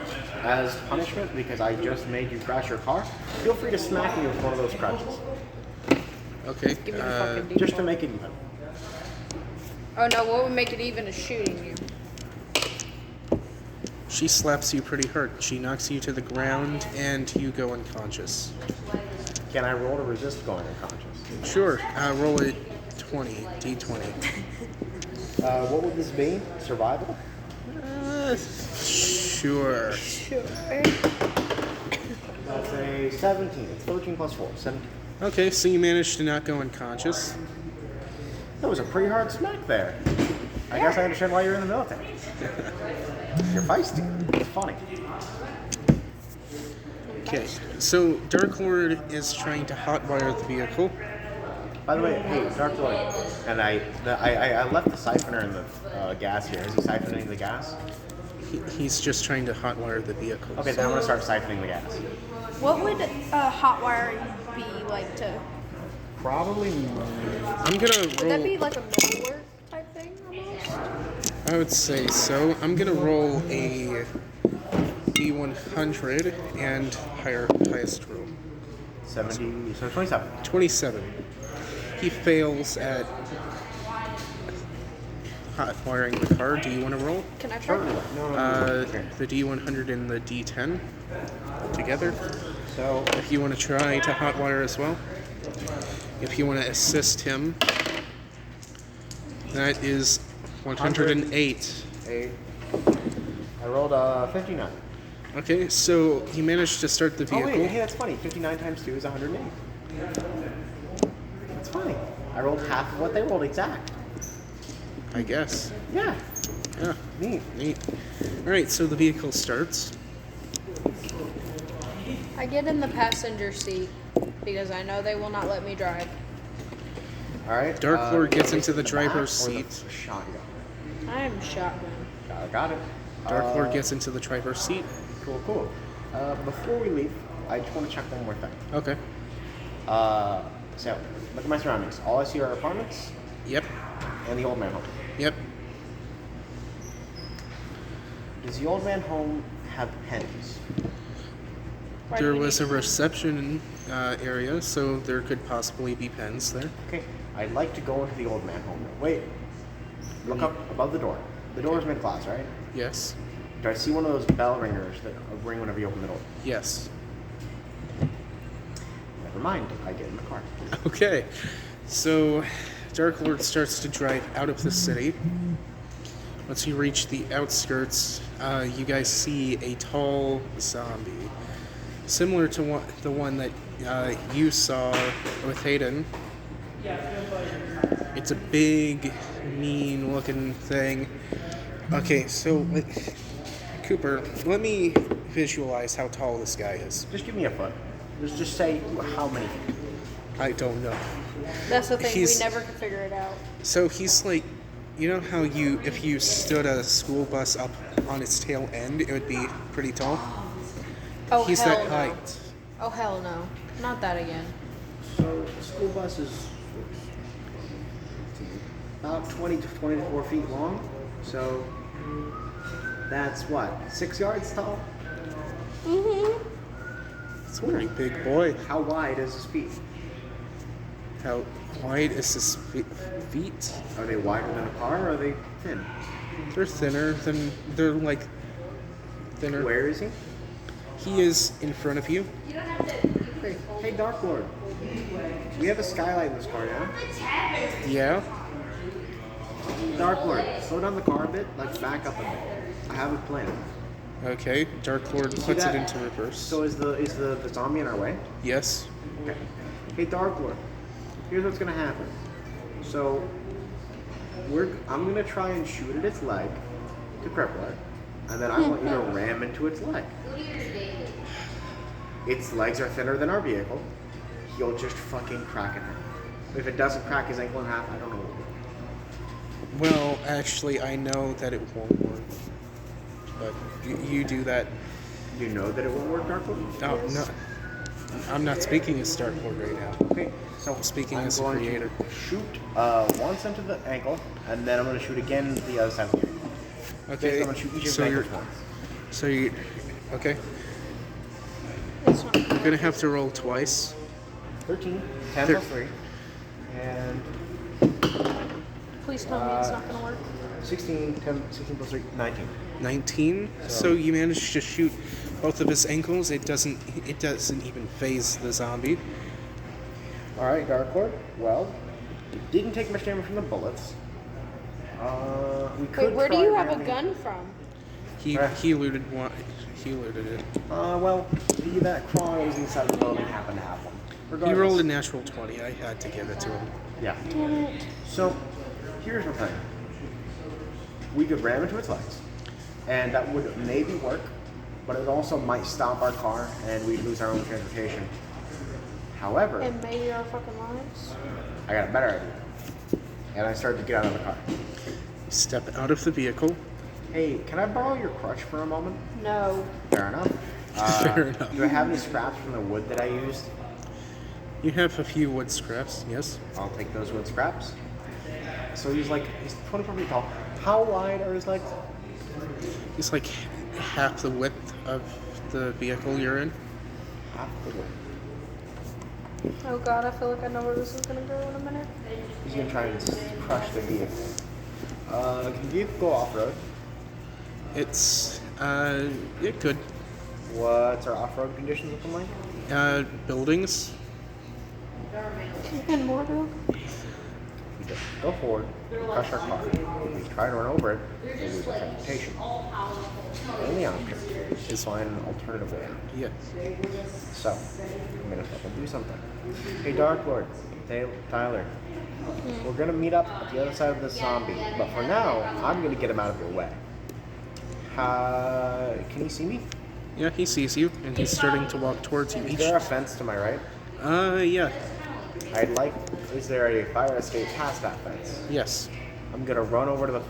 as punishment, because I just made you crash your car, feel free to smack me with one of those crutches. Okay. Give me the fucking default. Just to make it even. Oh no, what would make it even is shooting you. She slaps you pretty hard. She knocks you to the ground, and you go unconscious. Can I roll to resist going unconscious? Sure. Roll a D20. What would this be? Survival? Sure. Sure. That's a 17. It's 13 plus 4. 17. Okay, so you managed to not go unconscious. That was a pretty hard smack there. I guess I understand why you're in the military. You're feisty. It's funny. Okay, so Dark Lord is trying to hotwire the vehicle. By the way, hey, Dark Lord, and I left the siphoner in the gas here. Is he siphoning the gas? He's just trying to hotwire the vehicle. Okay, then I'm gonna start siphoning the gas. What would hot wiring be like to? Probably. I'm gonna Would that be roll. like a middleware type thing almost? I would say so. I'm gonna roll a D100 and highest roll. 70. So 27. 27. He fails at hot wiring the car. Do you want to roll? Can I try? No. The D100 and the D10 together. So If you want to try to hotwire as well. If you want to assist him, that is 108. I rolled 59. Okay, so he managed to start the Oh vehicle. wait, hey, that's funny. 59 times 2 is 108. That's funny. I rolled half of what they rolled exact. I guess. Yeah. Yeah, Neat. All right, so the vehicle starts. I get in the passenger seat because I know they will not let me drive. All right. Dark Lord gets into the back driver's or the seat. Shotgun. I am shotgun. Got it. Dark Lord gets into the driver's seat. Cool. Before we leave, I just want to check one more thing. Okay. So, look at my surroundings. All I see are apartments Yep. and the old man home. Yep. Does the old man home have pens? Why do There we was a need- reception area, so there could possibly be pens there. Okay, I'd like to go into the old man home. Wait. Look up above the door. The door is mid-class, right? Yes. Do I see one of those bell ringers that ring whenever you open the door? Yes. Never mind. I get in the car. Okay. So, Dark Lord starts to drive out of the city. Once you reach the outskirts, you guys see a tall zombie, similar to the one that you saw with Hayden. It's a big, mean-looking thing. Okay, so Cooper, let me visualize how tall this guy is. Just give me a foot. Just say how many feet. I don't know. That's the thing. He's- We never could figure it out. So he's like, you know how if you stood a school bus up on its tail end, it would be pretty tall? Oh He's hell that no. height. Oh hell no. Not that again. So the school bus is about 20 to 24 feet long. So that's what, 6 yards tall? It's a very big boy. How wide is his feet? How wide is his feet? Are they wider than a car or are they thin? They're thinner than, they're like thinner. Where is he? He is in front of you. Hey, Dark Lord. We have a skylight in this car now. Yeah. Dark Lord, slow down the car a bit. Let's back up a bit. I have a plan. Okay. Dark Lord See puts it that? into reverse. So is the zombie in our way? Yes. Okay. Hey, Dark Lord. Here's what's gonna happen. So I'm gonna try and shoot at its leg to cripple it. and then I want you to ram into its leg. Its legs are thinner than our vehicle. He'll just fucking crack it. If it doesn't crack his ankle in half, I don't know what will. Well, actually, I know that it won't work. But you do that. You know that it won't work, Darkwood? No, I'm not speaking as Starkboard right now. Okay, so I'm speaking I'm as a going creator. to shoot once into the ankle, and then I'm going to shoot again the other side of the ankle. Okay, I'm going to shoot each of so the you're, ankles once. so you, okay. It's not. You're gonna have to roll twice. 13, 10 Thir- plus 3, and Please tell me it's not gonna work. 16, 16 plus 3, 19. 19. So you managed to shoot both of his ankles. It doesn't even phase the zombie. Alright, Dark Lord. Well, you didn't take much damage from the bullets. We could Wait, where do try you have a ramming- gun from? He looted one. He looted it. Well, that crawler that was inside the building happened to have one. He Regardless. rolled a natural 20. I had to give it to him. Yeah. So, here's the thing. We could ram into its legs, and that would maybe work, but it also might stop our car, and we'd lose our own transportation. However, And maybe our fucking lives? I got a better idea. And I started to get out of the car. Step out of the vehicle. Hey, can I borrow your crutch for a moment? No. Fair enough. Fair enough. Do I have any scraps from the wood that I used? You have a few wood scraps. Yes. I'll take those wood scraps. So he's 24 feet tall. How wide are his legs? It's like half the width of the vehicle you're in. Half the width. Oh god, I feel like I know where this is gonna go in a minute. He's gonna try and crush the vehicle. Can the vehicle go off-road? It's it could. What's our off-road conditions looking like? Buildings. And more though? We just go forward, crush our car. If we try to run over it, we lose our transportation. The only option is find an alternative way out. Yeah. So, I'm gonna fucking do something. Hey, Dark Lord, Tyler, we're gonna meet up at the other side of the zombie, but for now, I'm gonna get him out of your way. Can you see me? Yeah, he sees you, and he's starting to walk towards you. Is there a fence to my right? Yeah. Is there a fire escape past that fence? Yes. I'm gonna run over to the,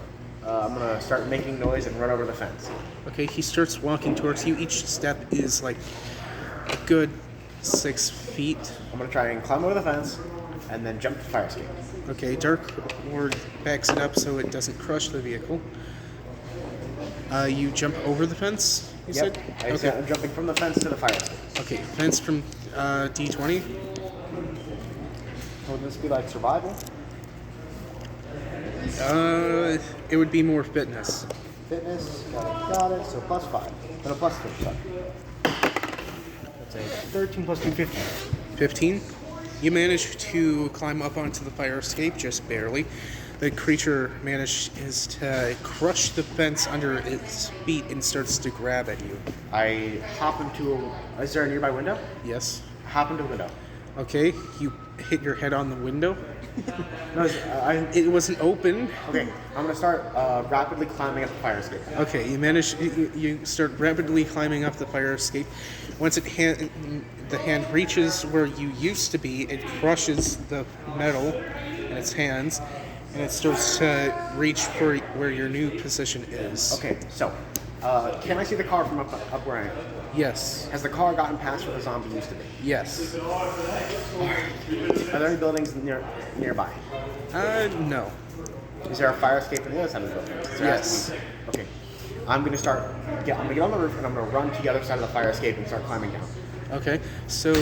I'm gonna start making noise and run over the fence. Okay, he starts walking towards you. Each step is like a good 6 feet. I'm gonna try and climb over the fence and then jump to the fire escape. Okay, Dark Lord backs it up so it doesn't crush the vehicle. You jump over the fence, you Yep, said? I'm jumping from the fence to the fire escape. Okay, fence from D20. Would this be like survival? It would be more fitness. Fitness, got it, so plus 5. No, plus 3, sorry. That's a 13 plus 2, 15. 15. You manage to climb up onto the fire escape, just barely. The creature manages to crush the fence under its feet and starts to grab at you. I hop into is there a nearby window? Yes. Hop into a window. Okay, you hit your head on the window. No, It wasn't open. okay, I'm gonna start rapidly climbing up the fire escape. Okay, you start rapidly climbing up the fire escape. Once the hand reaches where you used to be, it crushes the metal in its hands, and it starts to reach for where your new position is. Okay, so can I see the car from up where I am? Yes. Has the car gotten past where the zombie used to be? Yes. Are there any buildings nearby? No. Is there a fire escape on the other side of the building? Yes. Okay. I'm gonna get on the roof and I'm gonna run to the other side of the fire escape and start climbing down. Okay, so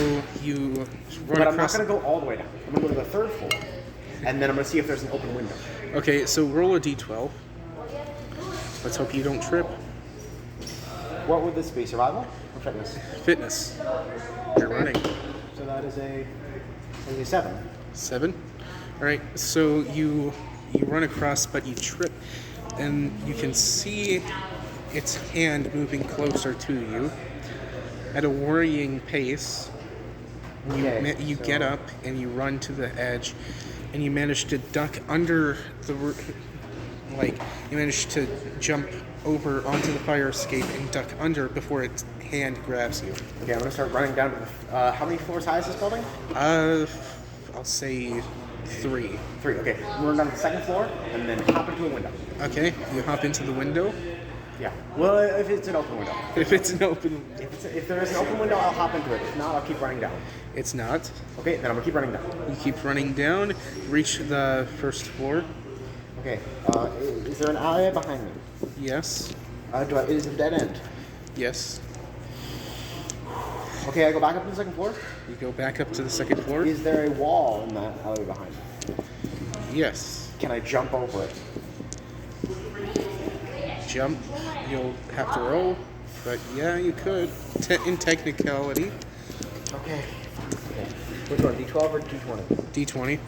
you run But I'm not across. gonna go all the way down. I'm gonna go to the third floor, and then I'm gonna see if there's an open window. Okay, so roll a d12. Let's hope you don't trip. What would this be? Survival or fitness? Fitness. You're running. So that is a 7. 7. All right. So you run across, but you trip, and you can see its hand moving closer to you at a worrying pace. You get up and you run to the edge, and you manage to duck under like you manage to jump over onto the fire escape and duck under before its hand grabs you. Okay, I'm gonna start running down to the. How many floors high is this building? I'll say 3. 3. Okay, I'm running down to the second floor and then hop into a window. Okay, you hop into the window. Yeah. Well, if it's an open window. If it's an open, If there is an open window, I'll hop into it. If not, I'll keep running down. it's not. Okay, then I'm gonna keep running down. You keep running down, reach the first floor. Okay. Is there an area behind me? Yes, Is it a dead end? yes. Okay, I go back up to the second floor. You go back up to the second floor. Is there a wall in that alley behind me? Yes. Can I jump over it? Jump. You'll have to roll, but yeah, you could. In technicality, Okay. Which one, D12 or D20? D20.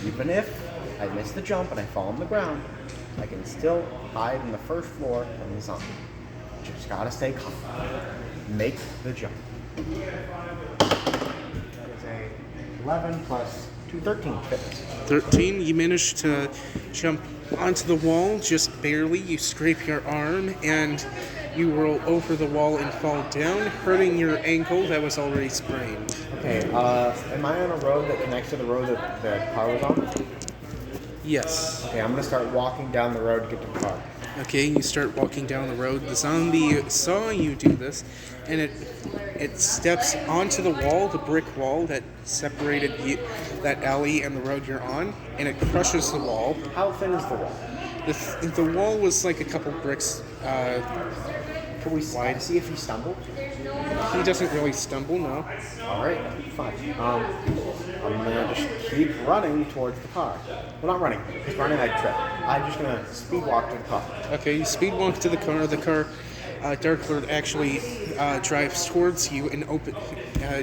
Even if I miss the jump and I fall on the ground, I can still hide in the first floor of the zombie. Just gotta stay calm. Make the jump. That is a 11 plus 2, 13 fitness. 13. You manage to jump onto the wall just barely. You scrape your arm and you roll over the wall and fall down, hurting your ankle that was already sprained. Okay, am I on a road that connects to the road that the car was on? Yes. Okay, I'm gonna start walking down the road to get to the car. Okay, you start walking down the road. The zombie saw you do this, and it steps onto the wall, the brick wall that separated that alley and the road you're on, and it crushes the wall. How thin is the wall? The wall was like a couple bricks. Can we see if he stumbled? He doesn't really stumble, no. Alright, fine. I'm gonna just keep running towards the car. Well, not running, because running I'd trip. I'm just gonna speed walk to the car. Okay, you speed walk to the car. The car, Dark Lord actually drives towards you and open.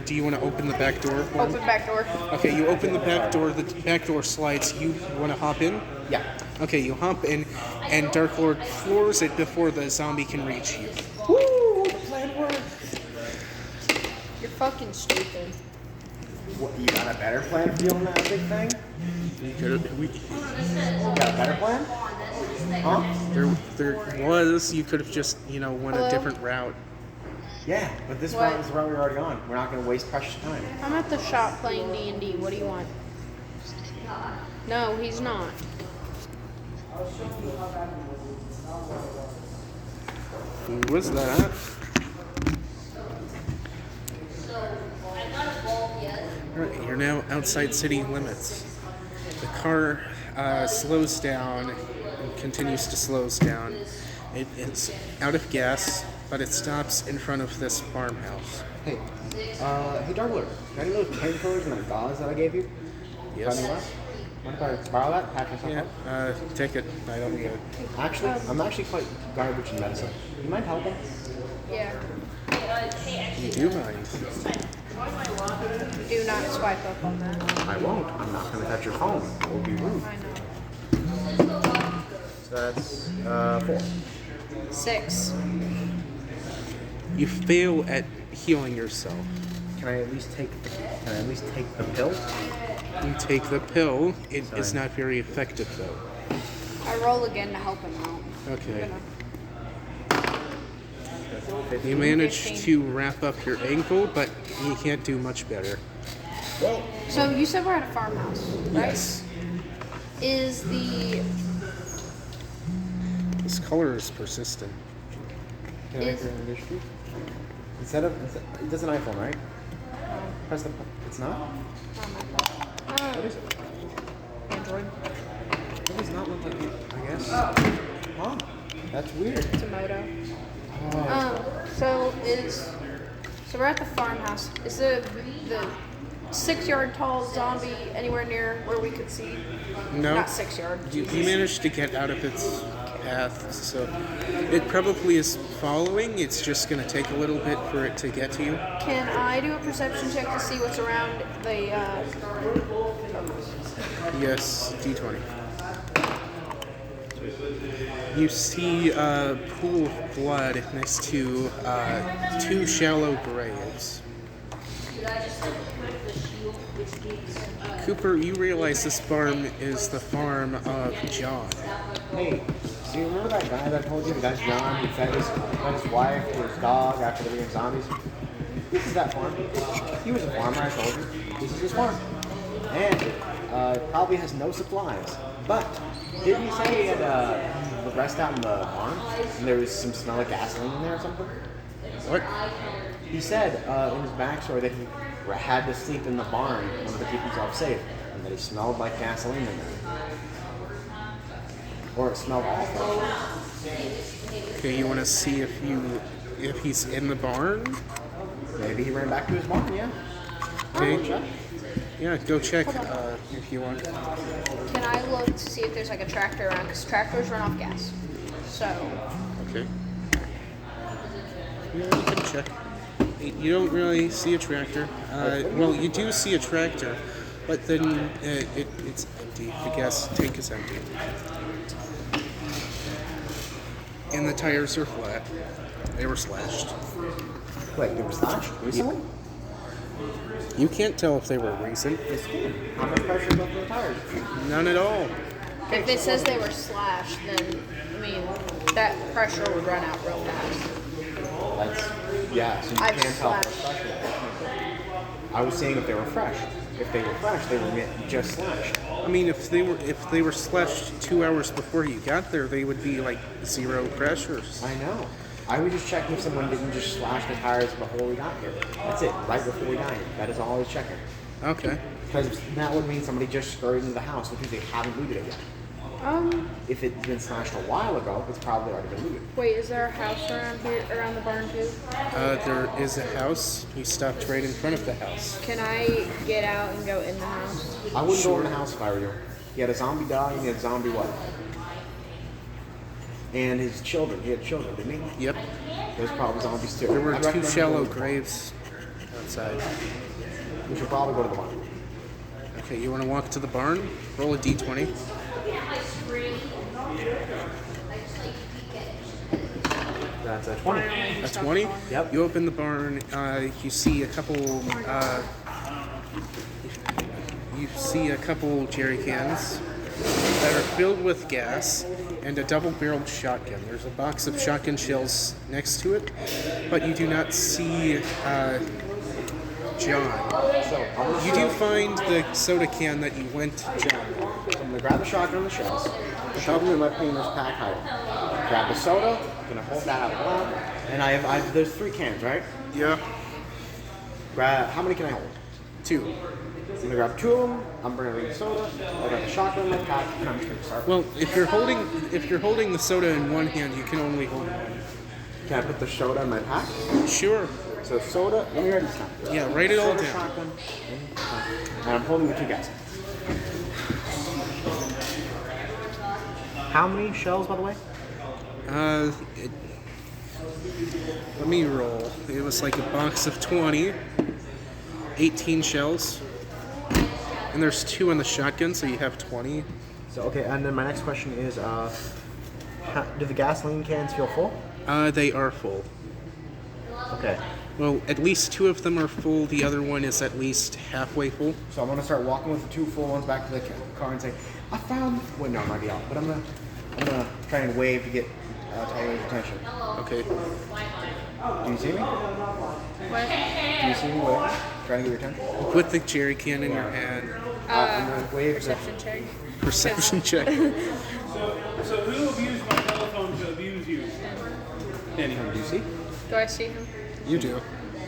Do you want to open the back door? Open back door. Okay, you open the back door. The back door slides. You want to hop in? Yeah. Okay, you hop in, and Dark Lord floors it before the zombie can reach you. Woo! The plan worked! You're fucking stupid. What, you got a better plan for dealing with that big thing? You got a better plan? Huh? There was. You could have just, went a different route. Yeah, but this What? route is the route we're already on. We're not gonna waste precious time. I'm at the shop playing D&D. What do you want? No, he's not. Who was that? Right, you're now outside city limits. The car slows down and continues to slow down. It's out of gas, but it stops in front of this farmhouse. Hey, hey, Dark Lord, got any of those painkillers and that gauze that I gave you? Yes. Got any left? Mind if I borrow that? Patch myself Yeah, up? take it. I don't need it. Actually, I'm actually quite garbage in medicine. You mind helping? Yeah. You do mind. Do not swipe up on that. I won't. I'm not gonna touch your phone. It would be rude. I know. So that's 4. 6. You fail at healing yourself. Can I at least take the pill? You take the pill. It is not very effective, though. I roll again to help him out. Okay. I'm You manage 15. to wrap up your ankle, but you can't do much better. So you said we're at a farmhouse, right? Yes. Is the This color is persistent. Can I make Is- an initiative? It does an iPhone, right? Press the. It's not. What is it? Android? It does not look like it. I guess. Huh? That's weird. It's a moto. So we're at the farmhouse. Is the 6-yard tall zombie anywhere near where we could see? No. Not 6 yard. You managed to get out of its path, so it probably is following. It's just going to take a little bit for it to get to you. Can I do a perception check to see what's around the? Yes, D20. You see a pool of blood next to 2 shallow graves. Cooper, you realize this farm is the farm of John. Hey, so you remember that guy that I told you? The guy's John. He fed his wife to his dog after the DnD Zombies. This is that farm. He was a farmer, I told you. This is his farm. And probably has no supplies. But didn't he say he had the rest out in the barn? And there was some smell of gasoline in there or something? What? He said in his backstory that he had to sleep in the barn in order to keep himself safe. And that he smelled like gasoline in there. Or it smelled awful. Okay, you want to see if he's in the barn? Maybe he ran back to his barn, yeah. Okay. Yeah, go check if you want. Can I look to see if there's like a tractor around? Because tractors run off gas. So. Okay. Yeah, you can check. You don't really see a tractor. Well, you do see a tractor, but then it's empty. The gas tank is empty. And the tires are flat. They were slashed. Wait, they were slashed recently? You can't tell if they were recent. How much pressure is left in the tires? None at all. If it says they were slashed, then, I mean, that pressure would run out real fast. Yeah, so you I've can't tell if slashed. they're fresh. I was saying if they were fresh. If they were fresh, they were just slashed. I mean, if they were slashed 2 hours before you got there, they would be like zero pressures. I know. I was just checking if someone didn't just slash the tires before we got here. That's it, right before we got here. That is all I was checking. Okay. Because that would mean somebody just scurried into the house because they haven't looted it yet. If it's been slashed a while ago, it's probably already been looted. Wait, is there a house around here, around the barn too? There is a house. We stopped right in front of the house. Can I get out and go in the house? I wouldn't go in the house if I were you. He had a zombie dog and he had a zombie wife. And his children. He had children, didn't he? Yep. There's probably zombies too. There were I'd 2 recommend shallow going to the barn. graves outside. We should probably go to the barn. Okay, you want to walk to the barn? Roll a d20. That's a 20. A 20? Yep. You open the barn. You see a couple. You see a couple jerry cans that are filled with gas and a double-barreled shotgun. There's a box of shotgun shells next to it, but you do not see John. So You do find the soda can that you lent John. I'm gonna grab the shotgun and the shells, shove them in my painter's pack hide. Grab the soda, I'm gonna hold that out loud, and I have there's 3 cans, right? Yeah. Grab how many can I hold? 2. I'm gonna grab 2 of them. I'm bringing the soda. I got the shotgun in my pack, and I'm just gonna start. Well, if you're holding the soda in one hand, you can only hold one. Can I put the soda in my pack? Sure. So soda. Let me write this down. Yeah, write it all Soda, down. shotgun, and I'm holding the 2 gas. How many shells, by the way? Let me roll. It was like a box of 20, 18 shells, and there's 2 in the shotgun, so you have 20. So okay, and then my next question is, do the gasoline cans feel full? They are full. Okay. Well, at least 2 of them are full. The other one is at least halfway full. So I'm gonna start walking with the 2 full ones back to the car and say, "I found." Wait, no, I might be out. But I'm gonna try and wave to get Tyler's attention. Okay. Do you see me? What? Do you see me wave? Trying to get your attention. Put the jerry can in your hand. I'm gonna wave. Perception check. Perception check. So who abused my telephone to abuse you? Anyhow, Do you see? Do I see him? You do.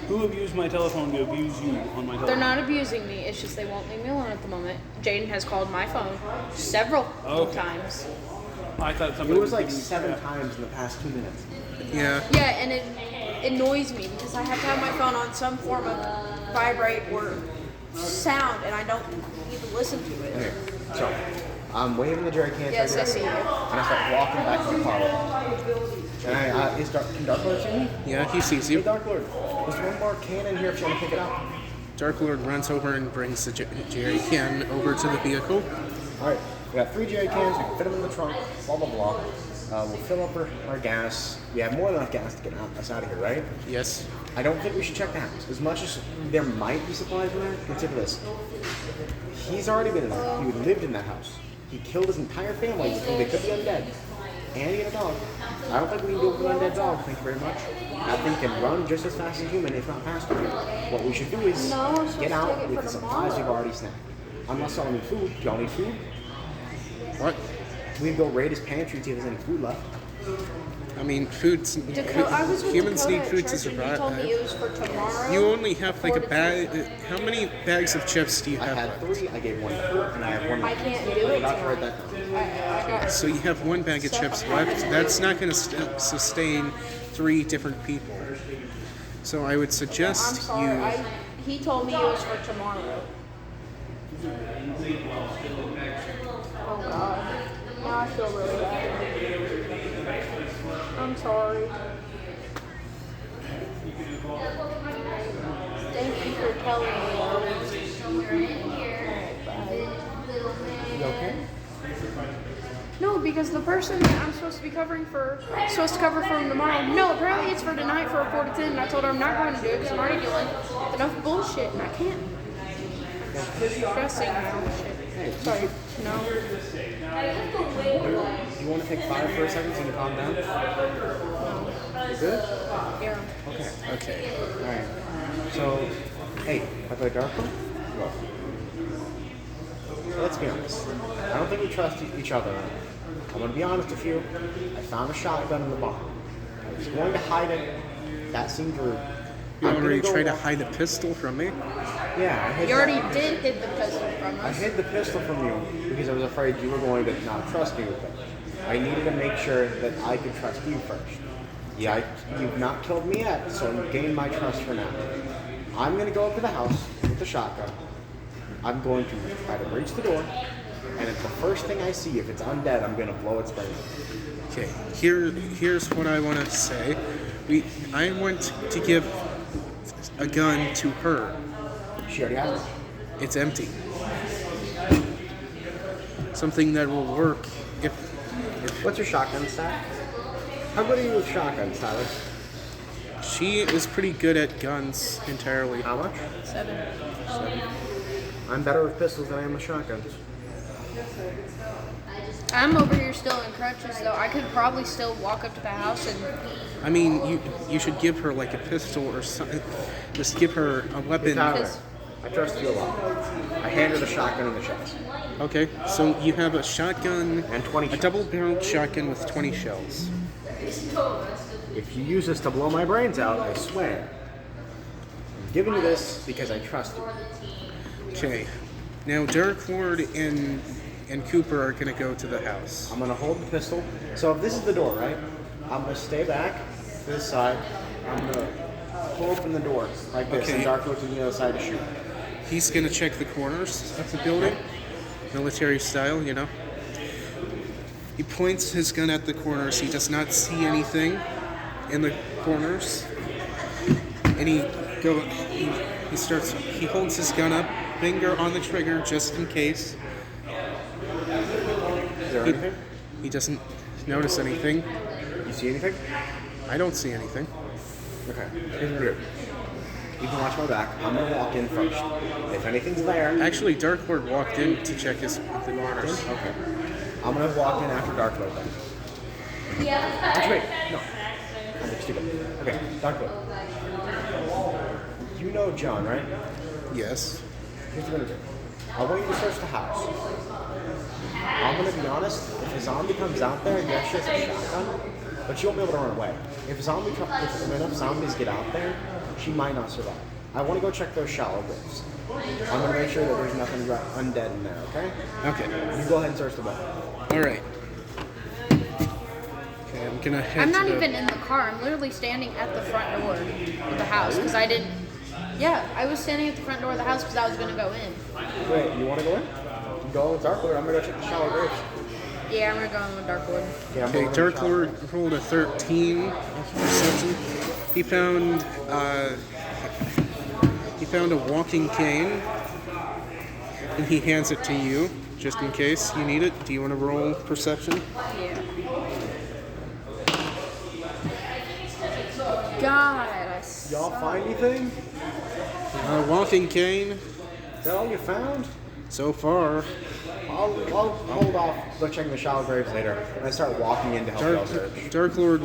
who abused my telephone to abuse you on my telephone? They're not abusing me. It's just they won't leave me alone at the moment. Jaden has called my phone several times. I thought It somebody was like giving you 7 crap. times in the past 2 minutes. Yeah. Yeah, and it annoys me because I have to have my phone on some form of vibrate or sound, and I don't even listen to it. Okay. So I'm waving the jerry can. Yes, I see you. And I start walking back to the car. And can Dark Lord see me? Yeah, he sees Hey, you. Dark Lord, there's one more can in here if you want to pick it up. Dark Lord runs over and brings the jerry can over to the vehicle. All right, we got 3 jerry cans. We can fit them in the trunk. Blah blah blah. We'll fill up our gas. We have more than enough gas to get us out of here, right? Yes. I don't think we should check the house. As much as there might be supplies in there, consider this. He's already been in there. He lived in that house. He killed his entire family. They could be undead. And he had a dog. I don't think we can deal with an undead dog, thank you very much. That thing can run just as fast as a human, if not faster. What we should do is get out with the supplies we've already snagged. Unless y'all need food. Do y'all need food? What? We can go raid his pantry, see if there's any food left. I mean, foods. I was with Humans Dakota need at food to church, and he told me survive. it was for tomorrow. You only have like a 4 to bag. 10. How many bags of chips do you I have had left? 3, I gave 1 to her, and I have 1 I left. can't do it Not to write tonight. that down. I got So you have 1 bag of chips left. That's not going to sustain 3 different people. So I would I'm suggest sorry. He told me it was for tomorrow. Oh God. Now I feel really bad. I'm sorry. Thank you for telling me. Alright, bye. You okay? No, because the person that I'm supposed to be supposed to cover for tomorrow. No, apparently it's for tonight for a 4 to 10, and I told her I'm not going to do it because I'm already dealing with enough bullshit, and I can't. I'm stressing now. Shit. Sorry. No. You want to take 5 for a second so you can calm down? You good? Yeah. Okay. okay. Alright. So, hey, have I dark one? No. So let's be honest. I don't think we trust each other. I'm going to be honest with you. I found a shotgun in the barn. I was going to hide it. That seemed rude. You I'm already gonna go tried to walk- hide a pistol from me? Yeah, I hid You that- already did hid the pistol from I us. hid the pistol from you because I was afraid you were going to not trust me with it. I needed to make sure that I could trust you first. Yeah, you've not killed me yet, so you gained my trust for now. I'm going to go up to the house with the shotgun. I'm going to try to breach the door, and if the first thing I see, if it's undead, I'm going to blow its brains out. Okay, here's what I want to say. I want to give a gun to her. She already has it. It's empty. Something that will work if What's your shotgun stat? How good are you with shotguns, Tyler? she is pretty good at guns entirely. How much? 7. I'm better with pistols than I am with shotguns. I'm over here still in crutches, though. I could probably still walk up to the house and. I mean, you should give her like a pistol or something. Just give her a weapon. Tyler, I trust you a lot. I hand her the shotgun in the chest. Okay, so you have a shotgun, And 20 a shells. double-barreled shotgun with 20 shells. If you use this to blow my brains out, I swear. I'm giving you this because I trust you. Okay, now Derek Ward and Cooper are gonna go to the house. I'm gonna hold the pistol. So if this is the door, right? I'm gonna stay back to this side. I'm gonna pull open the door like this, Okay. and Dark looks to the other side to shoot. He's gonna check the corners of the building, military style, you know. He points his gun at the corners. He does not see anything in the corners, and he holds his gun up, finger on the trigger, just in case. Is there anything? He doesn't notice anything. You see anything? I don't see anything. Okay. Here's what we do. You can watch my back. I'm gonna walk in first. If anything's there, Actually, Dark Lord walked in to check the corners. okay. I'm gonna walk in after Dark Lord then. Actually, wait, no. I'm being stupid. Okay, Dark Lord. You know John, right? Yes. Here's what we're gonna do. I want you to search the house. I'm gonna be honest, if a zombie comes out there, yes, she has a shotgun, but she won't be able to run away. If if enough zombies get out there, she might not survive. I want to go check those shallow graves. I'm gonna make sure that there's nothing undead in there, okay? Okay. You go ahead and search the boat. All right. Okay, I'm gonna head I'm not to the- even in the car. I'm literally standing at the front door of the house because I didn't. Yeah, I was standing at the front door of the house because I was gonna go in. Wait, you want to go in? You go with Dark Lord. I'm gonna go check the shallow graves. Yeah, I'm gonna go in with Darkwood. Yeah, I'm Okay, going to Dark the shallow Lord graves. rolled a 13 perception. He found a walking cane, and he hands it to you, just in case you need it. Do you want to roll perception? Yeah. God, I Y'all suck. find anything? Walking cane. Is that all you found? So far. I'll hold off. Go check the shallow graves later. And I start walking in to help y'all search. Dark Lord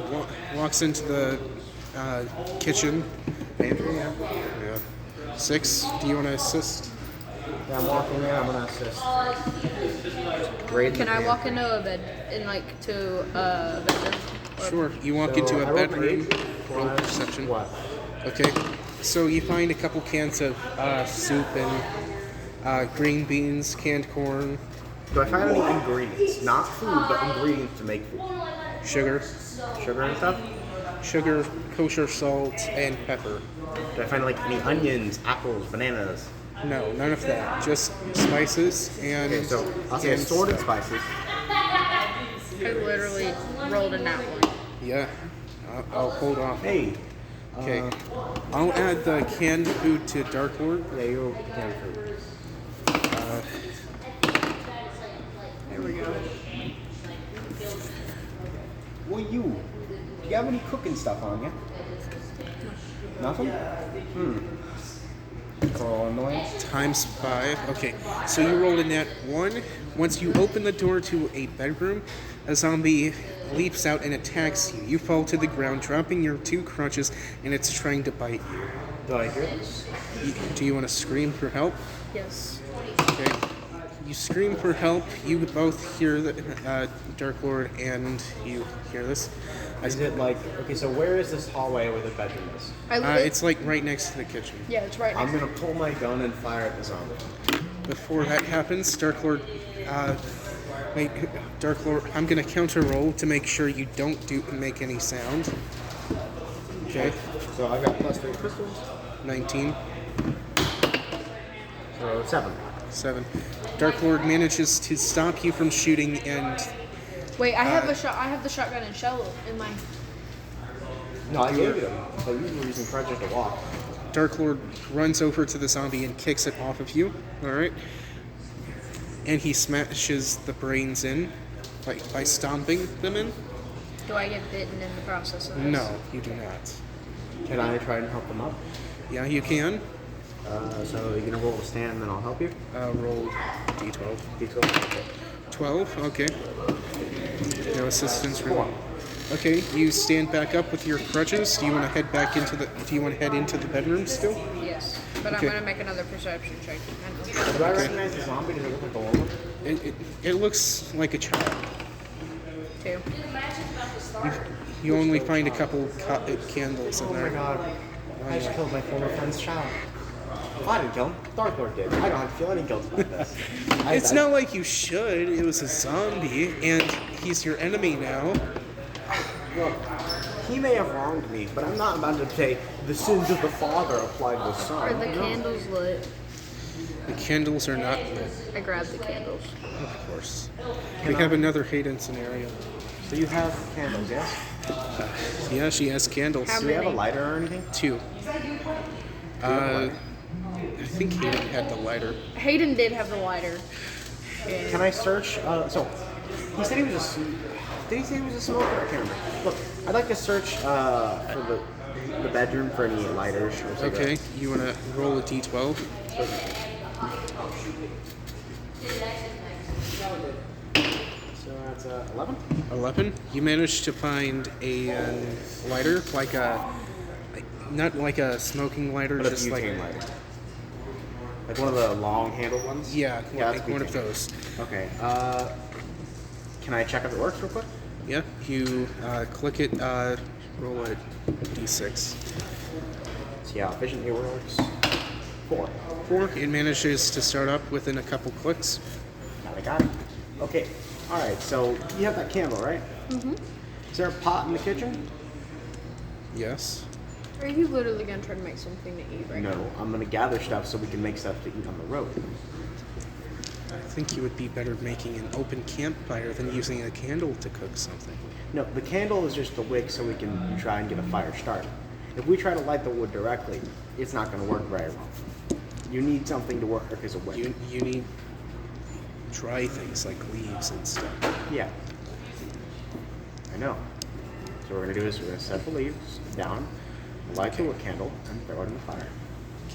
walks into the kitchen. Pantry, yeah. Yeah. 6. Do you want to assist? Yeah, I'm walking in. I'm gonna assist. Raid Can the I pantry. walk into a bed, to a bedroom? Sure. You walk So, into I a rolled my bedroom. eight. Roll Plus perception. What? Okay. So you find a couple cans of soup and green beans, canned corn, Do I find any ingredients? Not food, but ingredients to make food. sugar, Sugar and stuff? kosher salt, and pepper. Do I find like any onions, apples, bananas? No, none of that. Just spices and. Okay, so I'll say and assorted stuff. spices. I literally rolled a nat one. Yeah. I'll hold off. Hey. Okay. I'll add the canned food to Dark Lord. Yeah, you can food. There we go. Well, you. Do you have any cooking stuff on you? Nothing? So annoying. Times 5. Okay, so you rolled a nat 1. Once you open the door to a bedroom, a zombie leaps out and attacks you. You fall to the ground, dropping your 2 crutches, and it's trying to bite you. Do I hear this? Do you want to scream for help? Yes. Okay. You scream for help. You both hear the Dark Lord, and you hear this. Is it like, okay, so where is this hallway where the bedroom is? It's like right next to the kitchen. Yeah, it's right I'm next. gonna pull my gun and fire at the zombie. Before that happens, Dark Lord, I'm gonna counter roll to make sure you don't make any sound. Okay, So I got +3 pistols. 19, So 7. 7. Dark Lord manages to stop you from shooting, and Wait, I have a shot. I have the shotgun and shell in my. No, I gave you them. So you were using crutches to walk. Dark Lord runs over to the zombie and kicks it off of you. All right, and he smashes the brains in by stomping them in. Do I get bitten in the process of this? No, you do not. Can I try and help them up? Yeah, you can. So you're gonna roll a stand and then I'll help you? Roll d12. D12. 12, okay. No assistance really. Okay, you stand back up with your crutches. Do you want to head back into the? Do you want to head into the bedroom still? Yes, but Okay. I'm gonna make another perception check. Do I recognize the zombie? Does it look like a woman? It looks like a child. Two. You only find a couple candles in Oh my there. god. I just killed my former friend's child. I didn't kill him. Dark Lord did. I don't have to feel any guilt about this. It's not like you should. It was a zombie, and he's your enemy now. Look, he may have wronged me, but I'm not about to say the sins of the father apply to the son. Are the No. candles lit? The candles are not lit, I grabbed the candles. of course. We have another Hayden scenario. So you have candles, yes? Yeah, she has candles. How Do you have a many? lighter or anything? 2. I think Hayden had the lighter. Hayden did have the lighter. And Can I search? So he said he was a. Did he say he was a smoker? I can't remember. Look, I'd like to search for the bedroom for any lighters or something. Okay, you want to roll a d12? So that's 11. 11. You managed to find a lighter, not like a smoking lighter, But a just like butane lighter. Like one of the long-handled ones. yeah, Yeah, like that's one of butane. those. Okay. Can I check if it works real quick? Yeah, you click it. Roll a d6. See how efficiently it works. 4. 4. It manages to start up within a couple clicks. I got it. Okay. All right. So you have that candle, right? Mm-hmm. Is there a pot in the kitchen? Yes. are you literally gonna try to make something to eat right now? No. I'm gonna gather stuff so we can make stuff to eat on the road. I think you would be better making an open campfire than using a candle to cook something. No, the candle is just the wick so we can try and get a fire started. If we try to light the wood directly, it's not going to work very well. You need something to work as a wick. You need dry things like leaves and stuff. Yeah. I know. So what we're going to do is we're going to set the leaves down. light a candle, and throw it in the fire.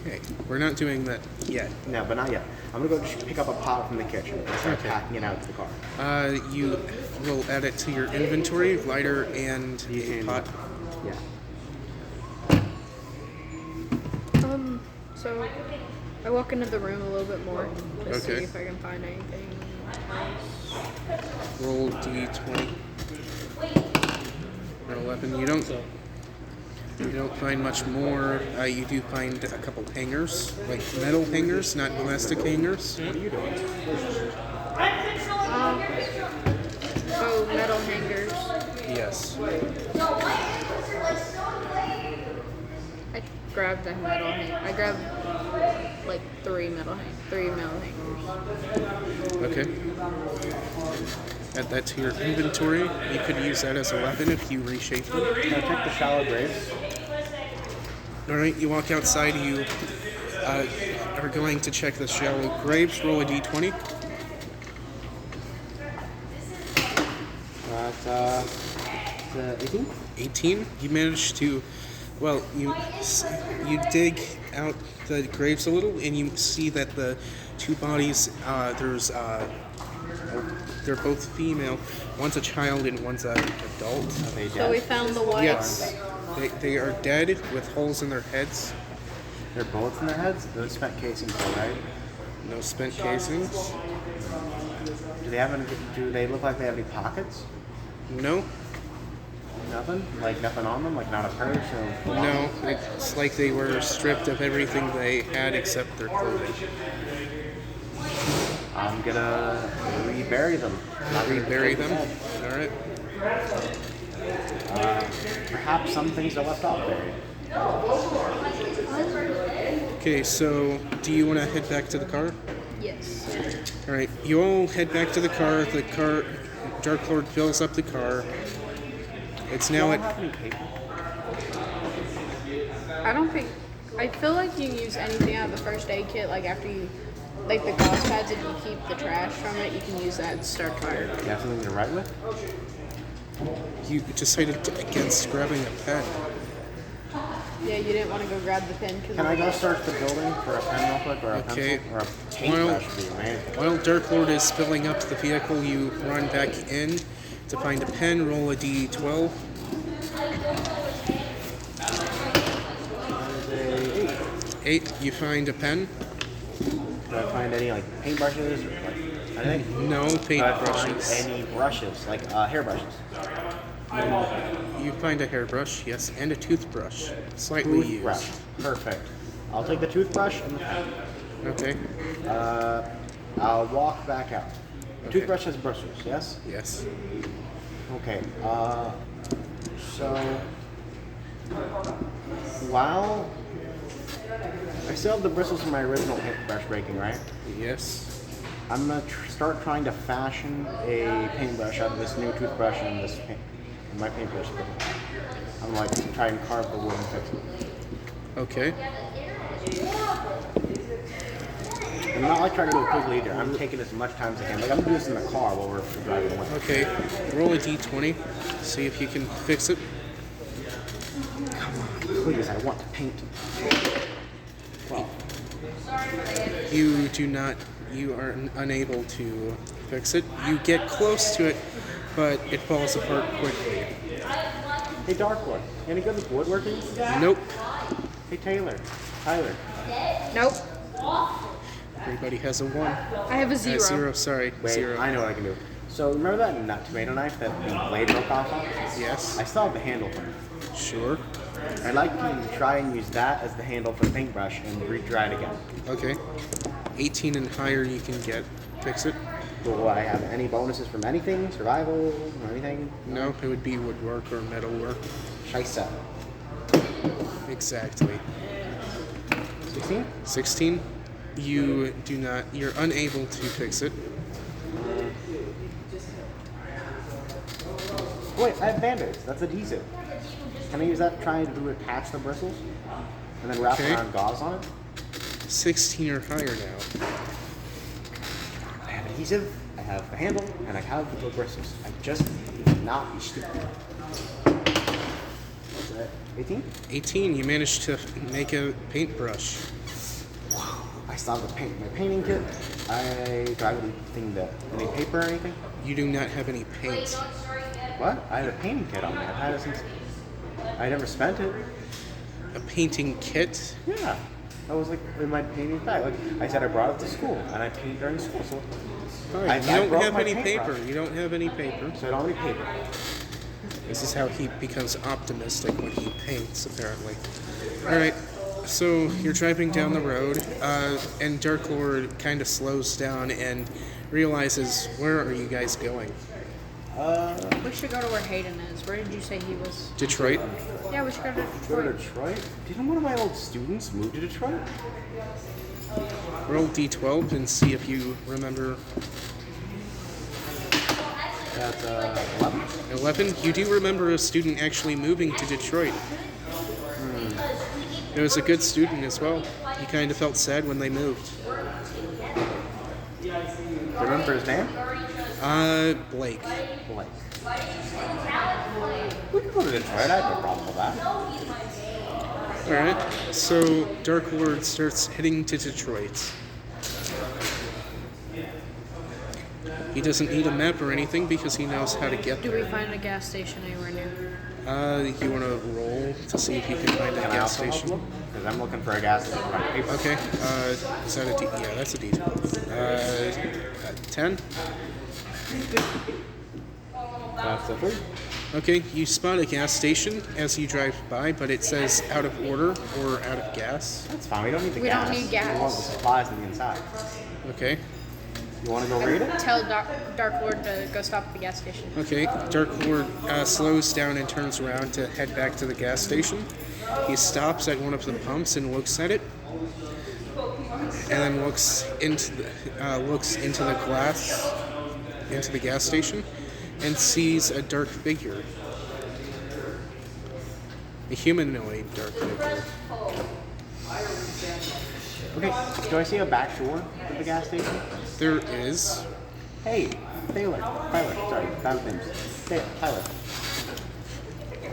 Okay, we're not doing that yet. No, but not yet. I'm gonna go just pick up a pot from the kitchen and start Okay. packing it out to the car. You will add it to your inventory, lighter and a And- pot. Yeah. So I walk into the room a little bit more to see Okay. if I can find anything else. Roll d20. Or 11. You don't find much more. You do find a couple hangers, like metal hangers, not plastic hangers. What are you doing? Oh, metal hangers. Yes. I grabbed the metal hanger. I grabbed like three metal hangers. Okay. Add that to your inventory. You could use that as a weapon if you reshape them. Can I check the shallow graves? All right, you walk outside. You are going to check the shallow graves. Roll a d20. That's 18? 18. You manage to, well, you dig out the graves a little, and you see that the two bodies, they're both female. One's a child and one's an adult. Are they So we dead? found the white. Yes, they are dead with holes in their heads. They're bullets in their heads? Those spent casings, all right? No spent casings. Do they have any, do they look like they have any pockets? No, Nothing? Like nothing on them? Like not a purse or... no. It's like they were stripped of everything they had except their clothing. I'm gonna rebury them. Not gonna Rebury take them. dead. All right. Perhaps some things are left off buried. Okay, so do you want to head back to the car? Yes. All right, you all head back to the car. The car, Dark Lord fills up the car. It's now Don't at. have any paper. I don't think. I feel like you can use anything out of the first aid kit. Like after you, like the gauze pads. If you keep the trash from it, you can use that to start fire. You have something to write with? You decided against grabbing a pen. Yeah, you didn't want to go grab the pen because. Can I go search the building for a pen real quick, or a Okay. pencil, or a paintbrush would be amazing. While Dark Lord is filling up the vehicle, you run back in to find a pen. Roll a d12. Eight. You find a pen. Do I find any like paintbrushes or like anything? No Do paint I find brushes. any brushes, like hairbrushes? You find a hairbrush, yes, and a toothbrush, slightly Toothbrush. used. Perfect. I'll take the toothbrush and the pen. Okay. I'll walk back out. The Okay. toothbrush has bristles, yes? Yes. Okay. So while I still have the bristles from my original paintbrush breaking, right? Yes. I'm gonna start trying to fashion a paintbrush out of this new toothbrush and this my paintbrush. I'm like try and carve the wood and fix it. Okay. I'm not like trying to do it quickly either. I'm taking as much time as I can. Like I'm gonna do this in the car while we're driving away. Okay. Roll a d20. See if you can fix it. Please, I want to paint. Well, You do not. You are unable to fix it. You get close to it, but it falls apart quickly. hey Darkwood, any good with woodworking? Nope. Hey Tyler. Nope. Everybody has a 1. I have a zero. Zero. Sorry. Wait, 0. I know what I can do. So remember that tomato knife that the blade broke off of? Yes. I still have the handle for it. Sure. I'd like to try and use that as the handle for the paintbrush and retry it again. Okay. 18 and higher you can get. Fix it. Do I have any bonuses from anything? Survival or anything? No, it would be woodwork or metalwork. Scheisse. Exactly. 16? 16. You do not. You're unable to fix it. Wait, I have band-aids. That's adhesive. Can I use that to try to attach the bristles? And then wrap Okay. around gauze on it? 16 or higher now. I have adhesive, I have the handle, and I have the bristles. I just need not be stupid. 18? 18. You managed to make a paintbrush. I still have my painting kit. Do I have any paper or anything? You do not have any paint. What? I have a painting kit on me. I've had it since. I never spent it. A painting kit? Yeah. That was like in my painting bag. Like I said, I brought it to school and I painted during school. So Alright, you don't broke have my any paintbrush. paper. You don't have any paper. So I don't have any paper. This is how he becomes optimistic when he paints, apparently. Alright, so you're driving down the road, and Dark Lord kind of slows down and realizes, where are you guys going? We should go to where Hayden is. Where did you say he was? Detroit? Yeah, we should go to Go to Detroit. Detroit? Didn't one of my old students move to Detroit? Roll D12 and see if you remember. That's 11. 11? You do remember a student actually moving to Detroit. It was a good student as well. He kind of felt sad when they moved. Do you remember his name? Blake. Blake. We can go to Detroit. I have no problem with that. Alright, so Dark Lord starts heading to Detroit. He doesn't need a map or anything because he knows how to get Do we there. find a gas station anywhere near? You want to roll to see if you can find a Can I gas also help station? look? Because I'm looking for a gas station. Right, paper. Okay, is that a D? Yeah, that's a D12. 10? That's the 3. Okay, you spot a gas station as you drive by, but it says out of order or out of gas. That's fine. We don't need the We gas. don't need gas. We want the supplies on the inside. Okay. You want to go read it? Tell Dark Lord to go stop at the gas station. Okay, Dark Lord slows down and turns around to head back to the gas station. He stops at one of the pumps and looks at it, and then looks into the glass, into the gas station, and sees a dark figure. A humanoid dark figure. Okay. Do I see a back door at the gas station? There is. Hey, Tyler. Sorry, bad names. Tyler.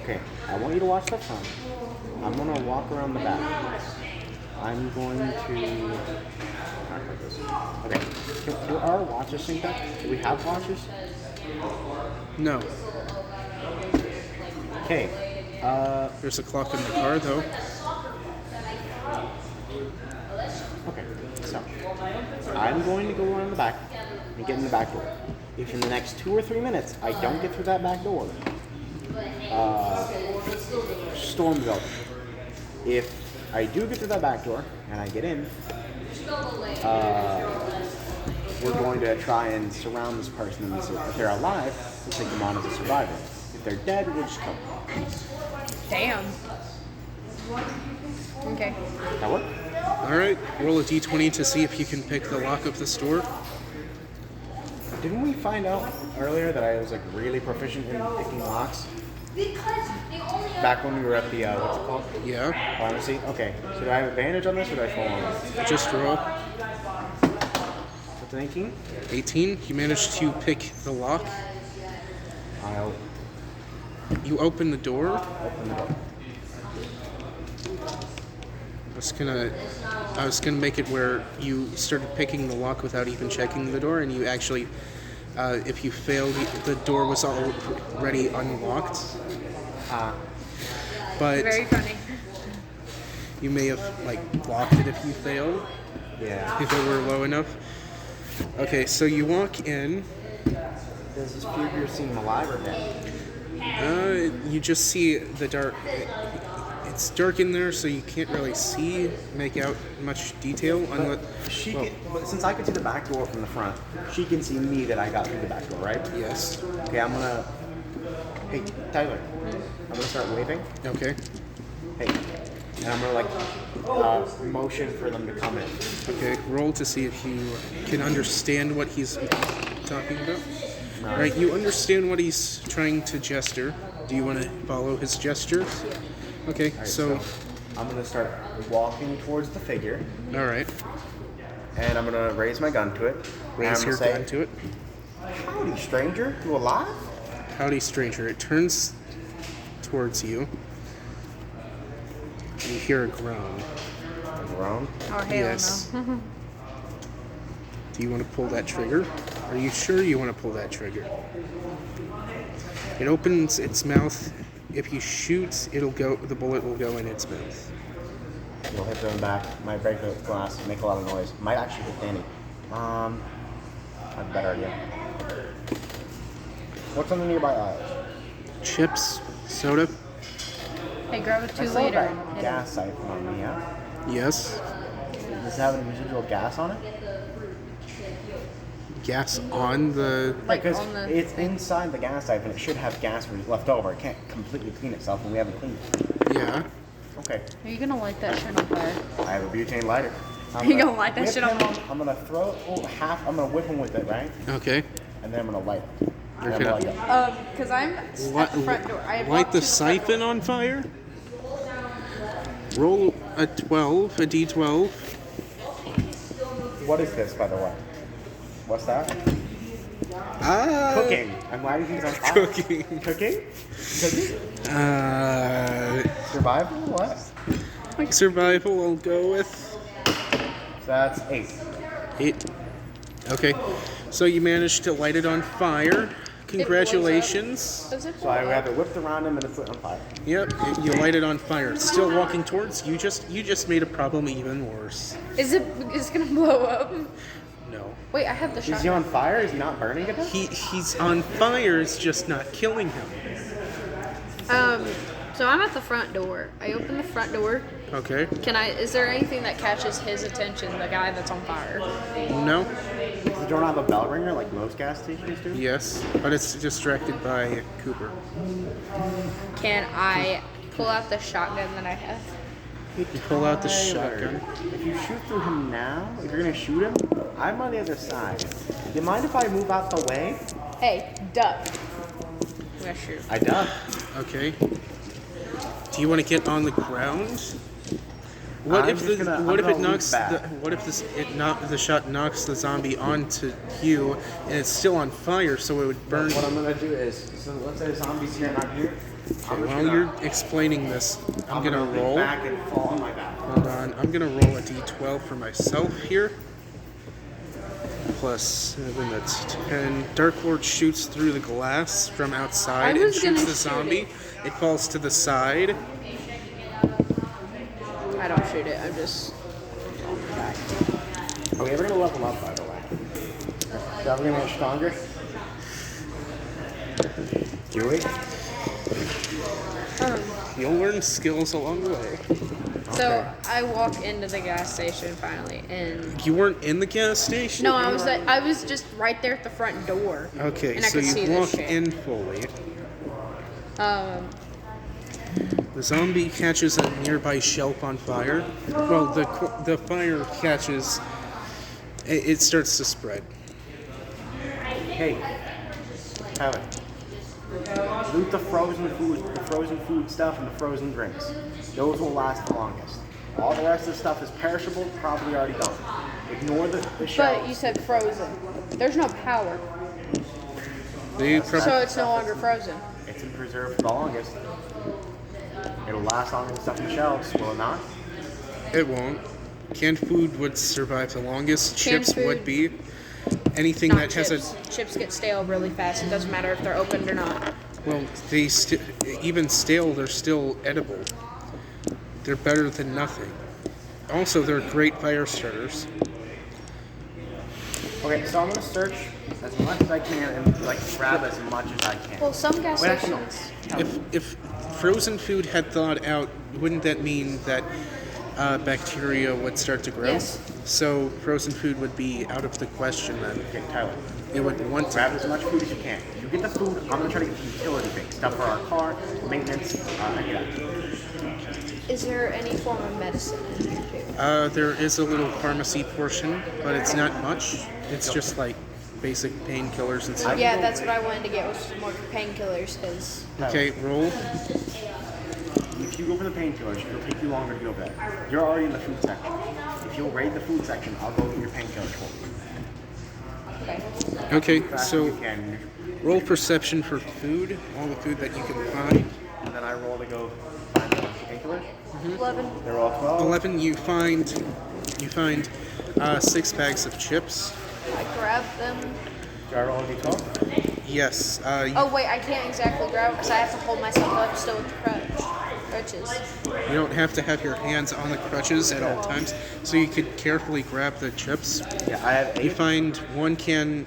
Okay, I want you to watch the front. I'm gonna walk around the back. I'm going to. Not like this. Okay. Do our watches sync up? Do we have watches? No. Okay. There's a clock in the car, though. Okay. So, I'm going to go around the back and get in the back door. If in the next 2 or 3 minutes I don't get through that back door, storm's over. If I do get through that back door and I get in, we're going to try and surround this person. And if they're alive, we'll take them on as a survivor. If they're dead, we'll just kill them. Damn. Okay. That work? Alright, roll a d20 to see if you can pick the lock of this door. Didn't we find out earlier that I was like really proficient in picking locks? Back when we were at the what's it called? Yeah, Pharmacy. Okay. So do I have advantage on this, or do I fall on this? just roll. What's an 18? 18, you managed to pick the lock. I'll You open the door. open the door. I was gonna make it where you started picking the lock without even checking the door, and you actually, if you failed, the door was already unlocked. But Very funny. you may have locked it if you failed, Yeah. if it were low enough. Okay, so you walk in. Does this figure seem alive or dead? You just see the dark. It's dark in there, so you can't really make out much detail. But since I can see the back door from the front, she can see me that I got through the back door, right? Yes. Okay, I'm gonna. Hey, Tyler. I'm gonna start waving. Okay. Hey. And I'm gonna motion for them to come in. Okay. Roll to see if you can understand what he's talking about. All right. You understand what he's trying to gesture. Do you want to follow his gestures? Okay. Alright, So. I'm gonna start walking towards the figure, All right. and I'm gonna raise my gun to it. and Raise I'm your gonna say, gun to it. "Howdy, stranger. You alive?" Howdy, stranger. It turns towards you. You hear a groan. Grown. Oh, hell Yes. no. Do you want to pull that trigger? Are you sure you want to pull that trigger? It opens its mouth. If you shoot, the bullet will go in its mouth. You'll hit them back. Might break the glass. Make a lot of noise. Might actually hit Danny. I have a better idea. What's on the nearby aisles? Chips, soda. Hey, grab a I 2 saw liter. that gas siphon on me, yeah? Yes. Does it have any residual gas on it? Gas on the. Like Because on the it's inside the gas siphon. It should have gas left over. It can't completely clean itself, and we haven't cleaned it. Yeah. Okay. Are you gonna light that shit on fire? I have a butane lighter. You gonna light that whip shit on him fire? I'm gonna throw half. I'm gonna whip him with it, right? Okay. And then I'm gonna light it. And Okay. I'm gonna light it. Because I'm at the front door. I Light walked the to front door. siphon on fire. Roll a 12, a d12. What is this, by the way? What's that? Cooking. I'm glad you think it's on fire. Cooking. Cooking? Cooking? Survival? What? Survival, I'll go with So that's 8. 8. Okay. So you managed to light it on fire. Congratulations. Does it So I had to whip around him and it's lit on fire. Yep, you light it on fire. It's still walking towards you. You just made a problem even worse. Is it gonna blow up? No. Wait, I have the Is he shotgun. on fire? Is he not burning it? He's on fire. It's just not killing him. So I'm at the front door. I open the front door. Okay. Is there anything that catches his attention, the guy that's on fire? No. Does the door not have a bell ringer like most gas stations do? Yes, but it's distracted by Cooper. Can I pull out the shotgun that I have? You pull out the Tyler, shotgun. If you shoot through him now, if you're gonna shoot him, I'm on the other side. Do you mind if I move out the way? Hey, duck. I'm gonna shoot. I duck. Okay. Do you want to get on the ground? What I'm if just gonna- I'm gonna leap back. the shot knocks the zombie onto you and it's still on fire, so it would burn. What I'm gonna do is, so let's say the zombie's here and I'm here. While you're explaining this, I'm gonna leap roll. back and fall on my back. Hold on, I'm gonna roll a d12 for myself here. Plus 7, that's 10. Dark Lord shoots through the glass from outside I and was shoots gonna the shoot zombie. It falls to the side. I don't shoot it. I'm just. Are we ever gonna level up, by the way? Is that ever gonna get stronger? Do we? You'll learn skills along the way. So I walk into the gas station finally, and You weren't in the gas station? no, I was just right there at the front door. Okay, And I so could see you this walk shit. in fully. The zombie catches a nearby shelf on fire. Well, the fire catches. It starts to spread. Hey, Tyler. Loot the frozen food stuff, and the frozen drinks. Those will last the longest. All the rest of the stuff is perishable, probably already gone. Ignore the But shelves. you said frozen. There's no power, so it's no longer frozen. It's in preserve for the longest. It'll last longer than stuff in the shelves, will it not? It won't. Canned food would survive the longest. Canned Chips would food- be. Anything Not that chips. has Chips get stale really fast. It doesn't matter if they're opened or not. well, even stale, they're still edible. They're better than nothing. Also, they're great fire starters. Okay, so I'm gonna search as much as I can and grab as much as I can. Well, some gas Wait, actually, no. stations. If frozen food had thawed out, wouldn't that mean that bacteria would start to grow? Yes. So frozen food would be out of the question then. Okay, Tyler. It would want to. Grab as much food as you can. If you get the food, I'm gonna try to get the utility things. Stuff for our car, maintenance, Is there any form of medicine in here too? There is a little pharmacy portion, but it's not much. It's just like basic painkillers and stuff. Yeah, that's what I wanted to get was some more painkillers because Okay, roll. If you go for the painkillers, it'll take you longer to go there. You're already in the food section. If you'll raid the food section, I'll go get your painkillers for you. okay. Okay, Fast as so you can. roll perception for food, all the food that you can find. And then I roll to go find the painkillers? 11. They're all 12. 11. You find 6 bags of chips. I grab them. Do I roll a d12? Yes. Oh wait, I can't exactly grab because I have to hold myself up still with the crutches. You don't have to have your hands on the crutches at all times, so you could carefully grab the chips. Yeah, I have 8. You find 1 can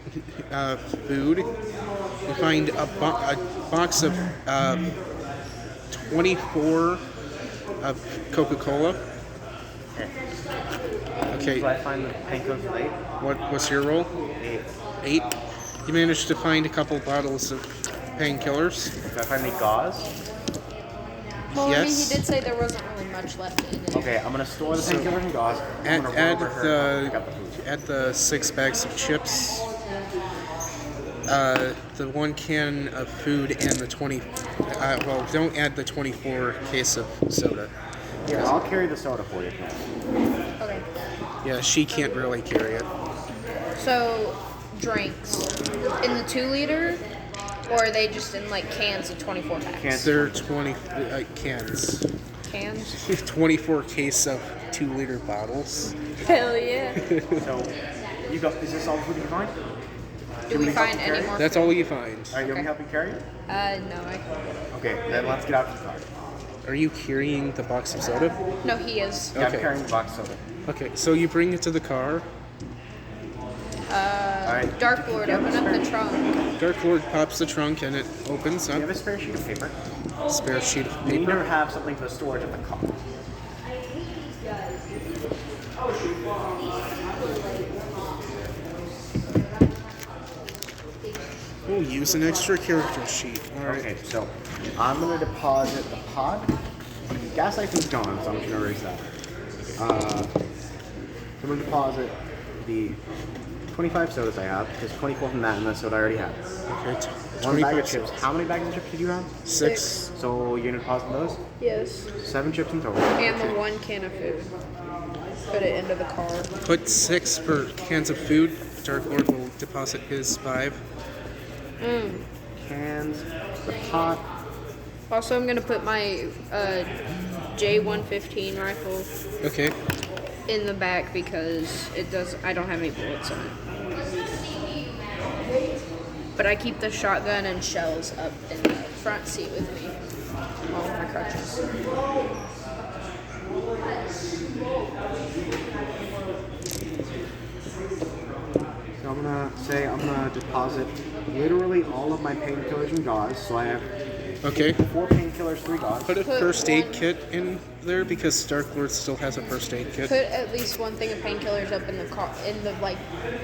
of food. You find a box of 24 of Coca-Cola. Okay. Do I find the painkillers with 8? What's your roll? 8. 8. You managed to find a couple bottles of painkillers. Do I find any gauze? Well, Yes. I mean, he did say there wasn't really much left in it. Okay, I'm gonna store the painkillers and gauze. I'm gonna Add run over her and pick up the food. add the 6 bags of chips, the 1 can of food, and the 20. Well, don't add the 24 case of soda. Here, I'll carry the soda for you. Okay. Yeah, she can't really carry it. So, drinks in the 2-liter, or are they just in like cans of 24 packs? Cans. They're 20 cans. Cans? 24 case of 2-liter bottles. Hell yeah. So, you go. Is this all the food you can find? Do we find any more? That's all you find. All right, you want me to help you carry it? No, I can't. Okay, then let's get out to the car. Are you carrying the box of soda? No, he is. Yeah, Okay. I'm carrying the box of soda. Okay, so you bring it to the car. All right. Dark Lord, open up the trunk. Dark Lord pops the trunk and it opens Do you have up. a spare sheet of paper? Spare sheet of You need to paper. have something for the storage of the car. We'll use an extra character sheet. Alright. Okay, so I'm gonna deposit the pod. The gas license is gone, so I'm just gonna erase that. I'm gonna deposit the 25 sodas I have, because 24 from that and the soda I already have. Okay. 1 bag of 25 chips. How many bags of chips did you have? 6. So you're gonna deposit those? Yes. 7 chips in total. And the 1 can of food. Put it into the car. Put 6 for cans of food. Dark Lord will deposit his 5. Cans, the pot. Also, I'm gonna put my J115 rifle Okay. in the back because I don't have any bullets in it. But I keep the shotgun and shells up in the front seat with me. All of my crutches. So I'm gonna deposit literally all of my painkillers and gauze. So I have Okay. 4 painkillers, 3 gauze. Put a Put first aid one- kit in there because Dark Lord still has a first aid kit. Put at least 1 thing of painkillers up in the car, in the like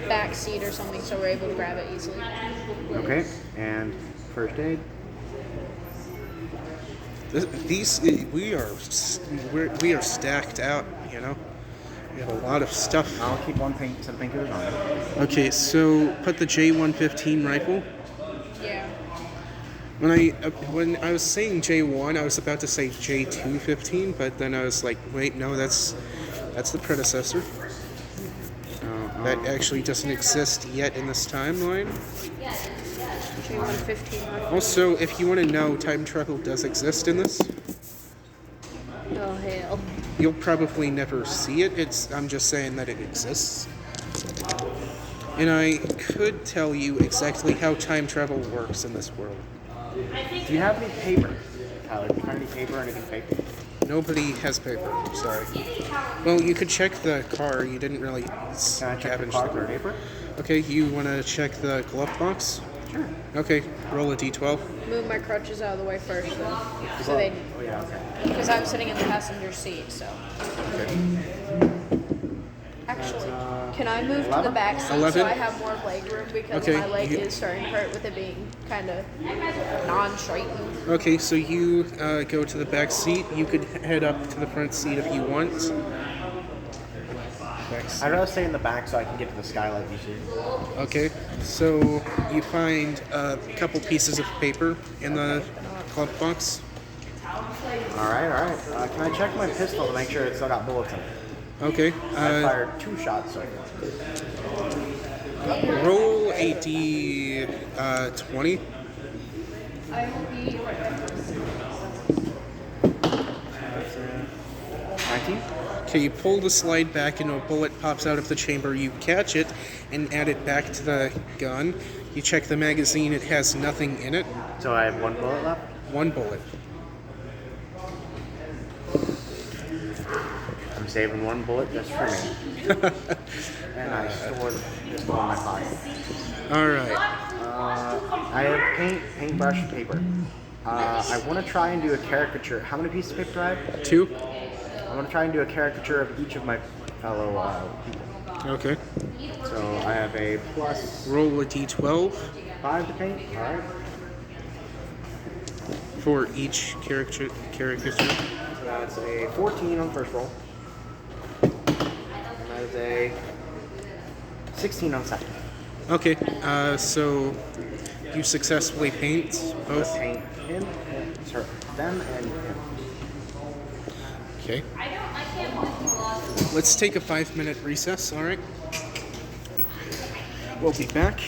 back seat or something, so we're able to grab it easily. Okay, and first aid. We are stacked out, you know. We have a lot of stuff. I'll keep some painkillers on it. Okay, so put the J115 rifle. Yeah. When I was saying J1, I was about to say J215, but then I was like, wait, no, that's the predecessor. That actually doesn't exist yet in this timeline. J115 rifle. Also, if you want to know, time travel does exist in this. Oh hell. You'll probably never see it. I'm just saying that it exists. And I could tell you exactly how time travel works in this world. Do you have any paper, Tyler? Do you find any paper or anything fake? Nobody has paper. I'm sorry. Well, you could check the car. You didn't really Can I check the scavenge car the for car. paper? Okay, you want to check the glove box? Sure. Okay, roll a d12. Move my crutches out of the way first, though. So they, Oh yeah, okay. because I'm sitting in the passenger seat, so. Actually, can I move to the 11? back seat so 11? I have more leg room because Okay, my leg you- is starting to hurt with it being kind of non-straightened. Okay, so you go to the back seat. You could head up to the front seat if you want. Back seat. I'd rather stay in the back so I can get to the skylight you see. Okay, so you find a couple pieces of paper in the glove box. Alright. Can I check my pistol to make sure it's still got bullets in it? Okay, I fired 2 shots so far. roll a d20. I will be right back. 19. Okay, you pull the slide back and a bullet pops out of the chamber. You catch it and add it back to the gun. You check the magazine, it has nothing in it. So I have 1 bullet left. 1 bullet. I'm saving 1 bullet just for me. And I store the pistol in my pocket. Alright. I have paintbrush, paper. I want to try and do a caricature. How many pieces of paper do I have? 2. I want to try and do a caricature of each of my fellow people. Okay. So I have a plus Roll a d12 5 to paint. All right. for each caricature. So that's a 14 on the first roll. And that is a 16 on the second. Okay, so you successfully paint both. Paint him, and, sorry, them, and him. Okay. Let's take a 5-minute recess, alright? We'll be back.